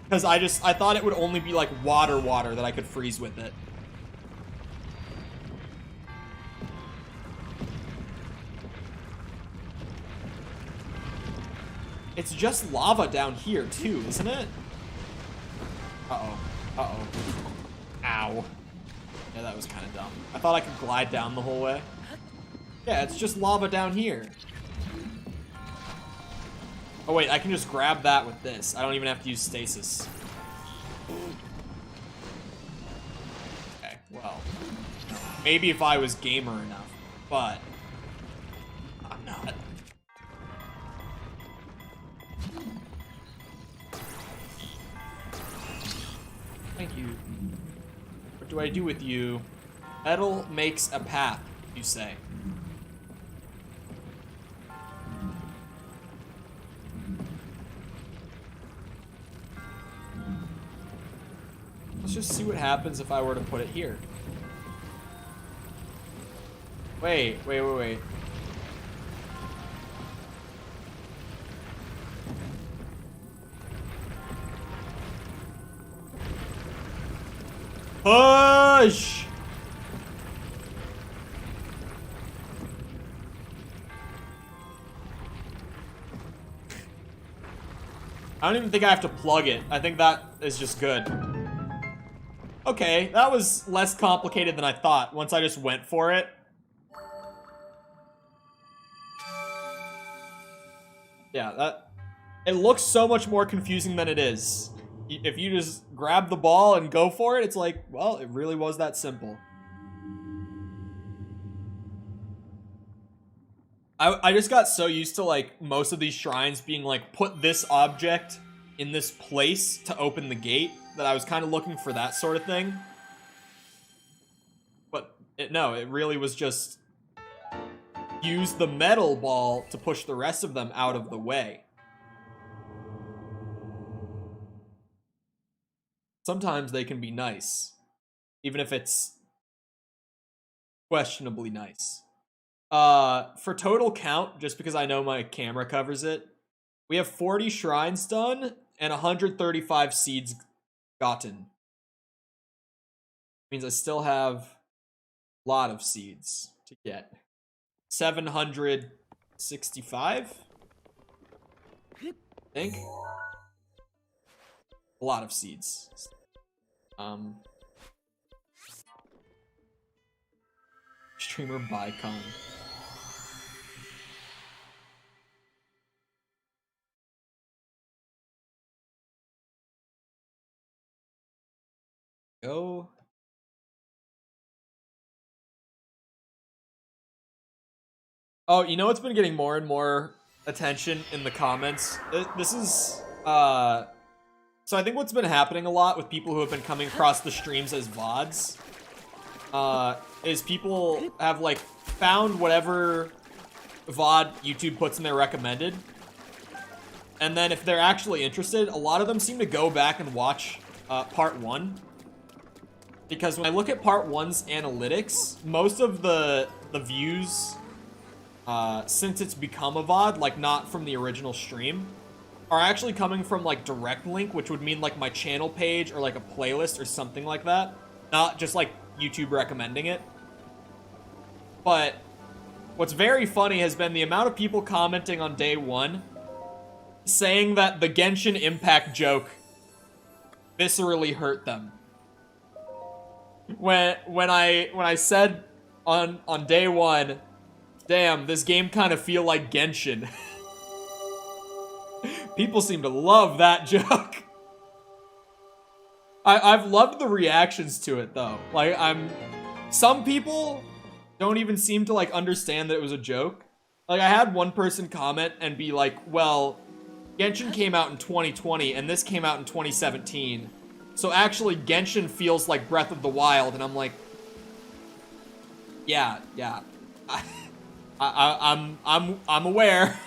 Because I thought it would only be, like, water that I could freeze with it. It's just lava down here, too, isn't it? Uh-oh. Uh-oh. Ow. Yeah, that was kind of dumb. I thought I could glide down the whole way. Yeah, it's just lava down here. Oh, wait, I can just grab that with this. I don't even have to use stasis. Okay, well. Maybe if I was gamer enough, but I'm not. Thank you. What do I do with you? Metal makes a path, you say. Let's just see what happens if I were to put it here. Wait. Push! I don't even think I have to plug it. I think that is just good. Okay, that was less complicated than I thought once I just went for it. Yeah, it looks so much more confusing than it is. if you just grab the ball and go for it, it's like, well, it really was that simple. I just got so used to like most of these shrines being like, put this object in this place to open the gate, that I was kind of looking for that sort of thing. But no, it really was just use the metal ball to push the rest of them out of the way. Sometimes they can be nice, even if it's questionably nice. For total count, just because I know my camera covers it, we have 40 shrines done and 135 seeds gotten. Means I still have a lot of seeds to get. 765? I think. A lot of seeds. Streamer Bicon. Go. Oh, you know what's been getting more and more attention in the comments? This is, so I think what's been happening a lot with people who have been coming across the streams as VODs, is people have, like, found whatever VOD YouTube puts in their recommended, and then if they're actually interested, a lot of them seem to go back and watch part 1. Because when I look at part 1's analytics, most of the views, since it's become a VOD, like not from the original stream, are actually coming from like direct link, which would mean like my channel page or like a playlist or something like that. Not just like YouTube recommending it. But what's very funny has been the amount of people commenting on day 1 saying that the Genshin Impact joke viscerally hurt them. When I said on day 1, damn, this game kind of feel like Genshin. People seem to love that joke. I've loved the reactions to it though. Like some people don't even seem to like understand that it was a joke. Like I had one person comment and be like, well, Genshin came out in 2020 and this came out in 2017. So actually Genshin feels like Breath of the Wild, and I'm like, yeah. I'm aware.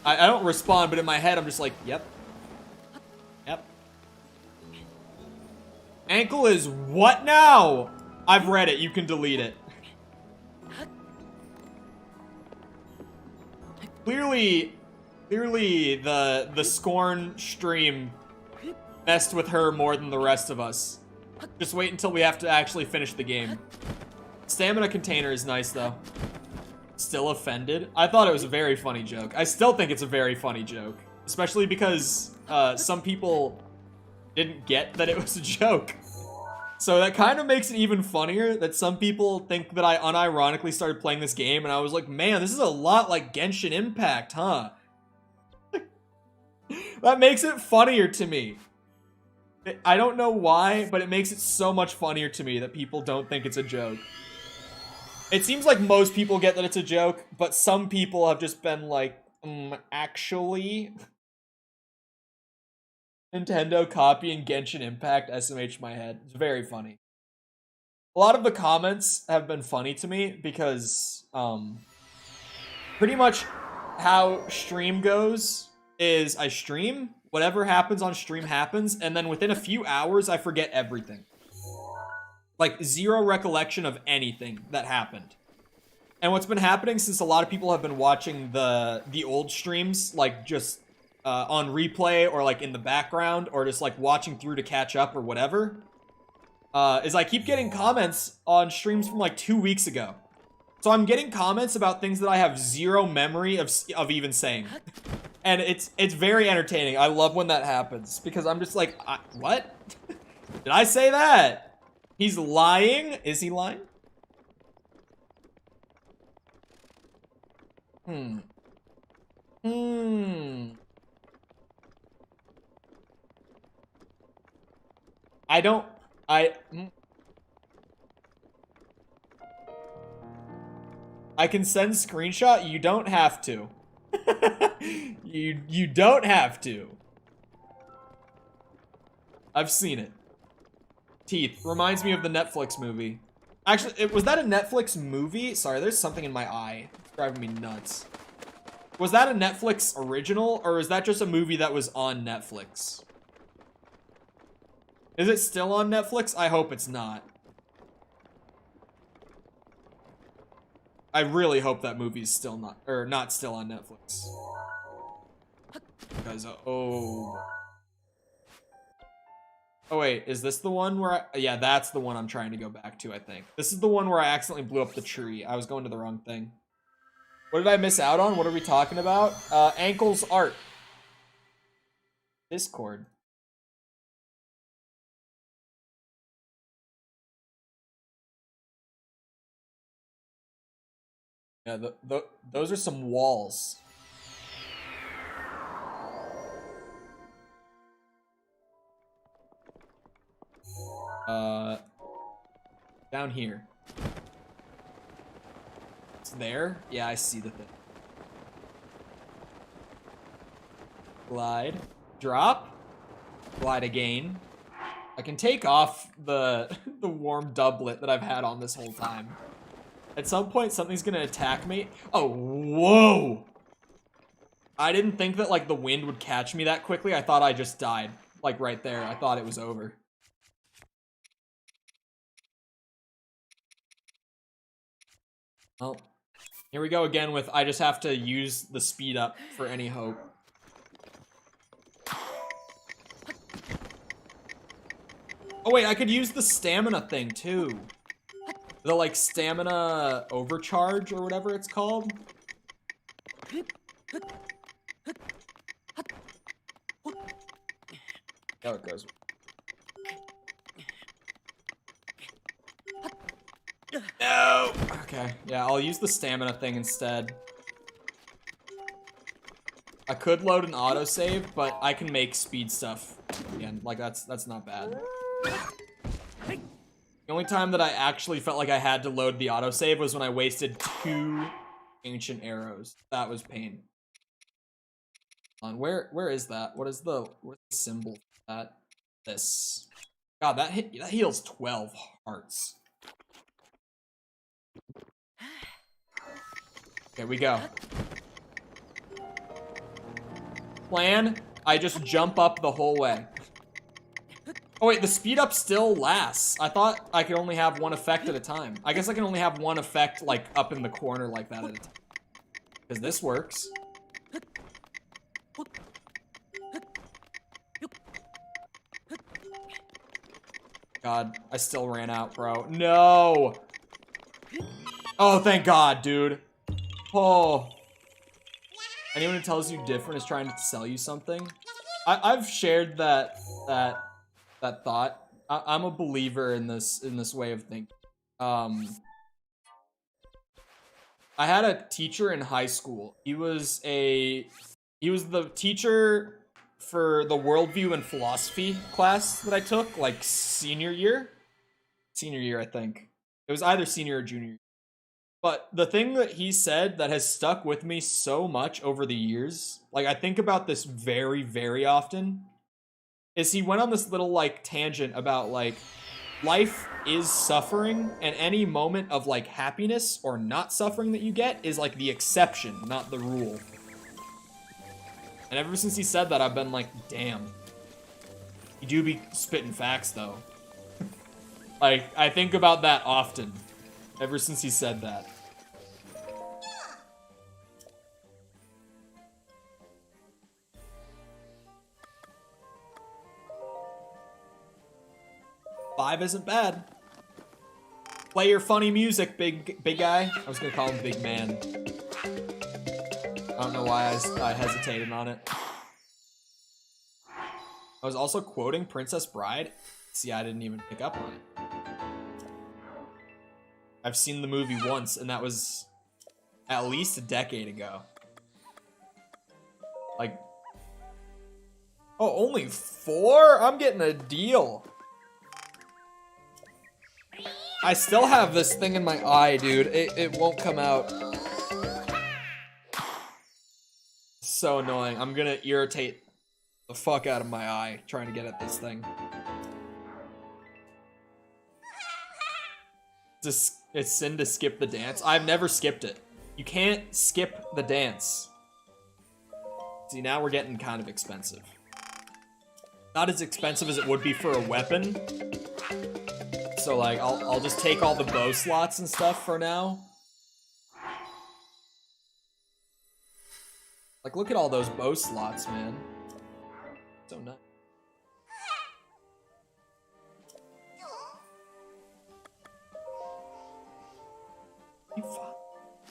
I don't respond, but in my head I'm just like, yep. Ankle is what now? I've read it, you can delete it. Clearly the Scorn stream messed with her more than the rest of us. Just wait until we have to actually finish the game. Stamina container is nice though. Still offended? I thought it was a very funny joke. I still think it's a very funny joke. Especially because some people didn't get that it was a joke. So that kind of makes it even funnier that some people think that I unironically started playing this game and I was like, man, this is a lot like Genshin Impact, huh? That makes it funnier to me. I don't know why, but it makes it so much funnier to me that people don't think it's a joke. It seems like most people get that it's a joke, but some people have just been like, actually... Nintendo copying Genshin Impact SMH my head. It's very funny. A lot of the comments have been funny to me because pretty much how stream goes is I stream, whatever happens on stream happens, and then within a few hours I forget everything. Like zero recollection of anything that happened. And what's been happening since a lot of people have been watching the old streams, like just on replay or like in the background or just like watching through to catch up or whatever, is I keep getting comments on streams from like 2 weeks ago. So I'm getting comments about things that I have zero memory of even saying. And it's very entertaining. I love when that happens because I'm just like, what? Did I say that? He's lying? Is he lying? I don't. I can send screenshot. You don't have to. You don't have to. I've seen it. Teeth reminds me of the Netflix movie. Actually, was that a Netflix movie? Sorry, there's something in my eye. It's driving me nuts. Was that a Netflix original, or is that just a movie that was on Netflix? Is it still on Netflix? I hope it's not. I really hope that movie's still not, or not still on Netflix. Because, oh. Oh wait, is this the one where yeah, that's the one I'm trying to go back to, I think. This is the one where I accidentally blew up the tree. I was going to the wrong thing. What did I miss out on? What are we talking about? Ankles art. Discord. Yeah, those are some walls. Down here. It's there? Yeah, I see the thing. Glide. Drop. Glide again. I can take off the warm doublet that I've had on this whole time. At some point, something's gonna attack me. Oh, whoa! I didn't think that, like, the wind would catch me that quickly. I thought I just died. Like, right there. I thought it was over. Well, here we go again with I just have to use the speed up for any hope. Oh wait, I could use the stamina thing too. The like stamina overcharge or whatever it's called. There it goes. No! Okay, yeah, I'll use the stamina thing instead. I could load an autosave, but I can make speed stuff again. Like, that's not bad. The only time that I actually felt like I had to load the autosave was when I wasted 2 ancient arrows. That was pain. Where is that? Where's the symbol for that? This. God, that heals 12 hearts. Okay, we go. Plan, I just jump up the whole way. Oh wait, the speed up still lasts. I thought I could only have one effect at a time. I guess I can only have one effect, like, up in the corner like that at a time. Because this works. God, I still ran out, bro. No! Oh, thank God, dude. Oh. Anyone who tells you different is trying to sell you something. I've shared that thought. I'm a believer in this way of thinking. I had a teacher in high school. He was the teacher for the worldview and philosophy class that I took, like senior year, I think. It was either senior or junior year. But the thing that he said that has stuck with me so much over the years, like I think about this very, very often, is he went on this little like tangent about like life is suffering and any moment of like happiness or not suffering that you get is like the exception, not the rule. And ever since he said that, I've been like, damn. You do be spitting facts though. Like, I think about that often. Ever since he said that. Five isn't bad. Play your funny music, big guy. I was gonna call him big man. I don't know why I hesitated on it. I was also quoting Princess Bride. See, I didn't even pick up on it. I've seen the movie once, and that was at least a decade ago. Like, oh, only 4? I'm getting a deal. I still have this thing in my eye, dude. It won't come out. So annoying. I'm gonna irritate the fuck out of my eye trying to get at this thing. It's sin to skip the dance. I've never skipped it. You can't skip the dance. See, now we're getting kind of expensive. Not as expensive as it would be for a weapon. So like, I'll just take all the bow slots and stuff for now. Like, look at all those bow slots, man. So nice.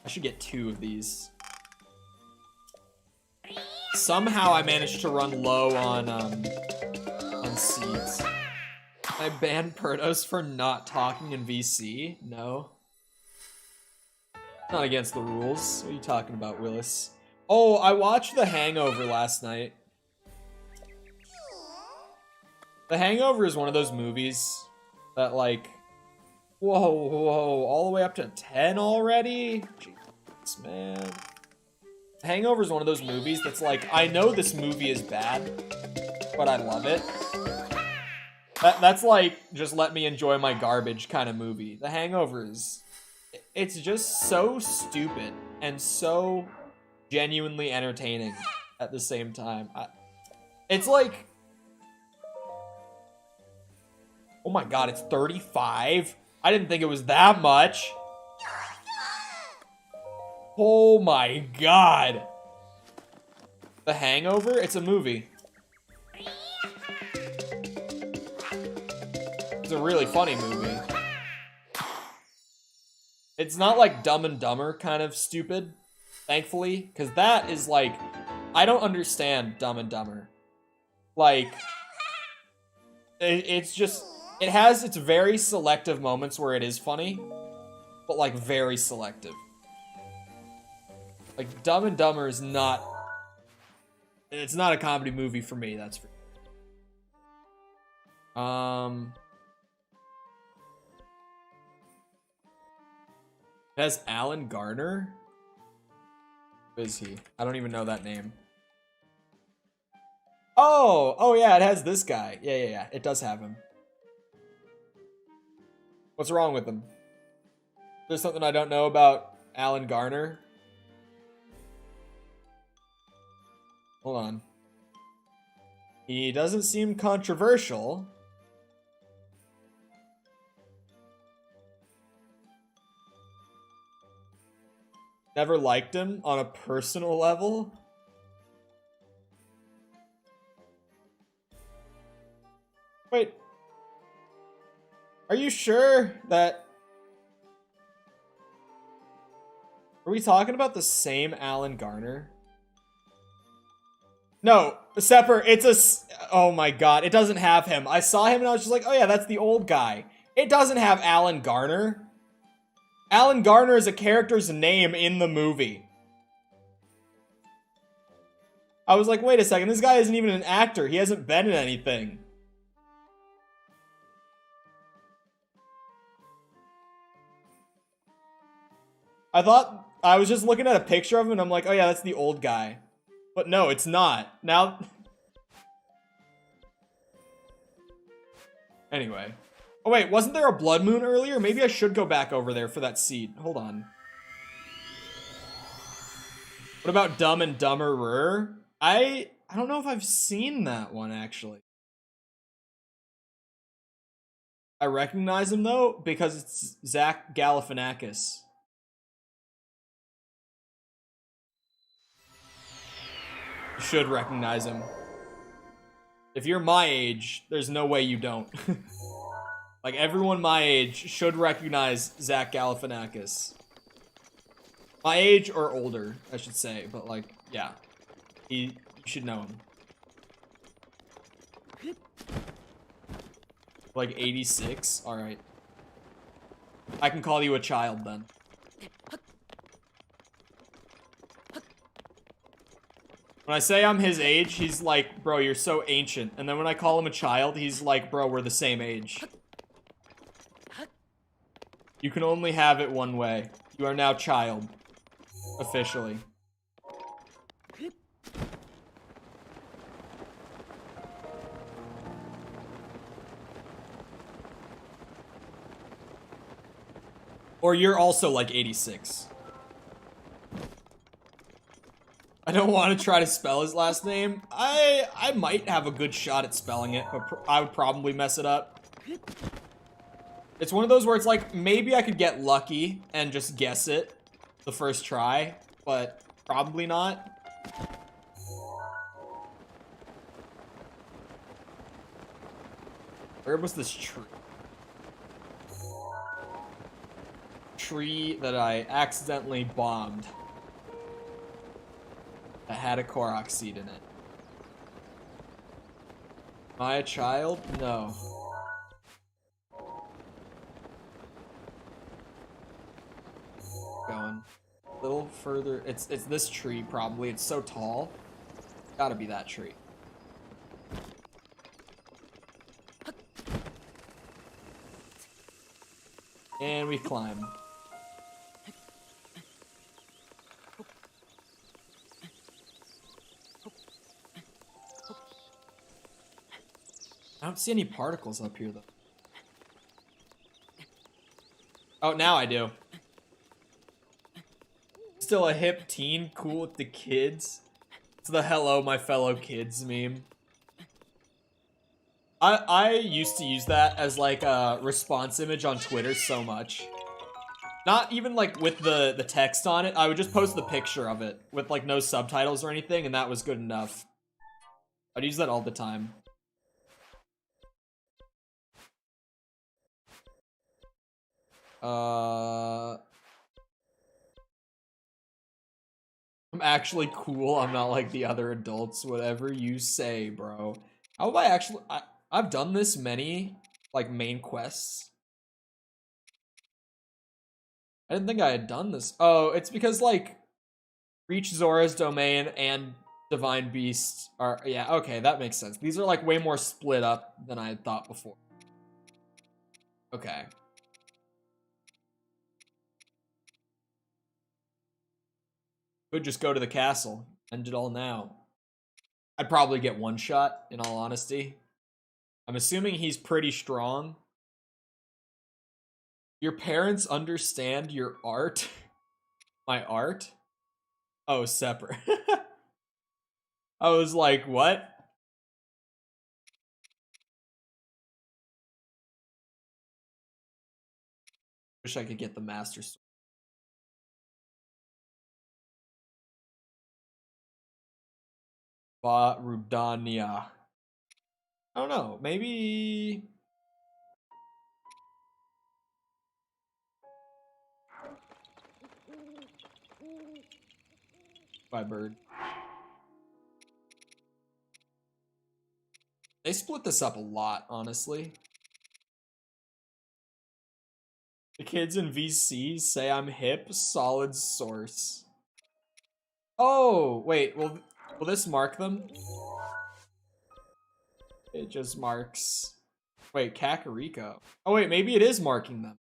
I should get 2 of these. Somehow I managed to run low on seeds. I banned Perdos for not talking in VC? No. Not against the rules. What are you talking about, Willis? Oh, I watched The Hangover last night. The Hangover is one of those movies that, like, whoa, all the way up to 10 already? Jeez, man. Hangover is one of those movies that's like, I know this movie is bad, but I love it. That's like, just let me enjoy my garbage kind of movie. The Hangover is, it's just so stupid and so genuinely entertaining at the same time. It's like, oh my god, it's 35? I didn't think it was that much. Oh my god. The Hangover? It's a movie. It's a really funny movie. It's not like Dumb and Dumber kind of stupid, thankfully, because that is like, I don't understand Dumb and Dumber. Like, it's just, it has its very selective moments where it is funny, but like very selective. Like, Dumb and Dumber is not, it's not a comedy movie for me, that's for it has Alan Garner? Who is he? I don't even know that name. Oh yeah, it has this guy. Yeah, it does have him. What's wrong with him? There's something I don't know about Alan Garner? Hold on. He doesn't seem controversial. Never liked him on a personal level. Wait. Are you sure that... Are we talking about the same Alan Garner? No, separate. It's a... Oh my god, it doesn't have him. I saw him and I was just like, oh yeah, that's the old guy. It doesn't have Alan Garner. Alan Garner is a character's name in the movie. I was like, wait a second, this guy isn't even an actor. He hasn't been in anything. I thought, I was just looking at a picture of him and I'm like, oh yeah, that's the old guy. But no, it's not. Now... Anyway. Oh wait, wasn't there a blood moon earlier? Maybe I should go back over there for that seed. Hold on. What about Dumb and Dumberer? I don't know if I've seen that one, actually. I recognize him, though, because it's Zach Galifianakis. You should recognize him. If you're my age, there's no way you don't. Like, everyone my age should recognize Zach Galifianakis. My age or older, I should say. But, like, yeah. You should know him. Like, 86? Alright. I can call you a child, then. When I say I'm his age, he's like, bro, you're so ancient. And then when I call him a child, he's like, bro, we're the same age. You can only have it one way. You are now child. Officially. Or you're also like 86. I don't want to try to spell his last name. I might have a good shot at spelling it, but I would probably mess it up. It's one of those where it's like, maybe I could get lucky and just guess it the first try, but probably not. Where was this tree? Tree that I accidentally bombed. That had a Korok seed in it. Am I a child? No. Going a little further. It's this tree probably. It's so tall. Gotta be that tree. And we climb. I don't see any particles up here, though. Oh, now I do. Still a hip teen, cool with the kids. It's the hello, my fellow kids meme. I used to use that as like a response image on Twitter so much. Not even like with the text on it. I would just post the picture of it with like no subtitles or anything, and that was good enough. I'd use that all the time. I'm actually cool. I'm not like the other adults. Whatever you say, bro. How have I actually... I've done this many, like, main quests. I didn't think I had done this. Oh, it's because, like, Reach Zora's Domain and Divine Beast are... Yeah, okay, that makes sense. These are, like, way more split up than I had thought before. Okay. Could just go to the castle. End it all now. I'd probably get one shot, in all honesty. I'm assuming he's pretty strong. Your parents understand your art? My art? Oh, separate. I was like, what? Wish I could get the Master Sword. Rudania. I don't know. Maybe... Bye, bird. They split this up a lot, honestly. The kids in VC say I'm hip. Solid source. Oh, wait. Will this mark them? It just marks... Wait, Kakariko. Oh, wait. Maybe it is marking them.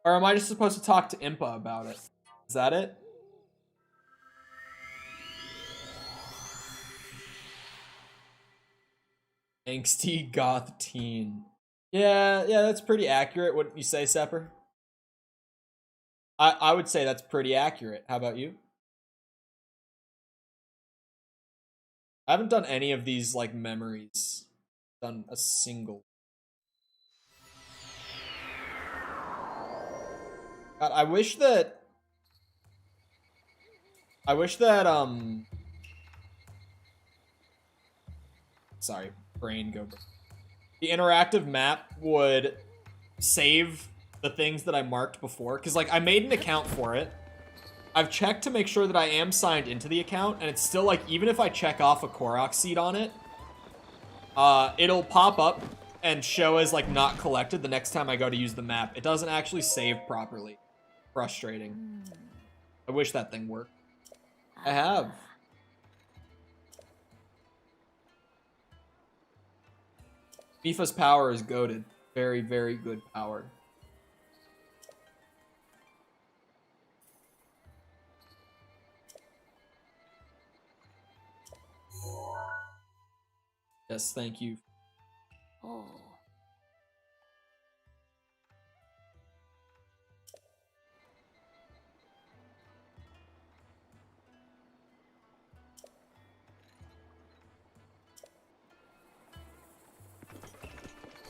Or am I just supposed to talk to Impa about it? Is that it? Angsty goth teen. Yeah, that's pretty accurate. Wouldn't you say, Sepper? I would say that's pretty accurate. How about you? I haven't done any of these, like, memories. Done a single. God, I wish that, sorry, brain go. The interactive map would save the things that I marked before. Because, like, I made an account for it. I've checked to make sure that I am signed into the account. And it's still, like, even if I check off a Korok seed on it, it'll pop up and show as, like, not collected the next time I go to use the map. It doesn't actually save properly. Frustrating. I wish that thing worked. I have. Mifa's power is goated. Very, very good power. Yes, thank you. Oh.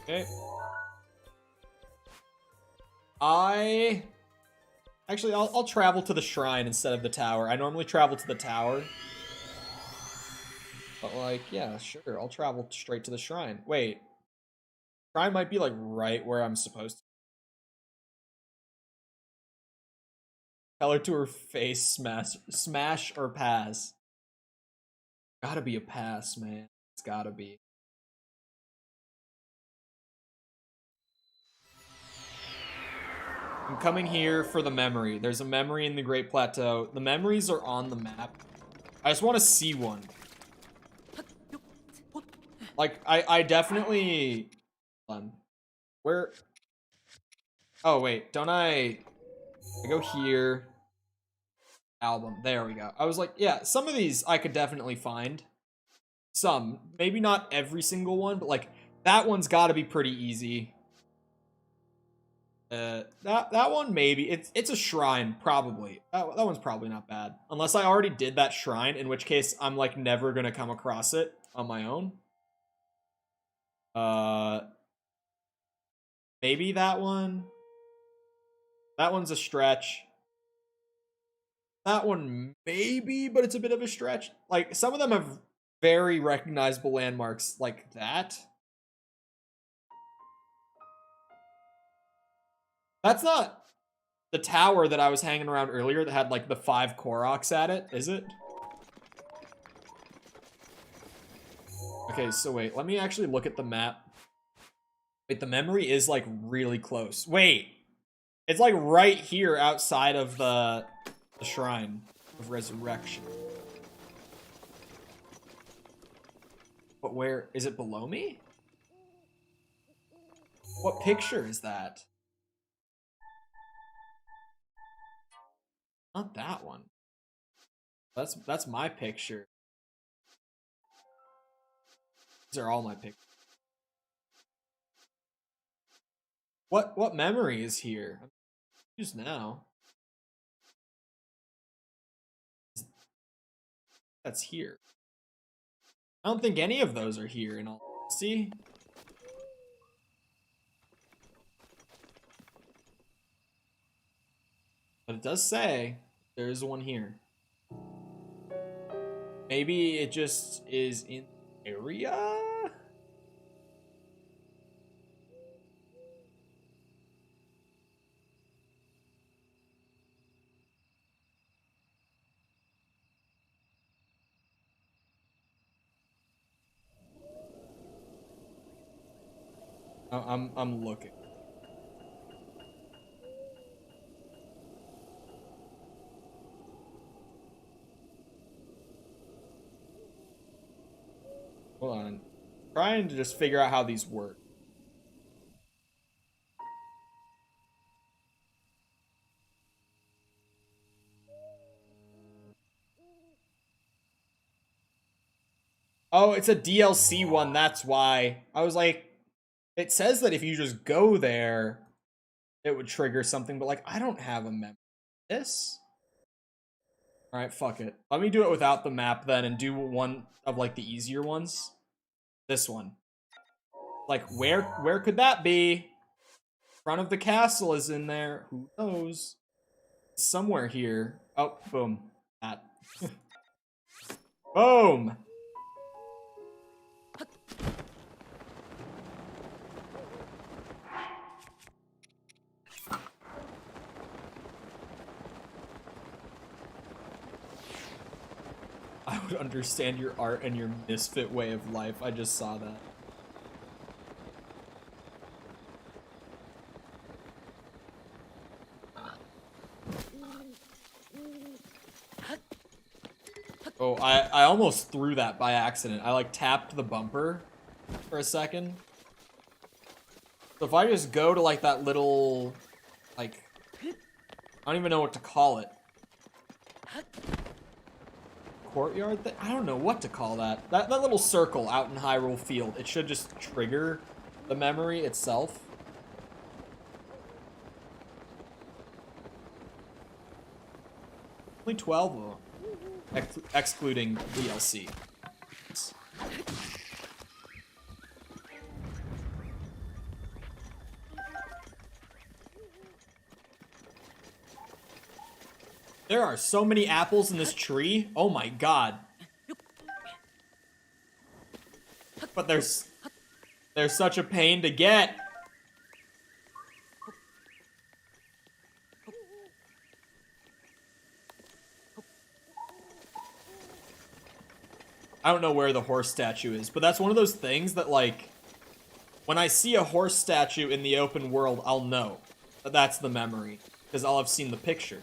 Okay. Actually, I'll travel to the shrine instead of the tower. I normally travel to the tower. But, like, yeah, sure. I'll travel straight to the shrine. Wait. Shrine might be, like, right where I'm supposed to. Tell her to her face, smash or pass. Gotta be a pass, man. It's gotta be. I'm coming here for the memory. There's a memory in the Great Plateau. The memories are on the map. I just want to see one. Like, I definitely... Hold on. Where... Oh, wait. Don't I go here. Album. There we go. I was like, yeah, some of these I could definitely find. Some. Maybe not every single one, but, like, that one's got to be pretty easy. That one maybe. It's a shrine, probably. That one's probably not bad. Unless I already did that shrine, in which case I'm, like, never gonna come across it on my own. Maybe that one. That one's a stretch. That one maybe, but it's a bit of a stretch. Like, some of them have very recognizable landmarks like that. That's not the tower that I was hanging around earlier that had, like, the 5 Koroks at it, is it? Okay, so wait, let me actually look at the map. Wait, the memory is, like, really close. Wait! It's, like, right here outside of the Shrine of Resurrection. But where? Is it below me? What picture is that? Not that one. That's my picture. These are all my pictures. What memory is here? I'm confused now. That's here. I don't think any of those are here in all honesty. But it does say there is one here. Maybe it just is in the area? I'm looking. Hold on. Trying to just figure out how these work. Oh, it's a DLC one, that's why. I was like, it says that if you just go there, it would trigger something, but, like, I don't have a map. This? Alright, fuck it. Let me do it without the map then and do one of, like, the easier ones. This one. Like, where could that be? Front of the castle is in there. Who knows? Somewhere here. Oh, boom. That. Boom! I would understand your art and your misfit way of life. I just saw that. Oh, I almost threw that by accident. I, like, tapped the bumper for a second. So if I just go to, like, that little, like, I don't even know what to call it. courtyard thing? I don't know what to call that. That little circle out in Hyrule Field. It should just trigger the memory itself. Only 12 of them, excluding DLC. There are so many apples in this tree. Oh my god. But they're such a pain to get. I don't know where the horse statue is, but that's one of those things that, like, when I see a horse statue in the open world, I'll know that that's the memory, because I'll have seen the picture.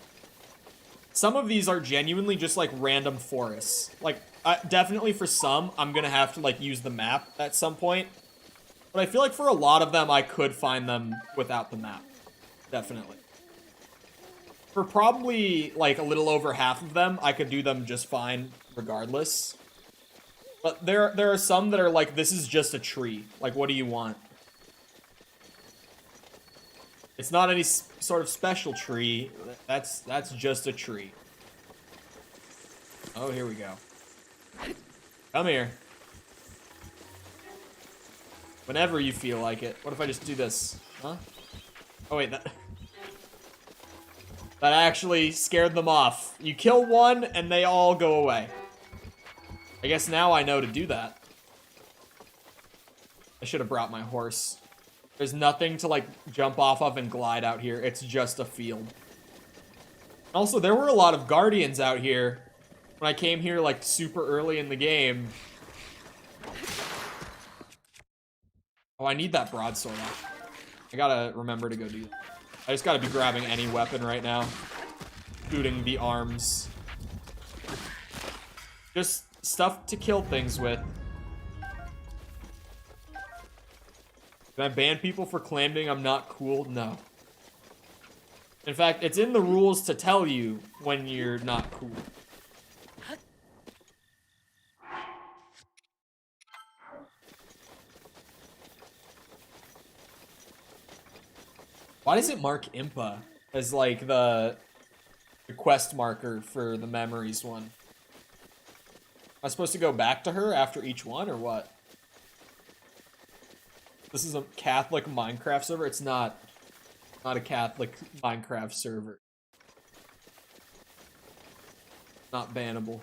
Some of these are genuinely just, like, random forests. Like, definitely for some, I'm gonna have to, like, use the map at some point. But I feel like for a lot of them, I could find them without the map. Definitely. For probably, like, a little over half of them, I could do them just fine regardless. But there are some that are like, this is just a tree. Like, what do you want? It's not any sort of special tree. That's just a tree. Oh, here we go. Come here. Whenever you feel like it. What if I just do this? Huh? Oh, wait, that actually scared them off. You kill one, and they all go away. I guess now I know to do that. I should have brought my horse. There's nothing to, like, jump off of and glide out here. It's just a field. Also, there were a lot of guardians out here when I came here, like, super early in the game. Oh, I need that broadsword. I gotta remember to go do that. I just gotta be grabbing any weapon right now. Shooting the arms. Just stuff to kill things with. Can I ban people for claiming I'm not cool? No. In fact, it's in the rules to tell you when you're not cool. Why does it mark Impa as, like, the quest marker for the memories one? Am I supposed to go back to her after each one, or what? This is a Catholic Minecraft server? It's not a Catholic Minecraft server. Not bannable.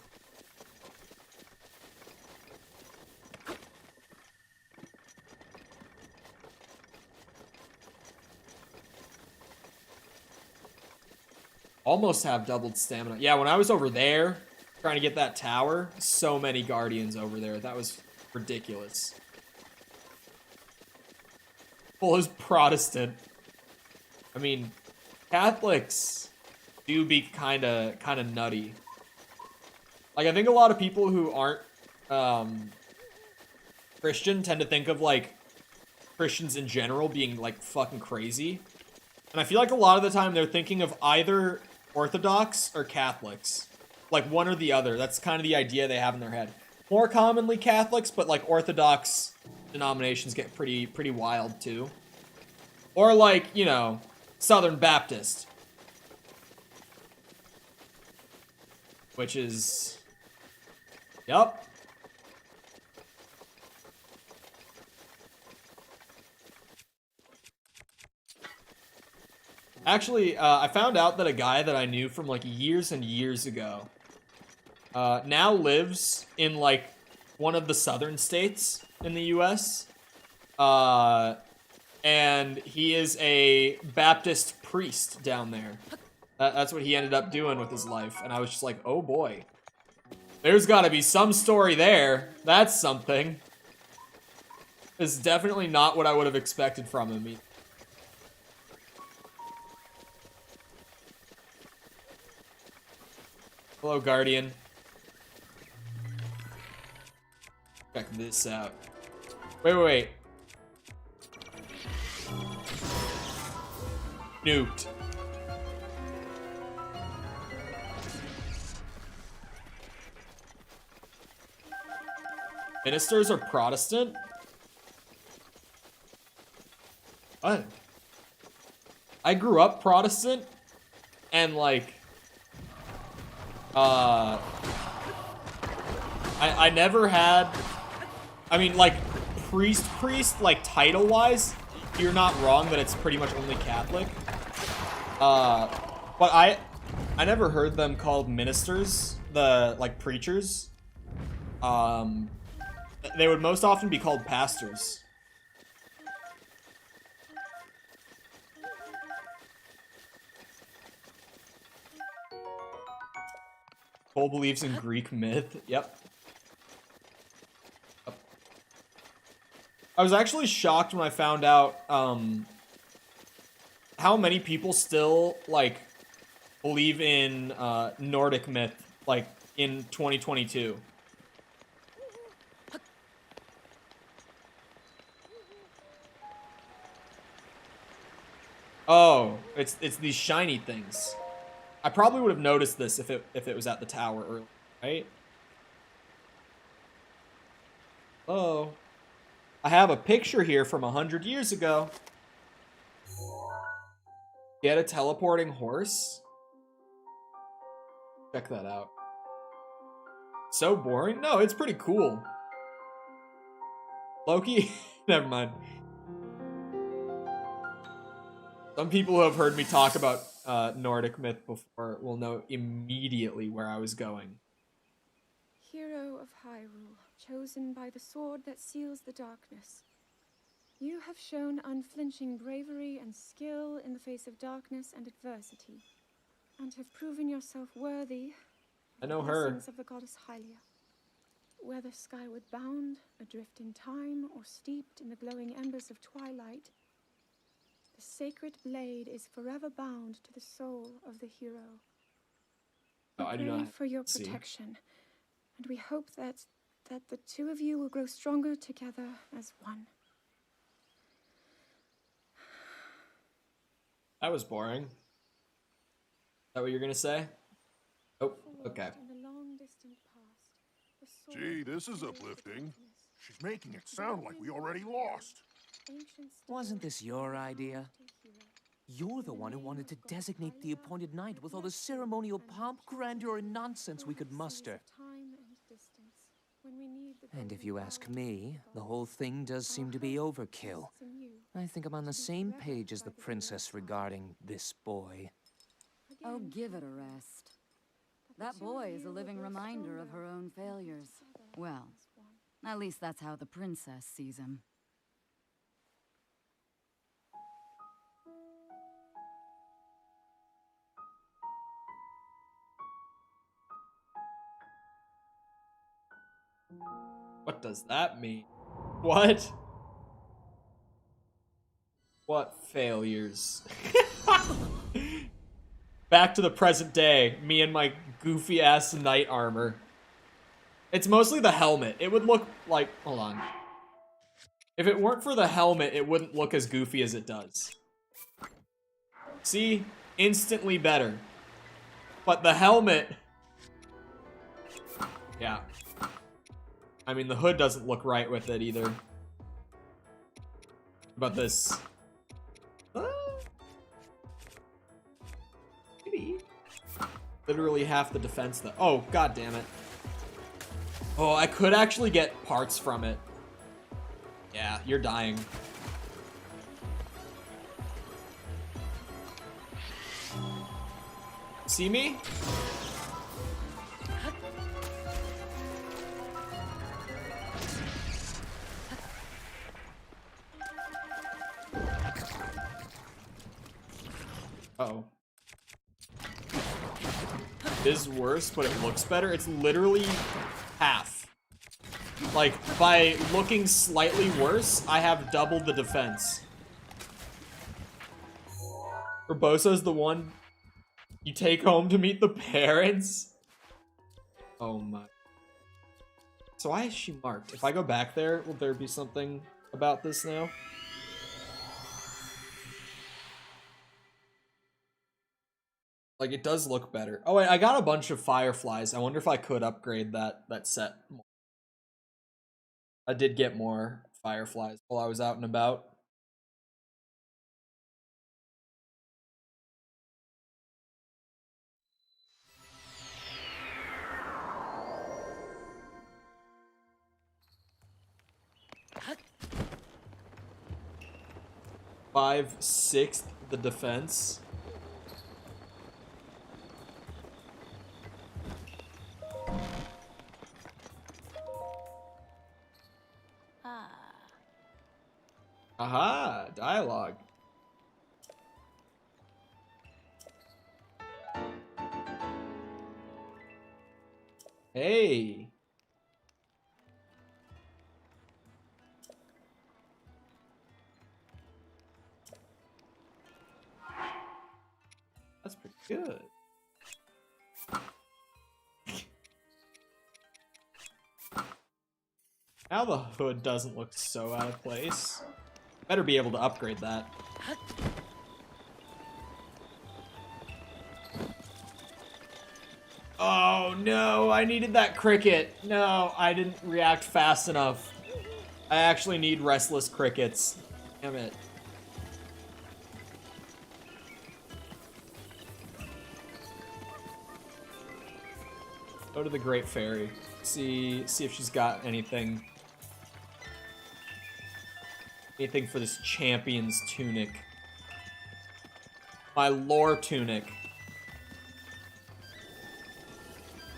Almost have doubled stamina. Yeah, when I was over there trying to get that tower, so many guardians over there. That was ridiculous. Full as Protestant. I mean, Catholics do be kind of nutty. Like, I think a lot of people who aren't Christian tend to think of, like, Christians in general being, like, fucking crazy. And I feel like a lot of the time they're thinking of either Orthodox or Catholics. Like, one or the other. That's kind of the idea they have in their head. More commonly Catholics, but, like, Orthodox denominations get pretty wild, too. Or, like, you know, Southern Baptist. Which is... Yup. Actually, I found out that a guy that I knew from, like, years and years ago now lives in, like, one of the southern states in the US. And he is a Baptist priest down there. That's what he ended up doing with his life. And I was just like, oh boy. There's gotta be some story there. That's something. This is definitely not what I would have expected from him. Hello, Guardian. Check this out. Wait. Nuked. Ministers are Protestant? What? I grew up Protestant, and like, I never had, I mean, like, priest, like, title-wise, you're not wrong that it's pretty much only Catholic. But I never heard them called ministers, like, preachers. They would most often be called pastors. Cole believes in Greek myth. Yep. I was actually shocked when I found out how many people still like believe in Nordic myth like in 2022. Oh, it's these shiny things. I probably would have noticed this if it was at the tower earlier, right? Oh, I have a picture here from 100 years ago. Get a teleporting horse? Check that out. So boring? No, it's pretty cool. Loki? Never mind. Some people who have heard me talk about Nordic myth before will know immediately where I was going. Hero of Hyrule, chosen by the sword that seals the darkness. You have shown unflinching bravery and skill in the face of darkness and adversity, and have proven yourself worthy I know of the her. blessings of the goddess Hylia. Whether skyward bound, adrift in time, or steeped in the glowing embers of twilight, the sacred blade is forever bound to the soul of the hero. We pray for your protection, and we hope that the two of you will grow stronger together as one. That was boring. Is that what you're gonna say? Oh, okay. Gee, this is uplifting. She's making it sound like we already lost. Wasn't this your idea? You're the one who wanted to designate the appointed knight with all the ceremonial pomp, grandeur, and nonsense we could muster. And if you ask me, the whole thing does seem to be overkill. I think I'm on the same page as the princess regarding this boy. Oh, give it a rest. That boy is a living reminder of her own failures. Well, at least that's how the princess sees him. What does that mean? What? What failures? Back to the present day, me and my goofy ass knight armor. It's mostly the helmet. It would look like, hold on. If it weren't for the helmet, it wouldn't look as goofy as it does. See? Instantly better. But the helmet, yeah. I mean, the hood doesn't look right with it either. But this, maybe literally half the defense though. Oh, god damn it. Oh, I could actually get parts from it. Yeah, you're dying. See me? Uh-oh. It is worse, but it looks better. It's literally half. Like, by looking slightly worse, I have doubled the defense. Urbosa's the one you take home to meet the parents? Oh my. So why is she marked? If I go back there, will there be something about this now? Like, it does look better. Oh wait, I got a bunch of fireflies. I wonder if I could upgrade that set more. I did get more fireflies while I was out and about. Five-sixth the defense. Aha, dialogue. Hey. That's pretty good. Now the hood doesn't look so out of place. Better be able to upgrade that. Oh no, I needed that cricket. No, I didn't react fast enough. I actually need restless crickets. Damn it. Go to the Great Fairy. See if she's got anything. Anything for this champion's tunic. My lore tunic.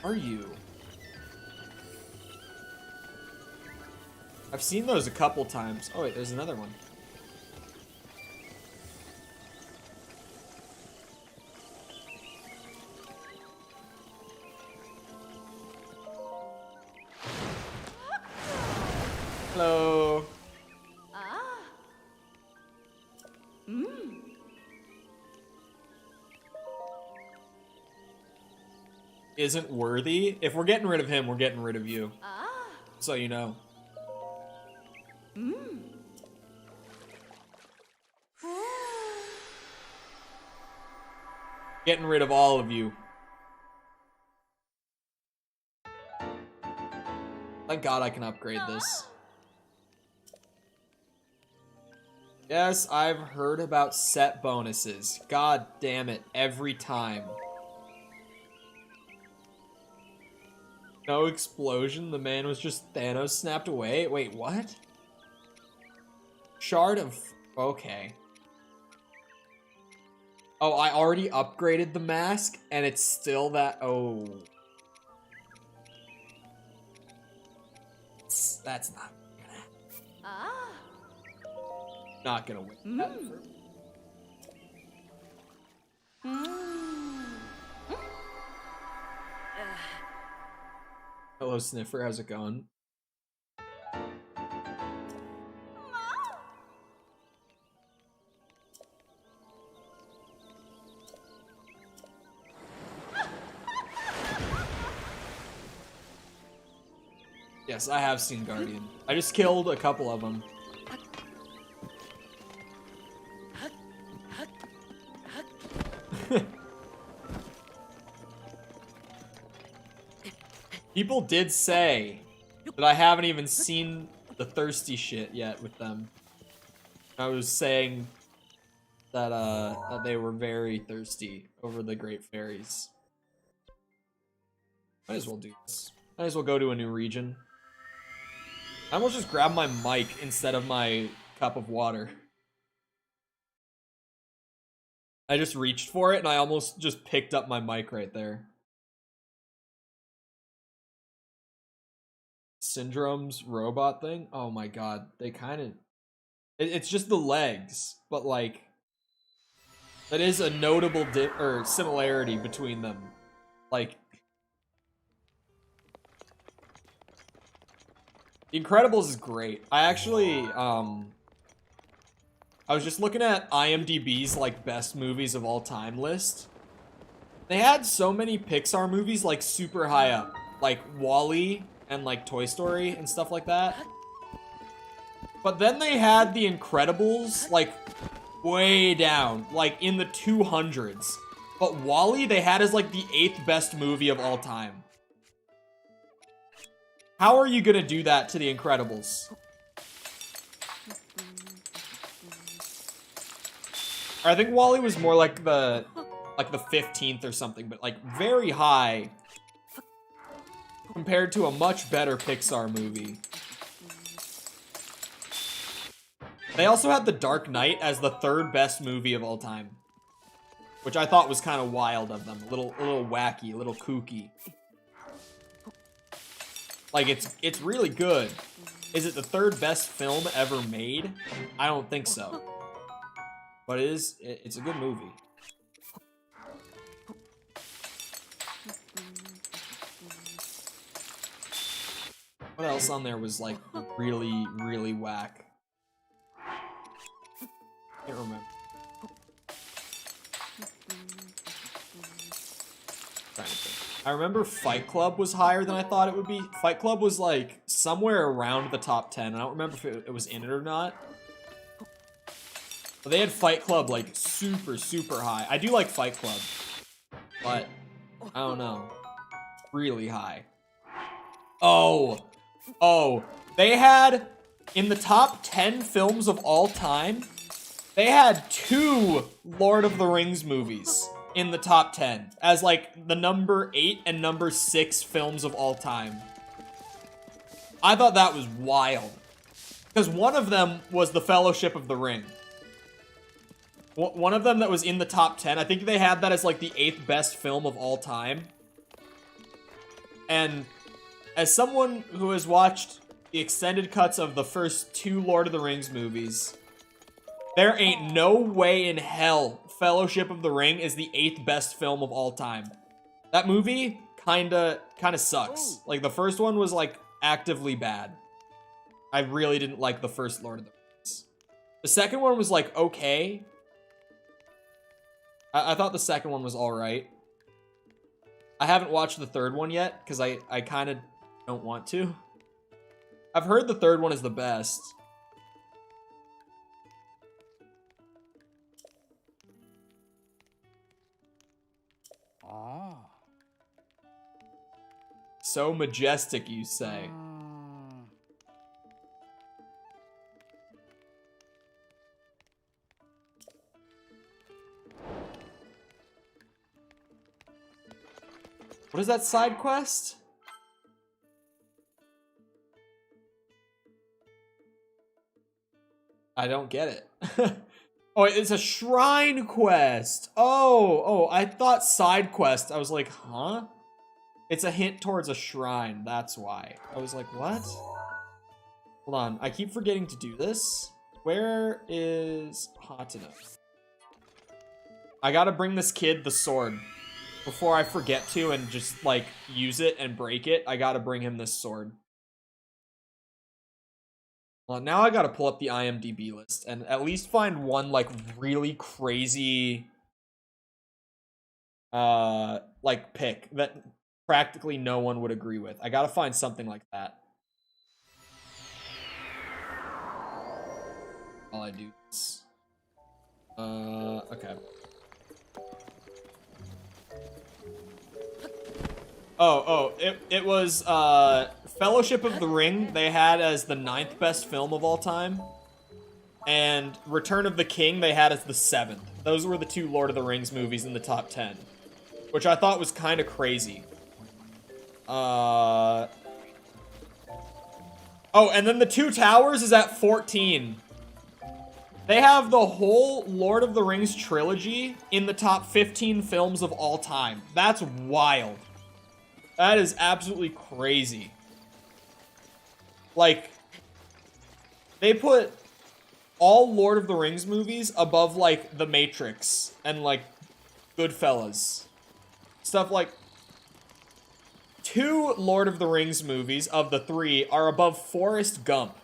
Are you? I've seen those a couple times. Oh wait, there's another one. Hello. Isn't worthy? If we're getting rid of him, we're getting rid of you. So you know. Getting rid of all of you. Thank God I can upgrade this. Yes, I've heard about set bonuses. God damn it, every time. No explosion, the man was just Thanos snapped away? Wait, what? Shard of... okay. Oh, I already upgraded the mask, and it's still that... oh. That's not gonna happen. Not gonna win that for... Hello, Sniffer. How's it going? Yes, I have seen Guardian. I just killed a couple of them. People did say that I haven't even seen the thirsty shit yet with them. I was saying that that they were very thirsty over the Great Fairies. Might as well do this. Might as well go to a new region. I almost just grabbed my mic instead of my cup of water. I just reached for it and I almost just picked up my mic right there. Syndrome's robot thing? Oh my god, they kind of... It's just the legs, but like... that is a notable similarity between them. Like... The Incredibles is great. I actually, I was just looking at IMDb's, like, best movies of all time list. They had so many Pixar movies, like, super high up. Like, WALL-E and, like, Toy Story and stuff like that. But then they had The Incredibles, like, way down. Like, in the 200s. But WALL-E they had as, like, the 8th best movie of all time. How are you gonna do that to The Incredibles? I think WALL-E was more like the 15th or something, but like very high compared to a much better Pixar movie. They also had The Dark Knight as the 3rd best movie of all time, which I thought was kind of wild of them. A little wacky, a little kooky. Like, it's really good. Is it the 3rd best film ever made? I don't think so. But it's a good movie. What else on there was like really, really whack? Can't remember. Trying to think. I remember Fight Club was higher than I thought it would be. Fight Club was like somewhere around the top 10. I don't remember if it was in it or not. But they had Fight Club like super, super high. I do like Fight Club, but I don't know. Really high. Oh, they had in the top 10 films of all time, they had 2 Lord of the Rings movies in the top 10 as like the number 8 and number 6 films of all time. I thought that was wild because one of them was The Fellowship of the Ring. One of them that was in the top 10. I think they had that as like the 8th best film of all time. And as someone who has watched the extended cuts of the first 2 Lord of the Rings movies, there ain't no way in hell Fellowship of the Ring is the 8th best film of all time. That movie kinda sucks. Like, the first one was like actively bad. I really didn't like the first Lord of the Rings. The second one was like okay. I thought the second one was alright. I haven't watched the third one yet, because I kind of don't want to. I've heard the third one is the best. Ah. So majestic, you say. What is that side quest? I don't get it. Oh, it's a shrine quest. Oh, I thought side quest. I was like, huh? It's a hint towards a shrine. That's why. I was like, what? Hold on. I keep forgetting to do this. Where is Hatina? I gotta bring this kid the sword. Before I forget to and just, like, use it and break it, I gotta bring him this sword. Well, now I gotta pull up the IMDB list and at least find one, like, really crazy, like, pick that practically no one would agree with. I gotta find something like that. While I do this. Okay. It was Fellowship of the Ring they had as the 9th best film of all time. And Return of the King they had as the 7th. Those were the 2 Lord of the Rings movies in the top 10. Which I thought was kind of crazy. Oh, and then The Two Towers is at 14. They have the whole Lord of the Rings trilogy in the top 15 films of all time. That's wild. That is absolutely crazy. Like, they put all Lord of the Rings movies above, like, The Matrix and, like, Goodfellas. Stuff like 2 Lord of the Rings movies of the 3 are above Forrest Gump.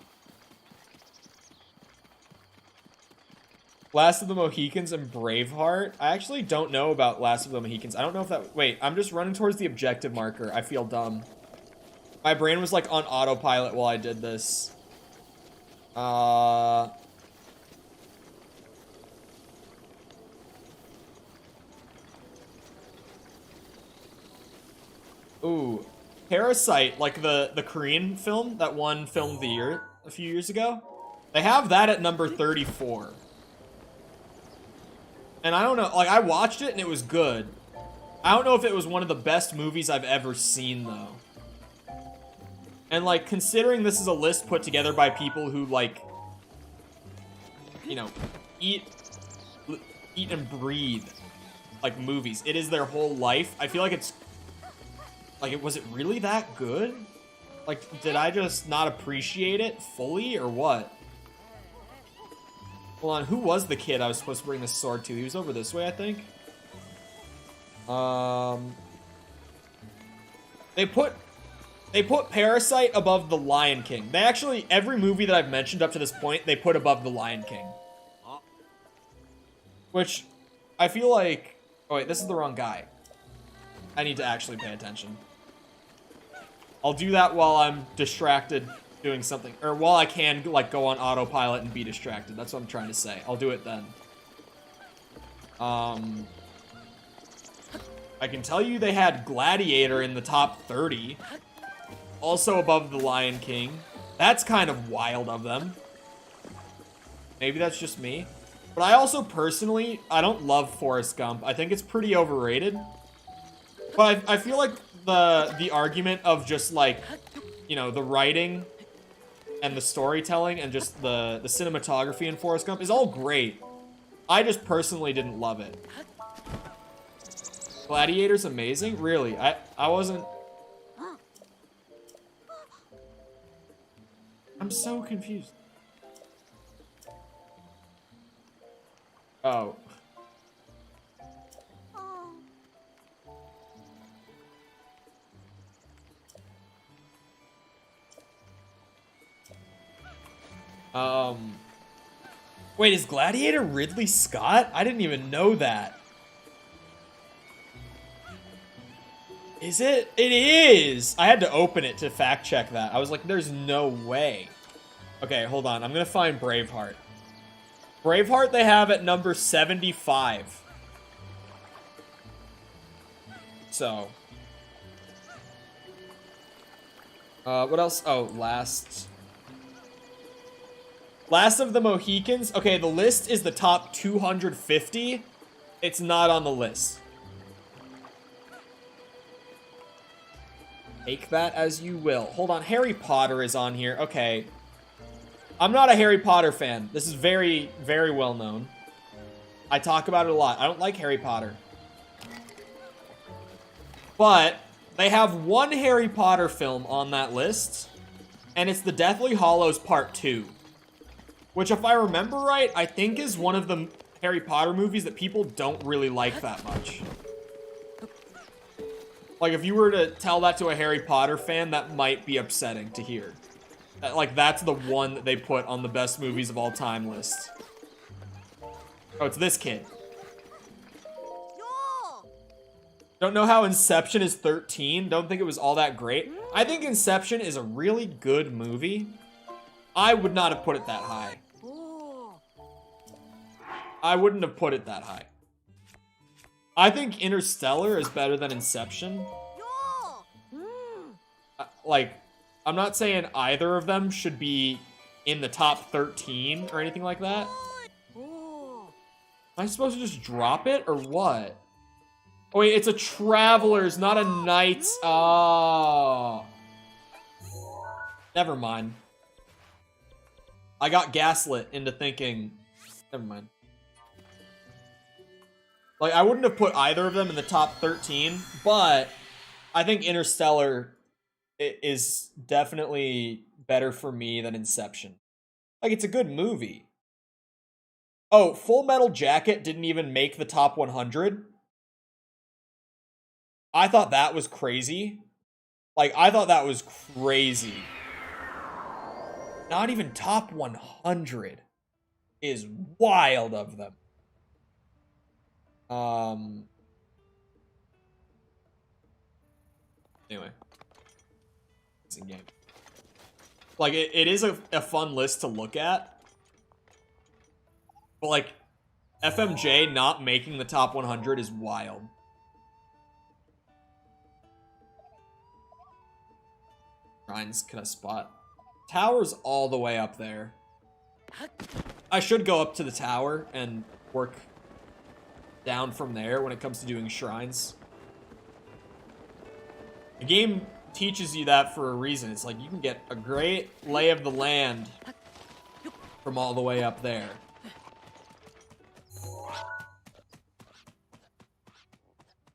Last of the Mohicans and Braveheart. I actually don't know about Last of the Mohicans. I don't know if that... Wait, I'm just running towards the objective marker. I feel dumb. My brain was, like, on autopilot while I did this. Ooh. Parasite, like the Korean film that won Film of the Year a few years ago, they have that at number 34. And I don't know, like, I watched it and it was good. I don't know if it was one of the best movies I've ever seen, though. And, like, considering this is a list put together by people who, like, you know, eat and breathe, like, movies. It is their whole life. I feel like it's, like, was it really that good? Like, did I just not appreciate it fully, or what? Hold on, who was the kid I was supposed to bring this sword to? He was over this way, I think. They put Parasite above The Lion King. They actually, every movie that I've mentioned up to this point, they put above The Lion King. Which, I feel like... Oh wait, this is the wrong guy. I need to actually pay attention. I'll do that while I'm distracted doing something. Or while I can, like, go on autopilot and be distracted. That's what I'm trying to say. I'll do it then. I can tell you they had Gladiator in the top 30. Also above The Lion King. That's kind of wild of them. Maybe that's just me. But I also personally, I don't love Forrest Gump. I think it's pretty overrated. But I feel like the argument of just, like, you know, the writing and the storytelling and just the cinematography in Forrest Gump is all great. I just personally didn't love it. Gladiator's amazing? Really? I wasn't... I'm so confused. Oh. Wait, is Gladiator Ridley Scott? I didn't even know that. Is it? It is! I had to open it to fact check that. I was like, there's no way. Okay, hold on. I'm gonna find Braveheart. Braveheart they have at number 75. So. What else? Oh, Last of the Mohicans. Okay, the list is the top 250. It's not on the list. Take that as you will. Hold on, Harry Potter is on here. Okay. I'm not a Harry Potter fan. This is very, very well known. I talk about it a lot. I don't like Harry Potter. But they have one Harry Potter film on that list, and it's The Deathly Hallows Part 2. Which, if I remember right, I think is one of the Harry Potter movies that people don't really like that much. Like, if you were to tell that to a Harry Potter fan, that might be upsetting to hear. Like, that's the one that they put on the best movies of all time list. Oh, it's this kid. Don't know how Inception is 13. Don't think it was all that great. I think Inception is a really good movie. I would not have put it that high. I wouldn't have put it that high. I think Interstellar is better than Inception. Like, I'm not saying either of them should be in the top 13 or anything like that. Am I supposed to just drop it or what? Oh wait, it's a Traveler's, not a Knight's. Oh. Never mind. I got gaslit into thinking. Never mind. Like, I wouldn't have put either of them in the top 13, but I think Interstellar is definitely better for me than Inception. Like, it's a good movie. Oh, Full Metal Jacket didn't even make the top 100. I thought that was crazy. Like, I thought that was crazy. Not even top 100 is wild of them. Anyway. It's in game. Like, it is a fun list to look at. But, like, FMJ not making the top 100 is wild. shrines can I spot? Tower's all the way up there. I should go up to the tower and work down from there when it comes to doing shrines. The game teaches you that for a reason. It's like you can get a great lay of the land from all the way up there.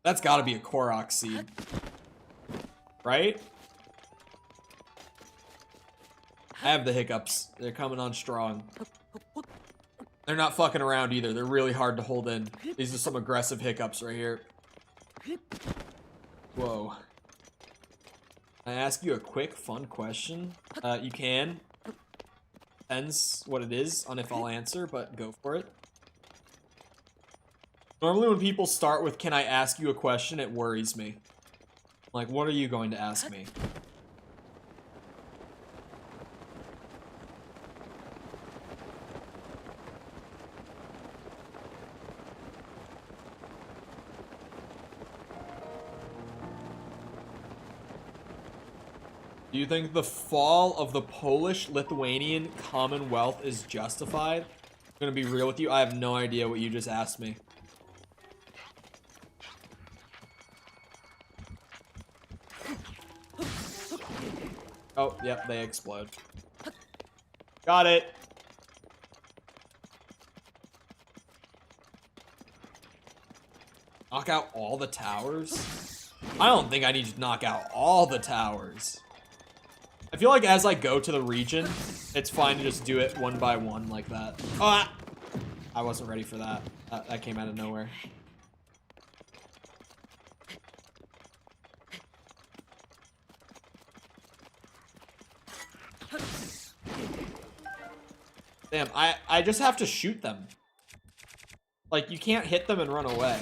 That's gotta be a Korok seed. Right? I have the hiccups. They're coming on strong. They're not fucking around either. They're really hard to hold in. These are some aggressive hiccups right here. Whoa. Can I ask you a quick, fun question? You can. Depends what it is on if I'll answer, but go for it. Normally when people start with, can I ask you a question, it worries me. Like, what are you going to ask me? Do you think the fall of the Polish-Lithuanian Commonwealth is justified? I'm gonna be real with you, I have no idea what you just asked me. Oh, yep, they explode. Got it! Knock out all the towers? I don't think I need to knock out all the towers. I feel like as I go to the region, it's fine to just do it one by one like that. Ah! I wasn't ready for that. That came out of nowhere. Damn, I just have to shoot them. Like, you can't hit them and run away.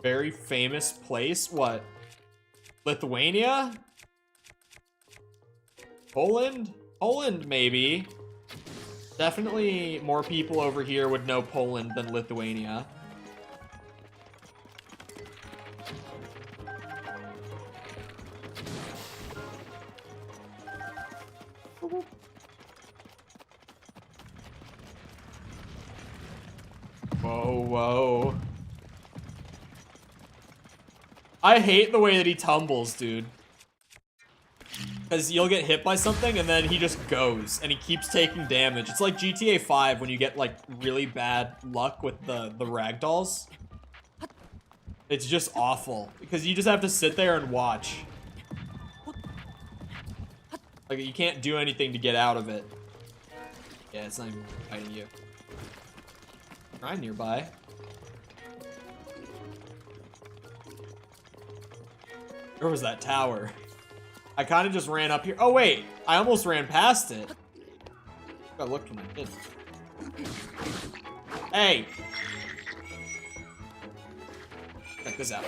Very famous place? What? Lithuania? Poland? Poland, maybe. Definitely more people over here would know Poland than Lithuania. Whoa, whoa. I hate the way that he tumbles, dude. Because you'll get hit by something and then he just goes and he keeps taking damage. It's like GTA 5 when you get like really bad luck with the ragdolls. It's just awful because you just have to sit there and watch. Like you can't do anything to get out of it. Yeah, it's not even fighting you. Right nearby. Where was that tower? I kind of just ran up here. Oh, wait. I almost ran past it. I looked when I did. Hey. Check this out.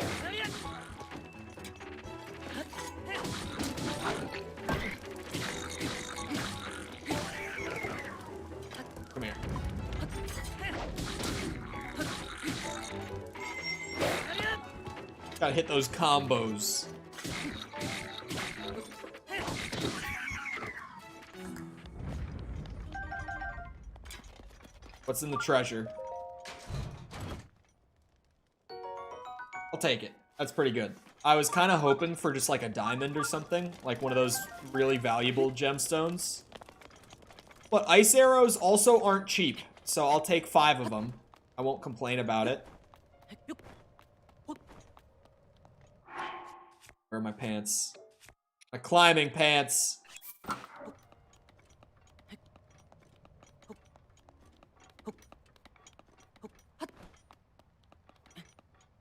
Come here. Gotta hit those combos. What's in the treasure? I'll take it. That's pretty good. I was kind of hoping for just like a diamond or something, like one of those really valuable gemstones. But ice arrows also aren't cheap, so I'll take 5 of them. I won't complain about it. Where are my pants? My climbing pants.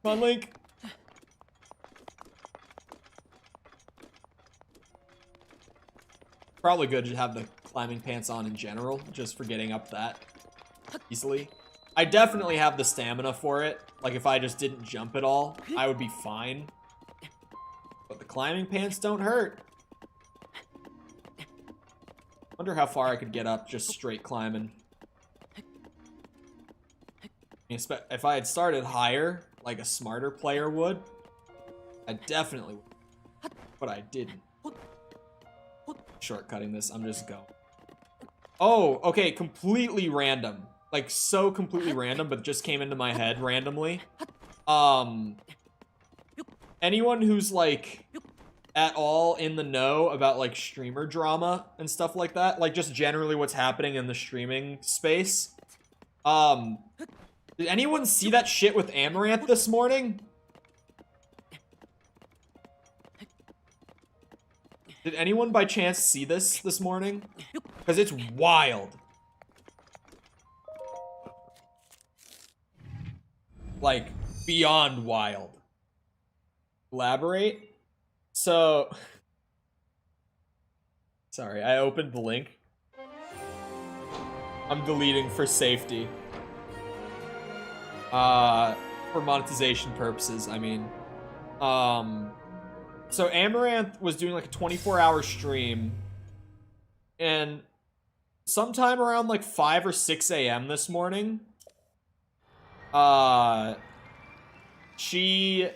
Come on, Link. Probably good to have the climbing pants on in general, just for getting up that easily. I definitely have the stamina for it. Like, if I just didn't jump at all, I would be fine. But the climbing pants don't hurt. Wonder how far I could get up just straight climbing. If I had started higher, like a smarter player would, I definitely would. But I didn't. Shortcutting this, I'm just going. Oh, okay, completely random. Like, so completely random, but just came into my head randomly. Anyone who's, like, at all in the know about, like, streamer drama and stuff like that, like, just generally what's happening in the streaming space, did anyone see that shit with Amaranth this morning? Did anyone by chance see this morning? Because it's wild. Like, beyond wild. Elaborate? So... Sorry, I opened the link. I'm deleting for safety. For monetization purposes, I mean. So Amaranth was doing like a 24-hour stream, and sometime around like 5 or 6 a.m. this morning, she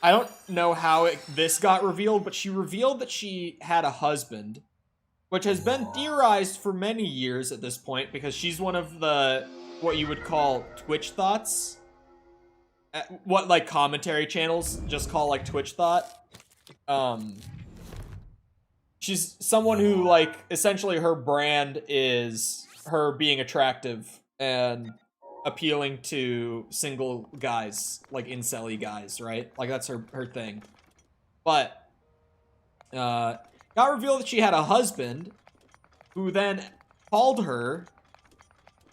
I don't know how this got revealed, but she revealed that she had a husband, which has been theorized for many years at this point, because she's one of the, what you would call Twitch thoughts. What, like, commentary channels just call, like, Twitch thought. She's someone who, like, essentially her brand is her being attractive and appealing to single guys, like incel-y guys, right? Like, that's her thing. But, got revealed that she had a husband who then called her,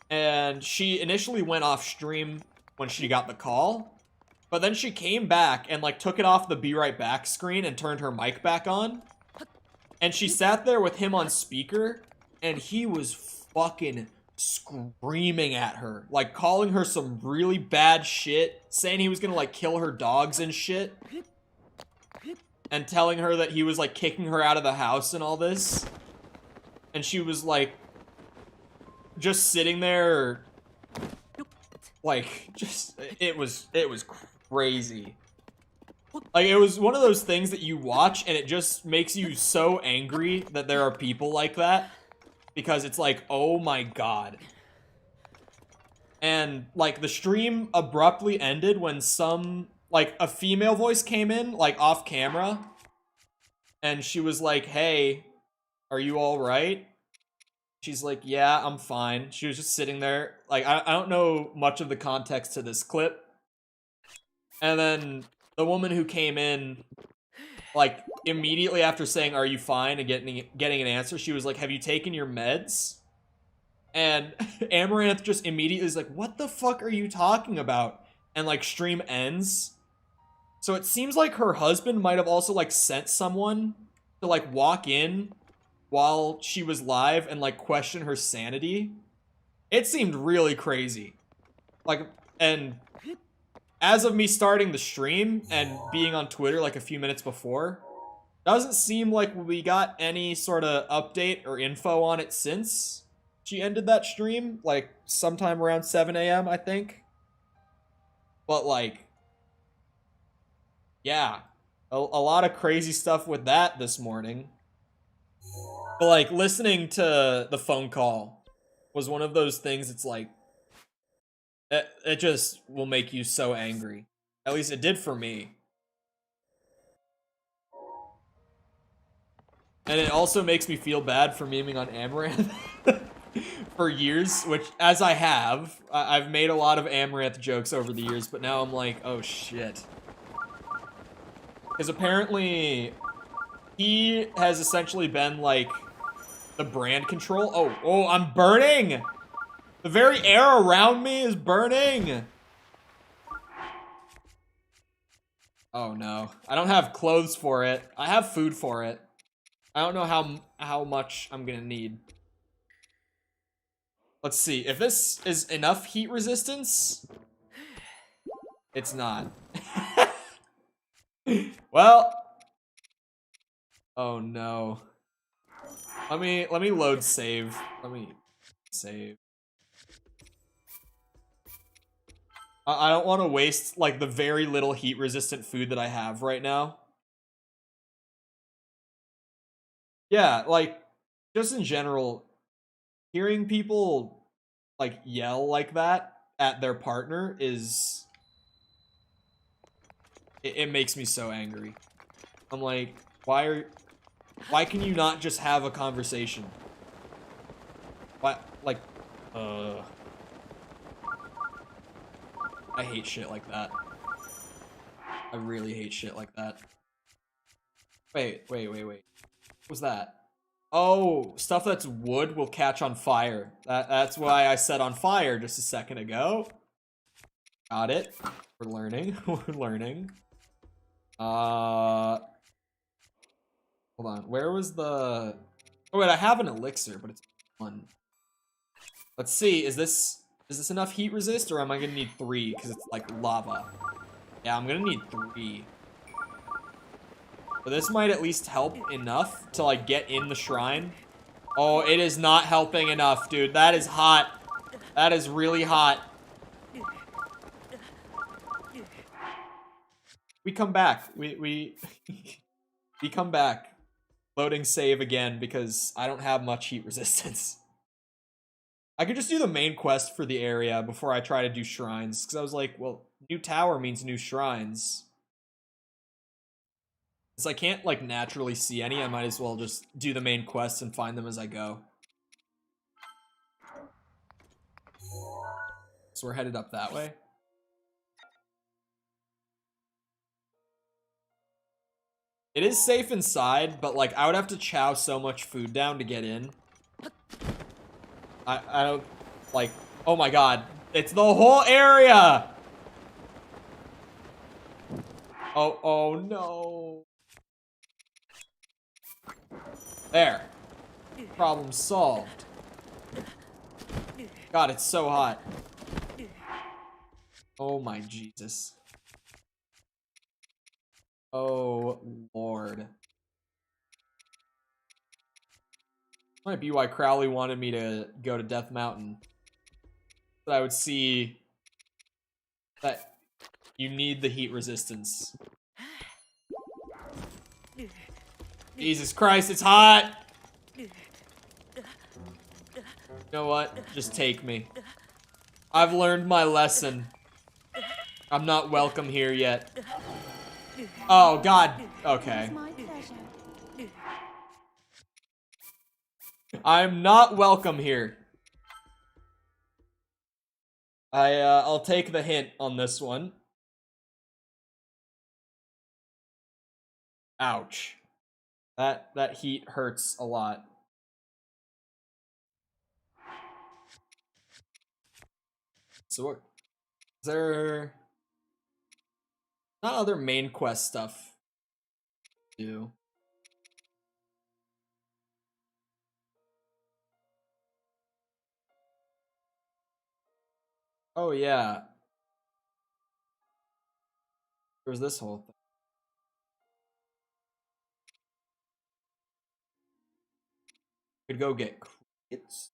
and she initially went off stream when she got the call, but then she came back and, like, took it off the be right back screen and turned her mic back on, and she sat there with him on speaker, and he was fucking screaming at her, like, calling her some really bad shit, saying he was gonna, like, kill her dogs and shit, and telling her that he was, like, kicking her out of the house and all this, and she was, like, just sitting there, like, just, it was crazy. Like, it was one of those things that you watch and it just makes you so angry that there are people like that, because it's like, oh my god. And, like, the stream abruptly ended when some, like, a female voice came in, like, off camera, and she was like, hey, are you alright? She's like, yeah, I'm fine. She was just sitting there. Like, I don't know much of the context to this clip. And then the woman who came in, like, immediately after saying, are you fine, and getting an answer, she was like, have you taken your meds? And Amaranth just immediately is like, what the fuck are you talking about? And, like, stream ends. So it seems like her husband might have also, like, sent someone to, like, walk in while she was live and, like, question her sanity. It seemed really crazy. Like, and as of me starting the stream and being on Twitter, like, a few minutes before, doesn't seem like we got any sort of update or info on it since she ended that stream, like, sometime around 7 a.m., I think. But, like, yeah, a lot of crazy stuff with that this morning. But, like, listening to the phone call was one of those things. It's like, it just will make you so angry. At least it did for me. And it also makes me feel bad for memeing on Amaranth for years, which, as I have, I've made a lot of Amaranth jokes over the years, but now I'm like, oh shit. Because apparently, he has essentially been, like, the brand control. Oh, I'm burning! The very air around me is burning! Oh no. I don't have clothes for it. I have food for it. I don't know how much I'm gonna need. Let's see. If this is enough heat resistance... It's not. Well... Oh no. Let me load save. Save. I don't want to waste like the very little heat resistant food that I have right now. Yeah, like just in general, hearing people like yell like that at their partner is it makes me so angry. I'm like, why can you not just have a conversation? Why, like, I hate shit like that. I really hate shit like that. Wait. What was that? Oh, stuff that's wood will catch on fire. That's why I said on fire just a second ago. Got it. We're learning. We're learning. Hold on. Where was the... Oh, wait, I have an elixir, but it's one. Let's see. Is this enough heat resist, or am I gonna need 3? Because it's like lava. Yeah, I'm gonna need 3. But this might at least help enough to like get in the shrine. Oh, it is not helping enough, dude. That is hot. That is really hot. We come back. We come back. Loading save again because I don't have much heat resistance. I could just do the main quest for the area before I try to do shrines. Because I was like, well, new tower means new shrines. Since I can't, like, naturally see any, I might as well just do the main quests and find them as I go. So we're headed up that way. It is safe inside, but, like, I would have to chow so much food down to get in. I don't, like, oh my god. It's the whole area! Oh no. There. Problem solved. God, it's so hot. Oh my Jesus. Oh Lord. Might be why Crowley wanted me to go to Death Mountain. That I would see that you need the heat resistance. Jesus Christ, it's hot! You know what? Just take me. I've learned my lesson. I'm not welcome here yet. Oh, God. Okay. I'm not welcome here. I'll take the hint on this one. Ouch. That heat hurts a lot. So what is there not other main quest stuff to do? Oh yeah. There's this whole thing. Could go get crickets.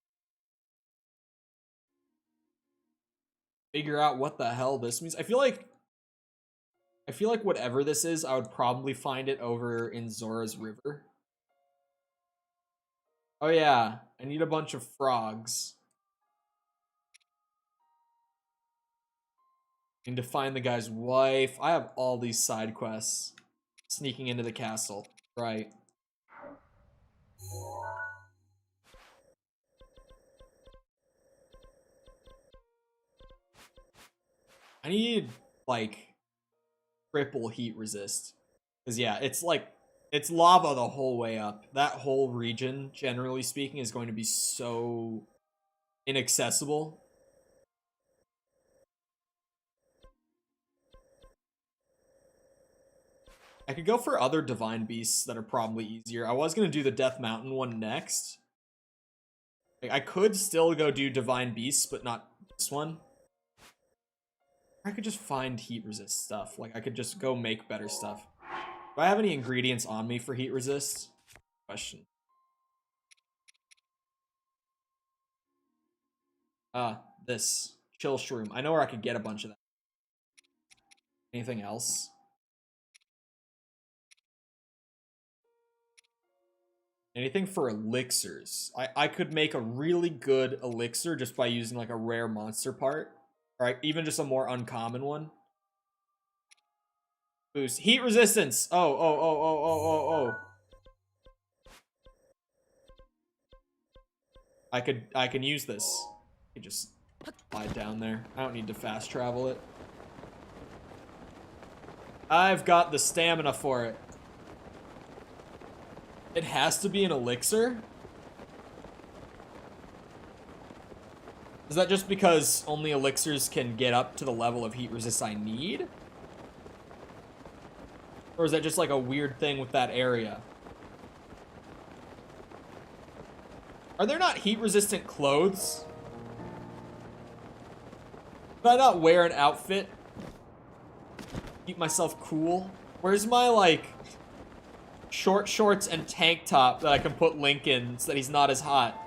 Figure out what the hell this means. I feel like whatever this is, I would probably find it over in Zora's River. Oh yeah, I need a bunch of frogs. I need to find the guy's wife. I have all these side quests. Sneaking into the castle. Right. I need, like, triple heat resist. Because, yeah, it's like, it's lava the whole way up. That whole region, generally speaking, is going to be so inaccessible. I could go for other divine beasts that are probably easier. I was going to do the Death Mountain one next. Like, I could still go do divine beasts, but not this one. I could just find heat resist stuff. Like, I could just go make better stuff. Do I have any ingredients on me for heat resist? Question. This. Chill shroom. I know where I could get a bunch of that. Anything else? Anything for elixirs? I could make a really good elixir just by using like a rare monster part. Or even just a more uncommon one. Boost. Heat resistance! Oh. I can use this. I can just slide down there. I don't need to fast travel it. I've got the stamina for it. It has to be an elixir? Is that just because only elixirs can get up to the level of heat resist I need? Or is that just like a weird thing with that area? Are there not heat resistant clothes? Could I not wear an outfit? Keep myself cool? Where's my like short shorts and tank top that I can put Link in so that he's not as hot?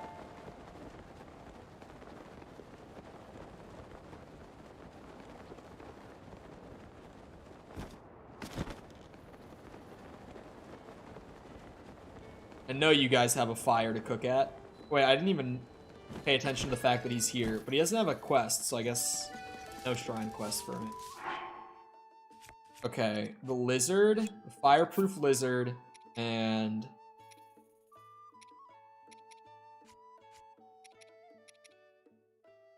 I know you guys have a fire to cook at. Wait, I didn't even pay attention to the fact that he's here, but he doesn't have a quest, so I guess no shrine quest for me. Okay, the lizard, the fireproof lizard, and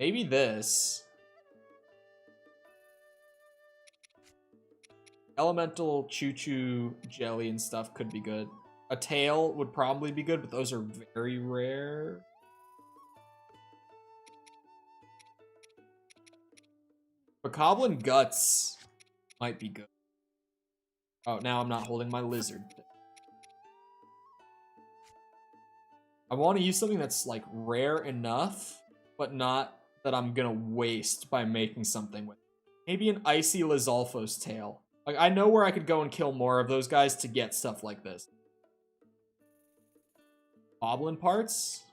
maybe this. Elemental choo-choo jelly and stuff could be good. A tail would probably be good, but those are very rare. Bokoblin guts might be good. Oh, now I'm not holding my lizard. I want to use something that's like rare enough, but not that I'm gonna waste by making something with. Maybe an icy Lizalfo's tail. Like, I know where I could go and kill more of those guys to get stuff like this. Moblin parts?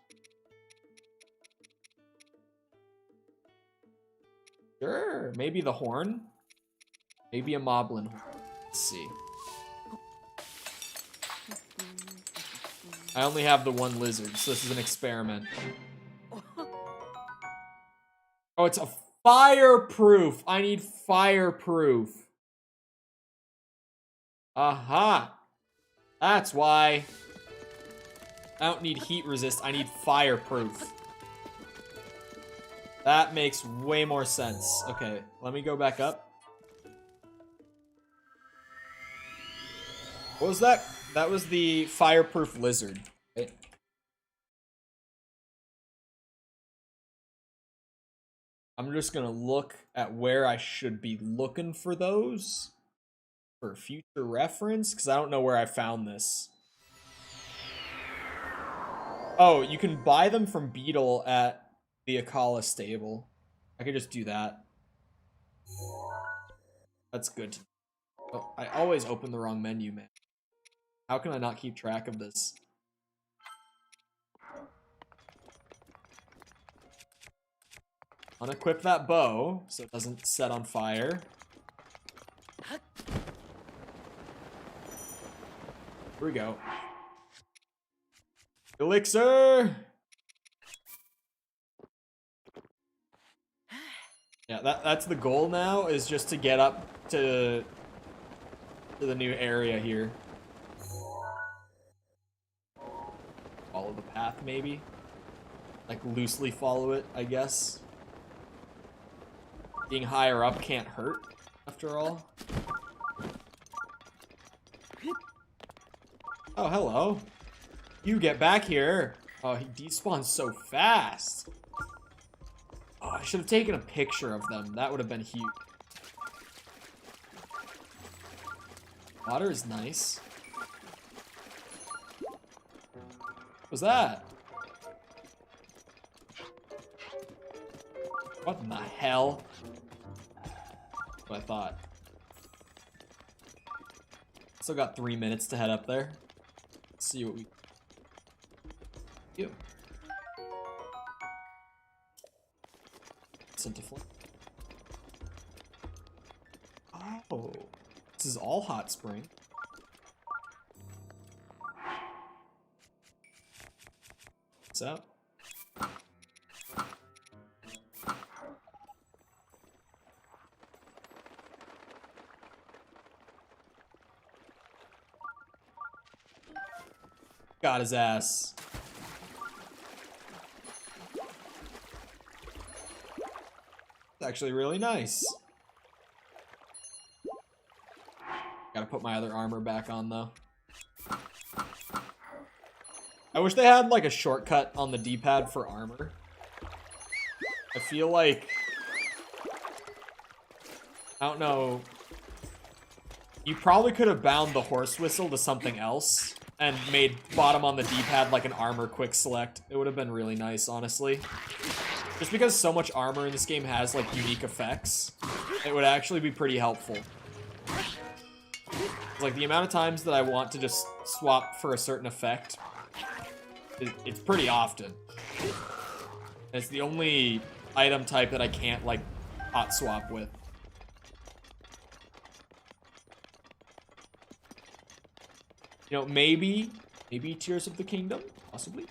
Sure, maybe the horn? Maybe a Moblin horn. Let's see. I only have the one lizard, so this is an experiment. Oh, it's a fireproof! I need fireproof. Aha! That's why. I don't need heat resist, I need fireproof. That makes way more sense. Okay, let me go back up. What was that? That was the fireproof lizard. Okay. I'm just gonna look at where I should be looking for those for future reference, because I don't know where I found this. Oh, you can buy them from Beetle at the Akala stable. I could just do that. That's good. Oh, I always open the wrong menu, man. How can I not keep track of this? Unequip that bow so it doesn't set on fire. Here we go. Elixir! Yeah, that's the goal now, is just to get up to the new area here. Follow the path, maybe? Like, loosely follow it, I guess. Being higher up can't hurt, after all. Oh, hello. You get back here. Oh, he despawns so fast. Oh, I should have taken a picture of them. That would have been huge. Water is nice. What was that? What in the hell? That's what I thought. Still got 3 minutes to head up there. Let's see what we do. Into flame. Oh, this is all hot spring. What's up? Got his ass. It's actually really nice. Gotta put my other armor back on though. I wish they had like a shortcut on the D-pad for armor. I feel like, I don't know, you probably could have bound the horse whistle to something else and made bottom on the D-pad like an armor quick select. It would have been really nice, honestly. Just because so much armor in this game has like unique effects, it would actually be pretty helpful. Like the amount of times that I want to just swap for a certain effect, it's pretty often. And it's the only item type that I can't like hot swap with. You know, maybe Tears of the Kingdom, possibly.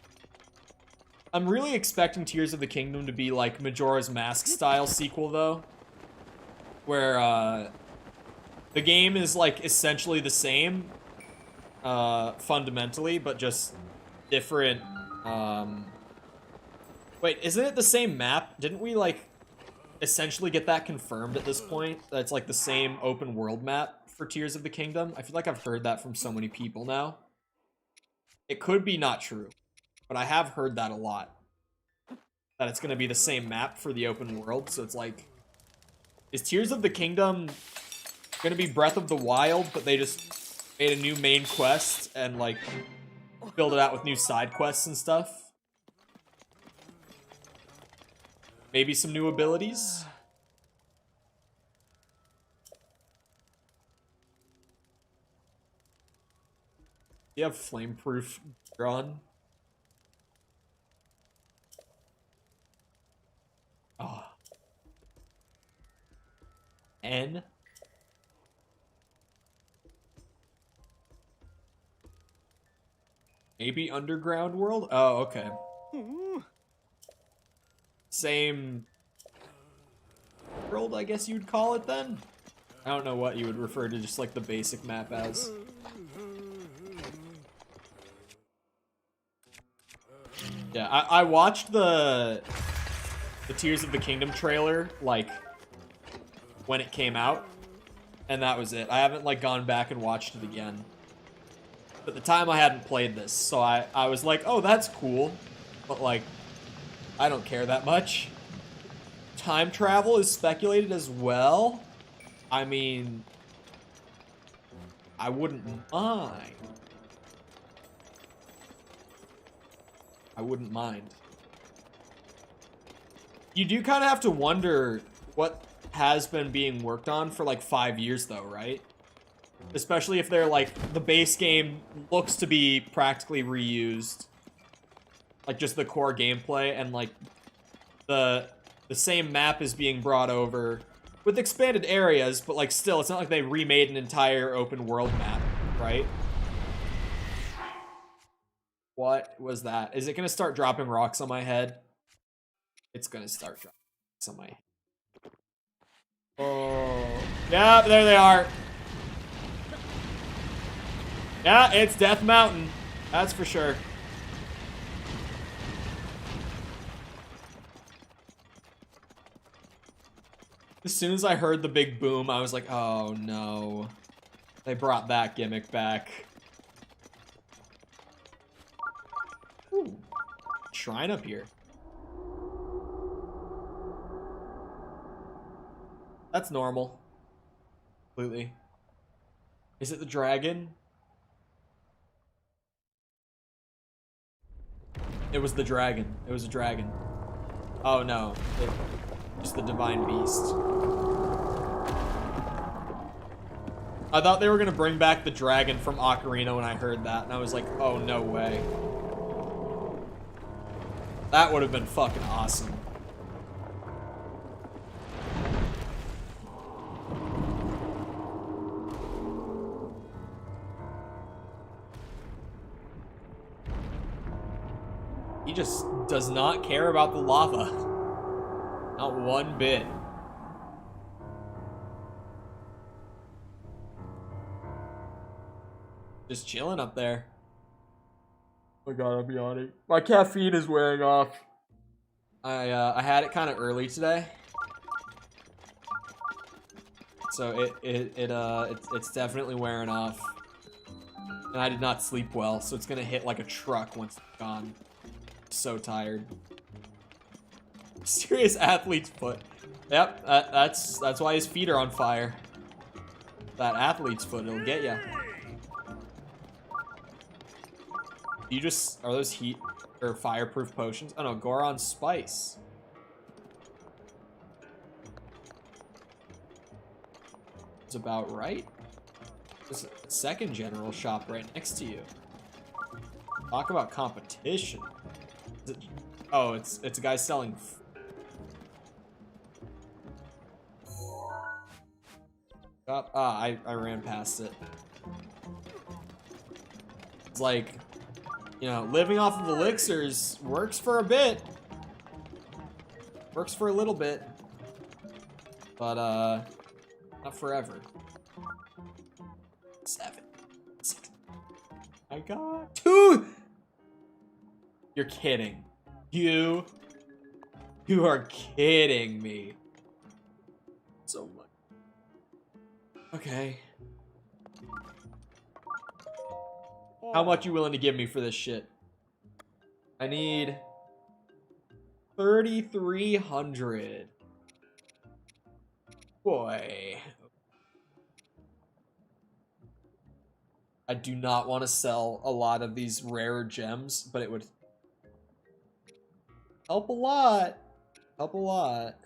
I'm really expecting Tears of the Kingdom to be like Majora's Mask style sequel though, where the game is like essentially the same fundamentally, but just different. Wait, isn't it the same map? Didn't we like essentially get that confirmed at this point? That's like the same open world map for Tears of the Kingdom? I feel like I've heard that from so many people now. It could be not true, but I have heard that a lot. That it's going to be the same map for the open world, so it's like, is Tears of the Kingdom going to be Breath of the Wild, but they just made a new main quest and like filled it out with new side quests and stuff? Maybe some new abilities? You have flameproof drawn. Oh. N. Maybe underground world? Oh, okay. Same world, I guess you'd call it then? I don't know what you would refer to just like the basic map as. Yeah, I watched the Tears of the Kingdom trailer, like, when it came out, and that was it. I haven't, like, gone back and watched it again. At the time, I hadn't played this, so I was like, oh, that's cool, but, like, I don't care that much. Time travel is speculated as well. I mean, I wouldn't mind. I wouldn't mind. You do kind of have to wonder what has been being worked on for like 5 years though, right? Especially if they're like, the base game looks to be practically reused. Like just the core gameplay, and like the same map is being brought over with expanded areas, but like still, it's not like they remade an entire open world map, right? What was that? Is it gonna start dropping rocks on my head? It's gonna start dropping rocks on my head. Oh, yeah, there they are. Yeah, it's Death Mountain. That's for sure. As soon as I heard the big boom, I was like, oh no. They brought that gimmick back. Ooh. Shrine up here. That's normal. Completely. Is it the dragon? It was the dragon. It was a dragon. Oh no. Just the divine beast. I thought they were gonna bring back the dragon from Ocarina when I heard that, and I was like, oh no way. That would have been fucking awesome. just does not care about the lava. Not one bit. Just chilling up there. Oh my god, I'm yawning. My caffeine is wearing off. I had it kind of early today. So it's definitely wearing off. And I did not sleep well, so it's gonna hit like a truck once it's gone. I'm so tired. Serious athlete's foot. Yep, that's why his feet are on fire. That athlete's foot, it'll get ya. You just, are those heat or fireproof potions? Oh no, Goron Spice. It's about right. There's a second general shop right next to you. Talk about competition. Is it, oh, it's a guy selling. I ran past it. It's like, you know, living off of elixirs works for a bit. Works for a little bit. But, not forever. 7. 6. My god. 2! You're kidding. You are kidding me. So much. Okay. How much you willing to give me for this shit? I need 3,300. Boy. I do not want to sell a lot of these rarer gems, but it would help a lot. Help a lot.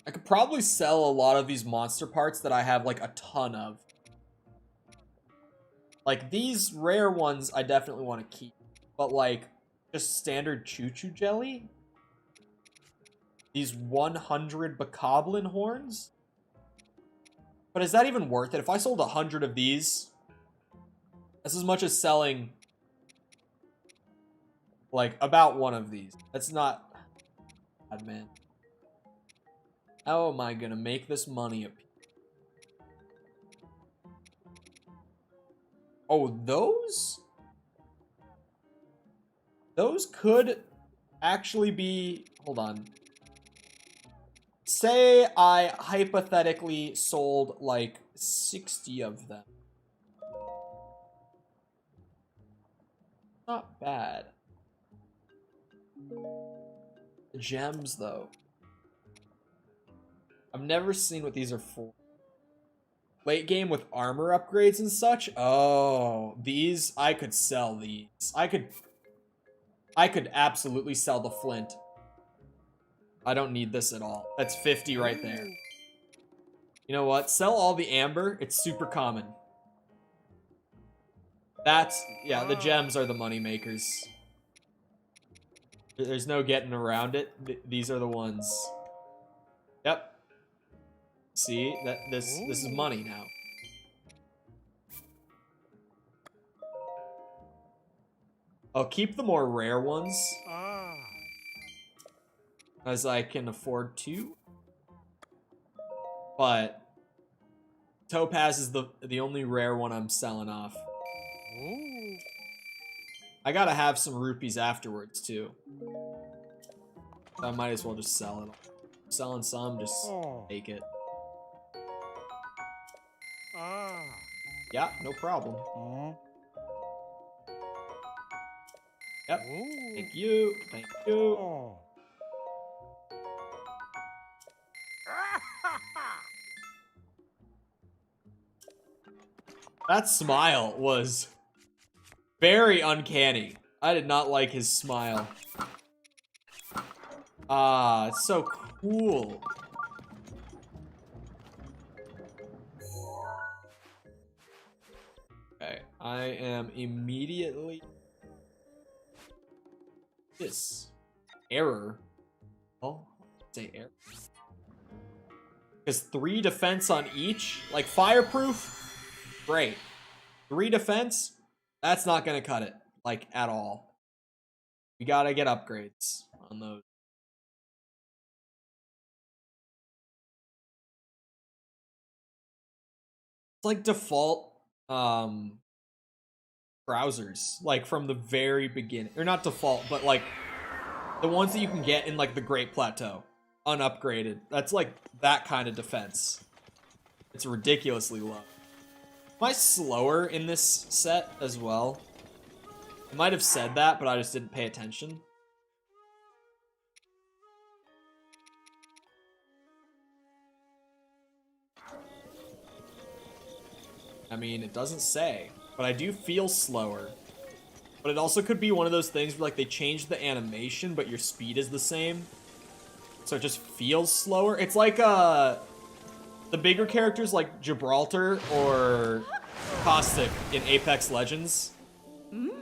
I could probably sell a lot of these monster parts that I have like a ton of. Like these rare ones I definitely want to keep. But like just standard choo-choo jelly? These 100 bokoblin horns? But is that even worth it? If I sold 100 of these, that's as much as selling like about one of these. That's not bad, man. How am I gonna make this money appear? Oh, those? Those could actually be... Hold on. Say I hypothetically sold like 60 of them. Not bad. The gems, though. I've never seen what these are for. Late game with armor upgrades and such? Oh, these, I could sell these. I could absolutely sell the flint. I don't need this at all. That's 50 right there. You know what? Sell all the amber. It's super common. That's, yeah, the gems are the money makers. There's no getting around it. These are the ones. Yep. See, that this is money now. I'll keep the more rare ones. As I can afford to. But Topaz is the only rare one I'm selling off. I gotta have some rupees afterwards too. So I might as well just sell it. I'm selling some, just take it. Yeah, no problem. Yep. Thank you. Thank you. That smile was very uncanny. I did not like his smile. Ah, it's so cool. Okay, I am immediately... This. Error. Oh, say error. Because 3 defense on each, like Fireproof, great. 3 defense, that's not gonna cut it, like, at all. You gotta get upgrades on those. It's like default browsers, like from the very beginning. Or not default, but like the ones that you can get in like the Great Plateau, unupgraded. That's like that kind of defense. It's ridiculously low. Am I slower in this set as well? I might have said that, but I just didn't pay attention. I mean, it doesn't say, but I do feel slower. But it also could be one of those things where like they changed the animation, but your speed is the same. So it just feels slower. It's like the bigger characters like Gibraltar or Caustic in Apex Legends.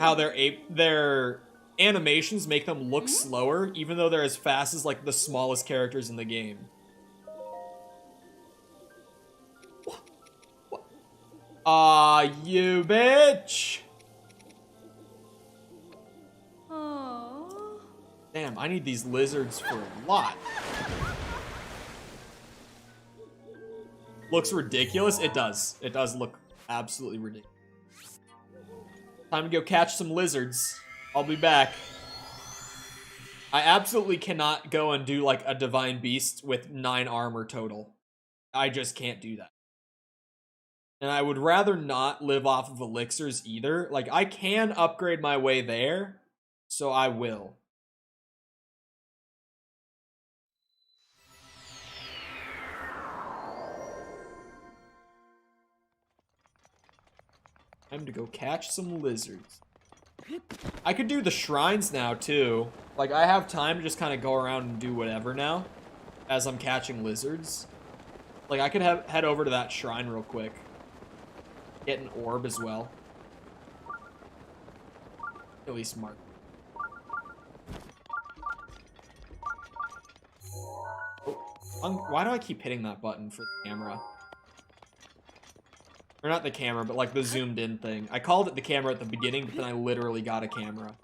How their animations make them look slower, even though they're as fast as like the smallest characters in the game. Aw, you bitch! Aww. Damn, I need these lizards for a lot. Looks ridiculous? It does. It does look absolutely ridiculous. Time to go catch some lizards. I'll be back. I absolutely cannot go and do like a divine beast with 9 armor total. I just can't do that. And I would rather not live off of elixirs either. Like, I can upgrade my way there, so I will. Time to go catch some lizards. I could do the shrines now, too. Like, I have time to just kind of go around and do whatever now, as I'm catching lizards. Like, I could head over to that shrine real quick. Get an orb as well. At least mark. Oh, why do I keep hitting that button for the camera? Or not the camera, but like the zoomed in thing. I called it the camera at the beginning, but then I literally got a camera.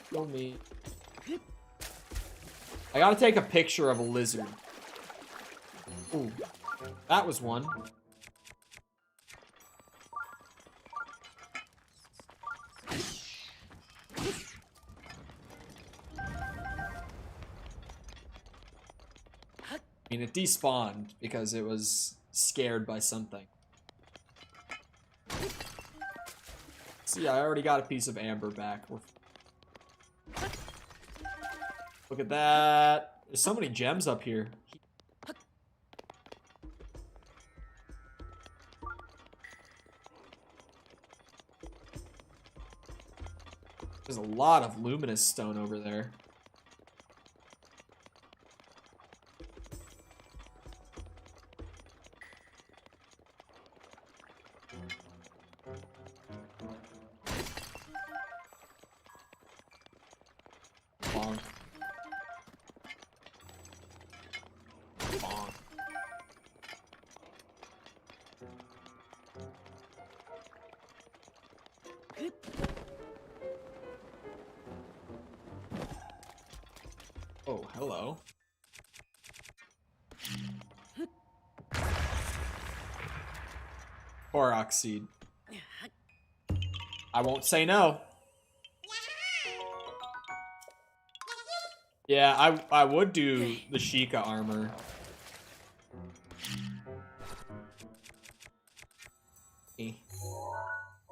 Kill me. I gotta take a picture of a lizard. Ooh, that was one. I mean, it despawned because it was scared by something. See, I already got a piece of amber back. Look at that. There's so many gems up here. There's a lot of luminous stone over there. Bonk. Bonk. Oh, hello. Korok seed. I won't say no. Yeah, I would do the Sheikah armor.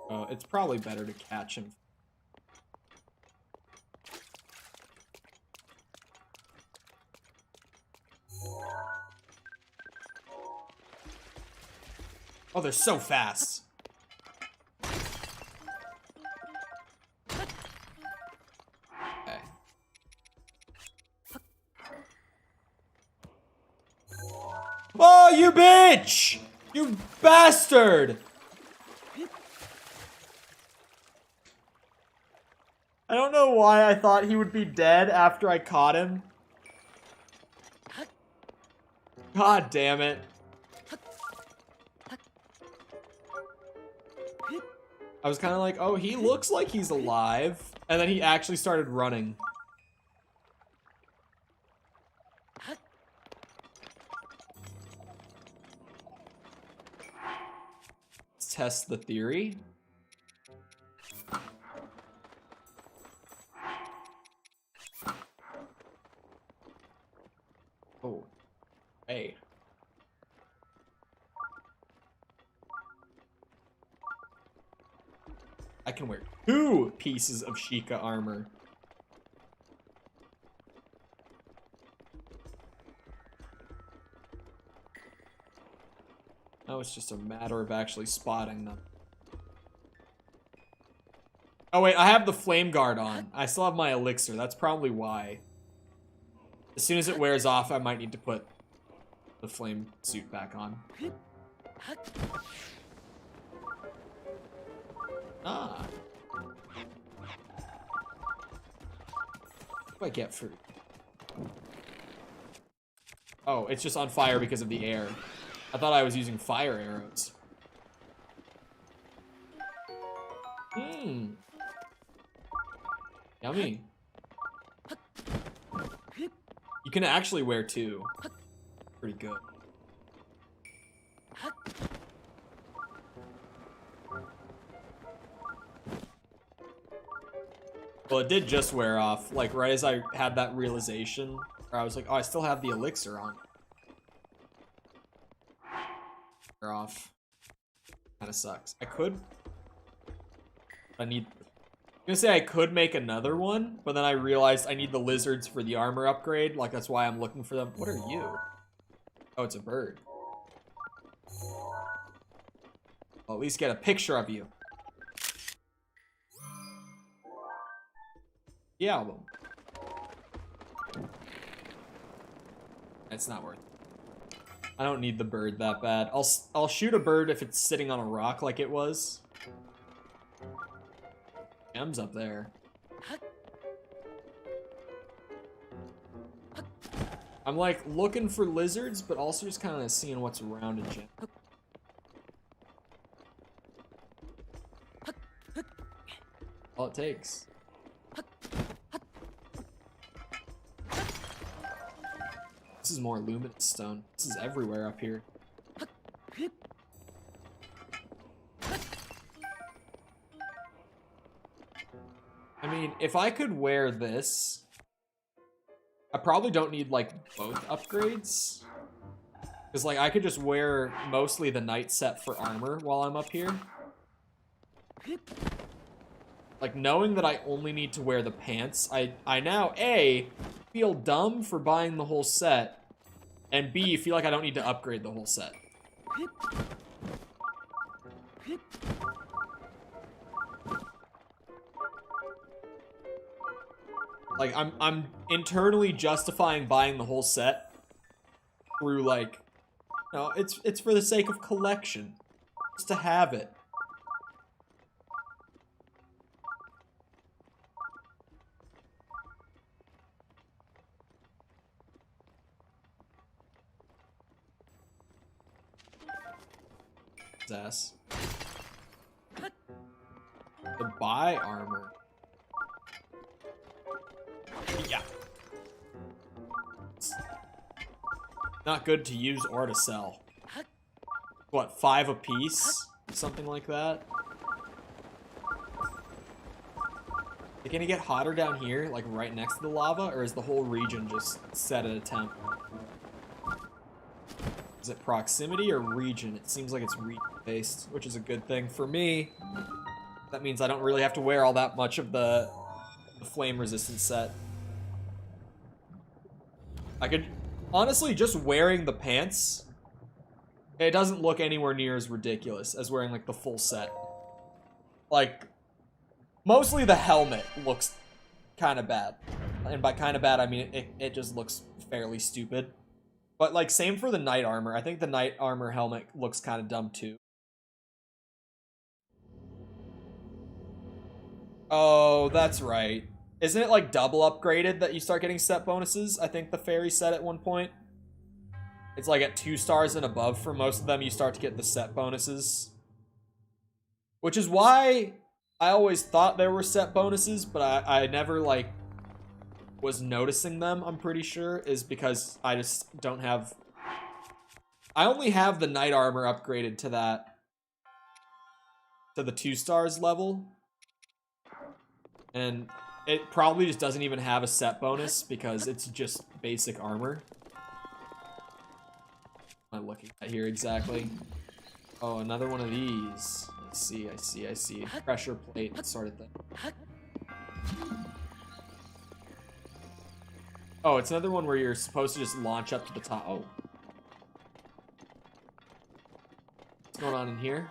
Oh, it's probably better to catch him. Oh, they're so fast. Okay. Oh, you bitch! You bastard! I don't know why I thought he would be dead after I caught him. God damn it. I was kind of like, oh, he looks like he's alive. And then he actually started running. Let's test the theory. Oh. Hey. I can wear 2 pieces of Sheikah armor. Now it's just a matter of actually spotting them. Oh wait, I have the flame guard on. I still have my elixir. That's probably why. As soon as it wears off, I might need to put the flame suit back on. Ah. What do I get for... Oh, it's just on fire because of the air. I thought I was using fire arrows. Mmm. Yummy. You can actually wear 2. Pretty good. Well, it did just wear off, like, right as I had that realization, where I was like, oh, I still have the elixir on. Wear off. Kinda sucks. I could... I'm gonna say I could make another one, but then I realized I need the lizards for the armor upgrade, like, that's why I'm looking for them. What are you? Oh, it's a bird. I'll at least get a picture of you. The album. It's not worth it. I don't need the bird that bad. I'll shoot a bird if it's sitting on a rock like it was. M's up there. I'm like looking for lizards, but also just kind of seeing what's around in general. All it takes. This is more luminous stone. This is everywhere up here. I mean, if I could wear this, I probably don't need, like, both upgrades. Because, like, I could just wear mostly the night set for armor while I'm up here. Like, knowing that I only need to wear the pants, I now, A, feel dumb for buying the whole set, and B, feel like I don't need to upgrade the whole set. Like, I'm internally justifying buying the whole set through, like, no, it's for the sake of collection. Just to have it. Ass. The buy armor. Yeah. It's not good to use or to sell. What, 5 a piece? Something like that? Can it get hotter down here, like right next to the lava, or is the whole region just set at a temp? Is it proximity or region? It seems like it's region-based, which is a good thing for me. That means I don't really have to wear all that much of the flame resistant set. I could... Honestly, just wearing the pants, it doesn't look anywhere near as ridiculous as wearing, like, the full set. Like, mostly the helmet looks kind of bad. And by kind of bad, I mean it just looks fairly stupid. But, like, same for the knight armor. I think the knight armor helmet looks kind of dumb, too. Oh, that's right. Isn't it like double upgraded that you start getting set bonuses? I think the fairy said at one point. It's like at 2 stars and above for most of them, you start to get the set bonuses. Which is why I always thought there were set bonuses, but I never, like, was noticing them, I'm pretty sure, is because I just don't have... I only have the knight armor upgraded to that... to the 2 stars level. And it probably just doesn't even have a set bonus because it's just basic armor. What am I looking at here exactly? Oh, another one of these. I see. Pressure plate sort of thing. Oh, it's another one where you're supposed to just launch up to the top. Oh. What's going on in here?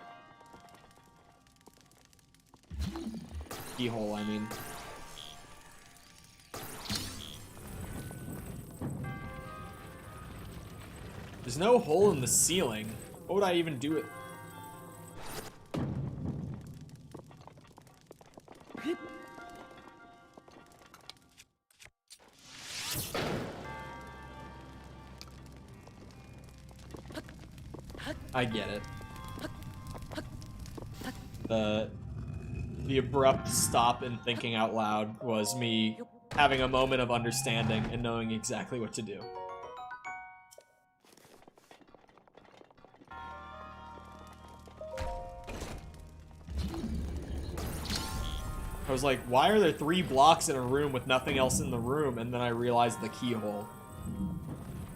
Keyhole, I mean. There's no hole in the ceiling. What would I even do it? I get it. The abrupt stop and thinking out loud was me having a moment of understanding and knowing exactly what to do. I was like, why are there 3 blocks in a room with nothing else in the room? And then I realized the keyhole.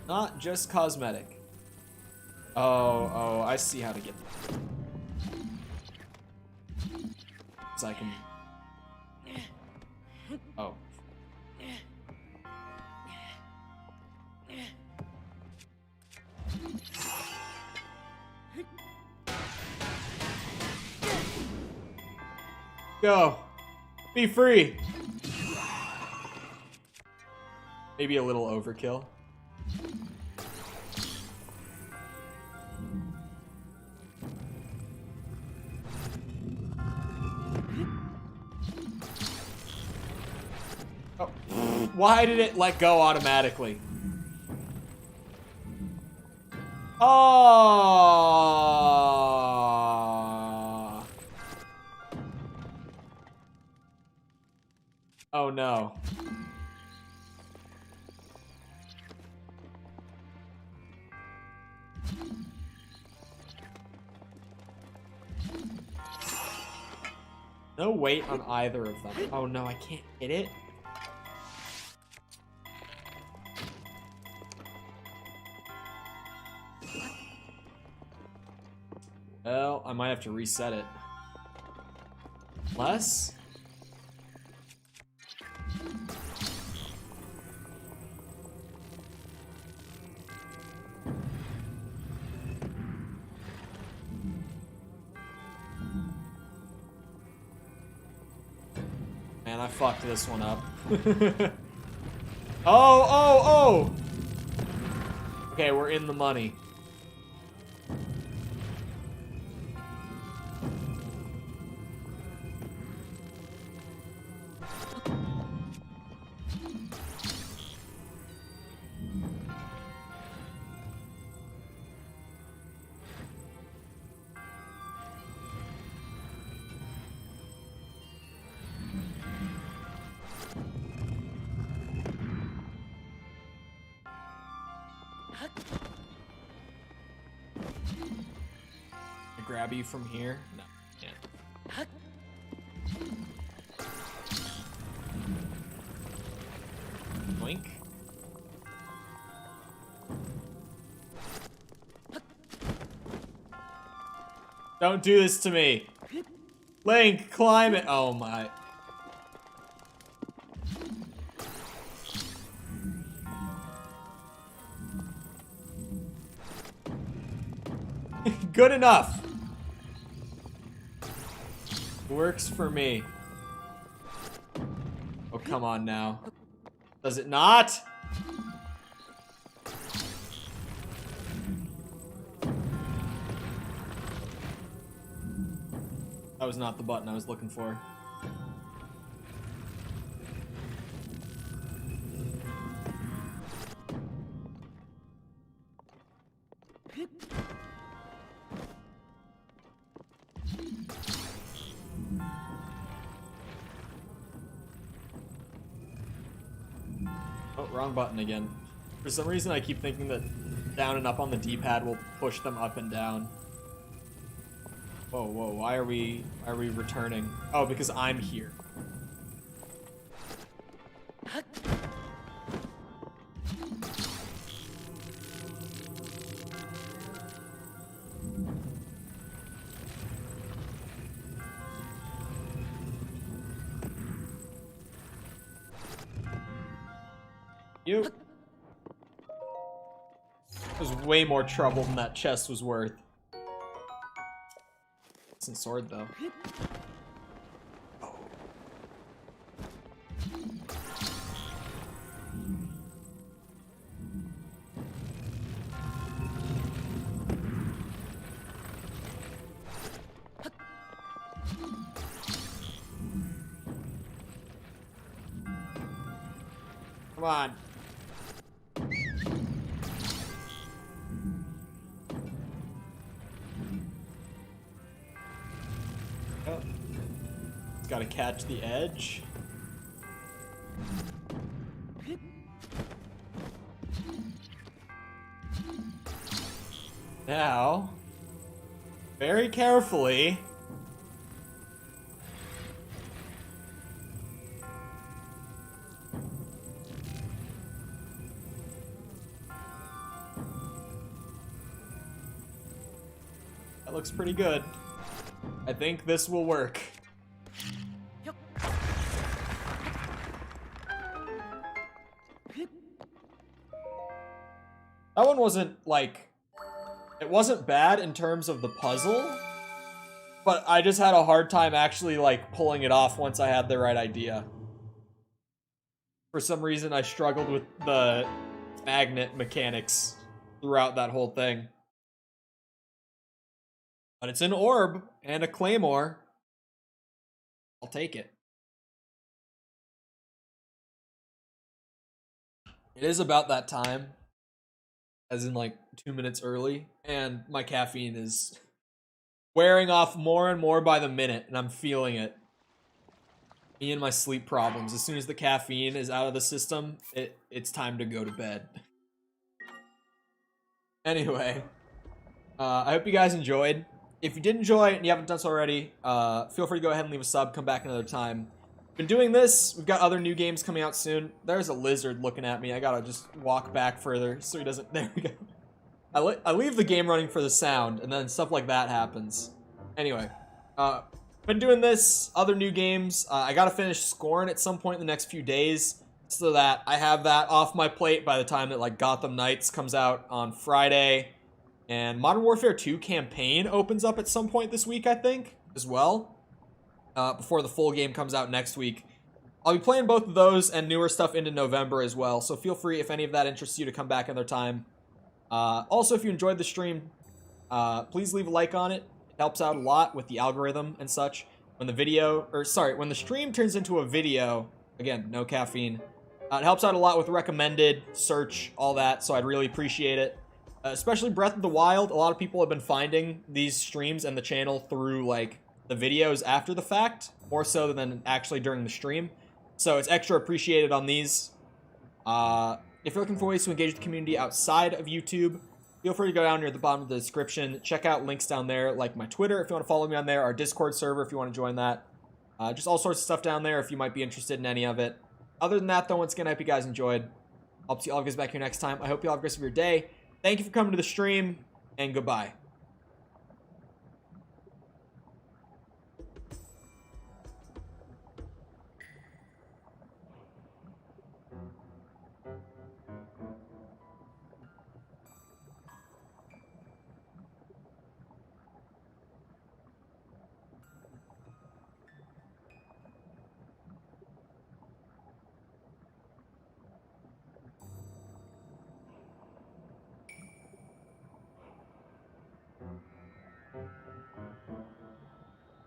Not just cosmetic. Oh, I see how to get there. So I can... Oh. Go. Be free. Maybe a little overkill. Oh. Why did it let go automatically? Oh. Oh no. No weight on either of them. Oh no, I can't hit it. Well, I might have to reset it. Less? Man, I fucked this one up. Oh! Okay, we're in the money. Grab you from here? No, can't. Boink. Don't do this to me. Link, climb it. Oh my. Good enough. Works for me. Oh, come on now. Does it not? That was not the button I was looking for. Wrong button again. For some reason, I keep thinking that down and up on the D-pad will push them up and down. Whoa, whoa, why are we returning? Oh, because I'm here. You. It was way more trouble than that chest was worth. Decent sword, though. Oh. Come on. Oh. It's gotta catch the edge. Now, very carefully, that looks pretty good. I think this will work. That one wasn't, like, it wasn't bad in terms of the puzzle, but I just had a hard time actually, like, pulling it off once I had the right idea. For some reason, I struggled with the magnet mechanics throughout that whole thing. But it's an orb and a claymore. I'll take it. It is about that time. As in, like, 2 minutes early. And my caffeine is wearing off more and more by the minute. And I'm feeling it. Me and my sleep problems. As soon as the caffeine is out of the system, it's time to go to bed. Anyway. I hope you guys enjoyed. If you did enjoy and you haven't done so already, feel free to go ahead and leave a sub. Come back another time. Been doing this. We've got other new games coming out soon. There's a lizard looking at me. I gotta just walk back further so he doesn't... There we go. I leave the game running for the sound, and then stuff like that happens. Anyway. Been doing this. Other new games. I gotta finish Scorn at some point in the next few days, so that I have that off my plate by the time that, like, Gotham Knights comes out on Friday. And Modern Warfare 2 campaign opens up at some point this week, I think, as well. Before the full game comes out next week. I'll be playing both of those and newer stuff into November as well, so feel free, if any of that interests you, to come back another time. Also, if you enjoyed the stream, please leave a like on it. It helps out a lot with the algorithm and such. When the stream turns into a video, again, no caffeine, it helps out a lot with recommended, search, all that, so I'd really appreciate it. Especially Breath of the Wild, a lot of people have been finding these streams and the channel through, like, the videos after the fact, more so than actually during the stream. So it's extra appreciated on these. If you're looking for ways to engage the community outside of YouTube, feel free to go down near the bottom of the description. Check out links down there, like my Twitter if you want to follow me on there, our Discord server if you want to join that. Just all sorts of stuff down there if you might be interested in any of it. Other than that, though, once again, I hope you guys enjoyed. I'll see all of you guys back here next time. I hope you all have a great rest of your day. Thank you for coming to the stream, and goodbye.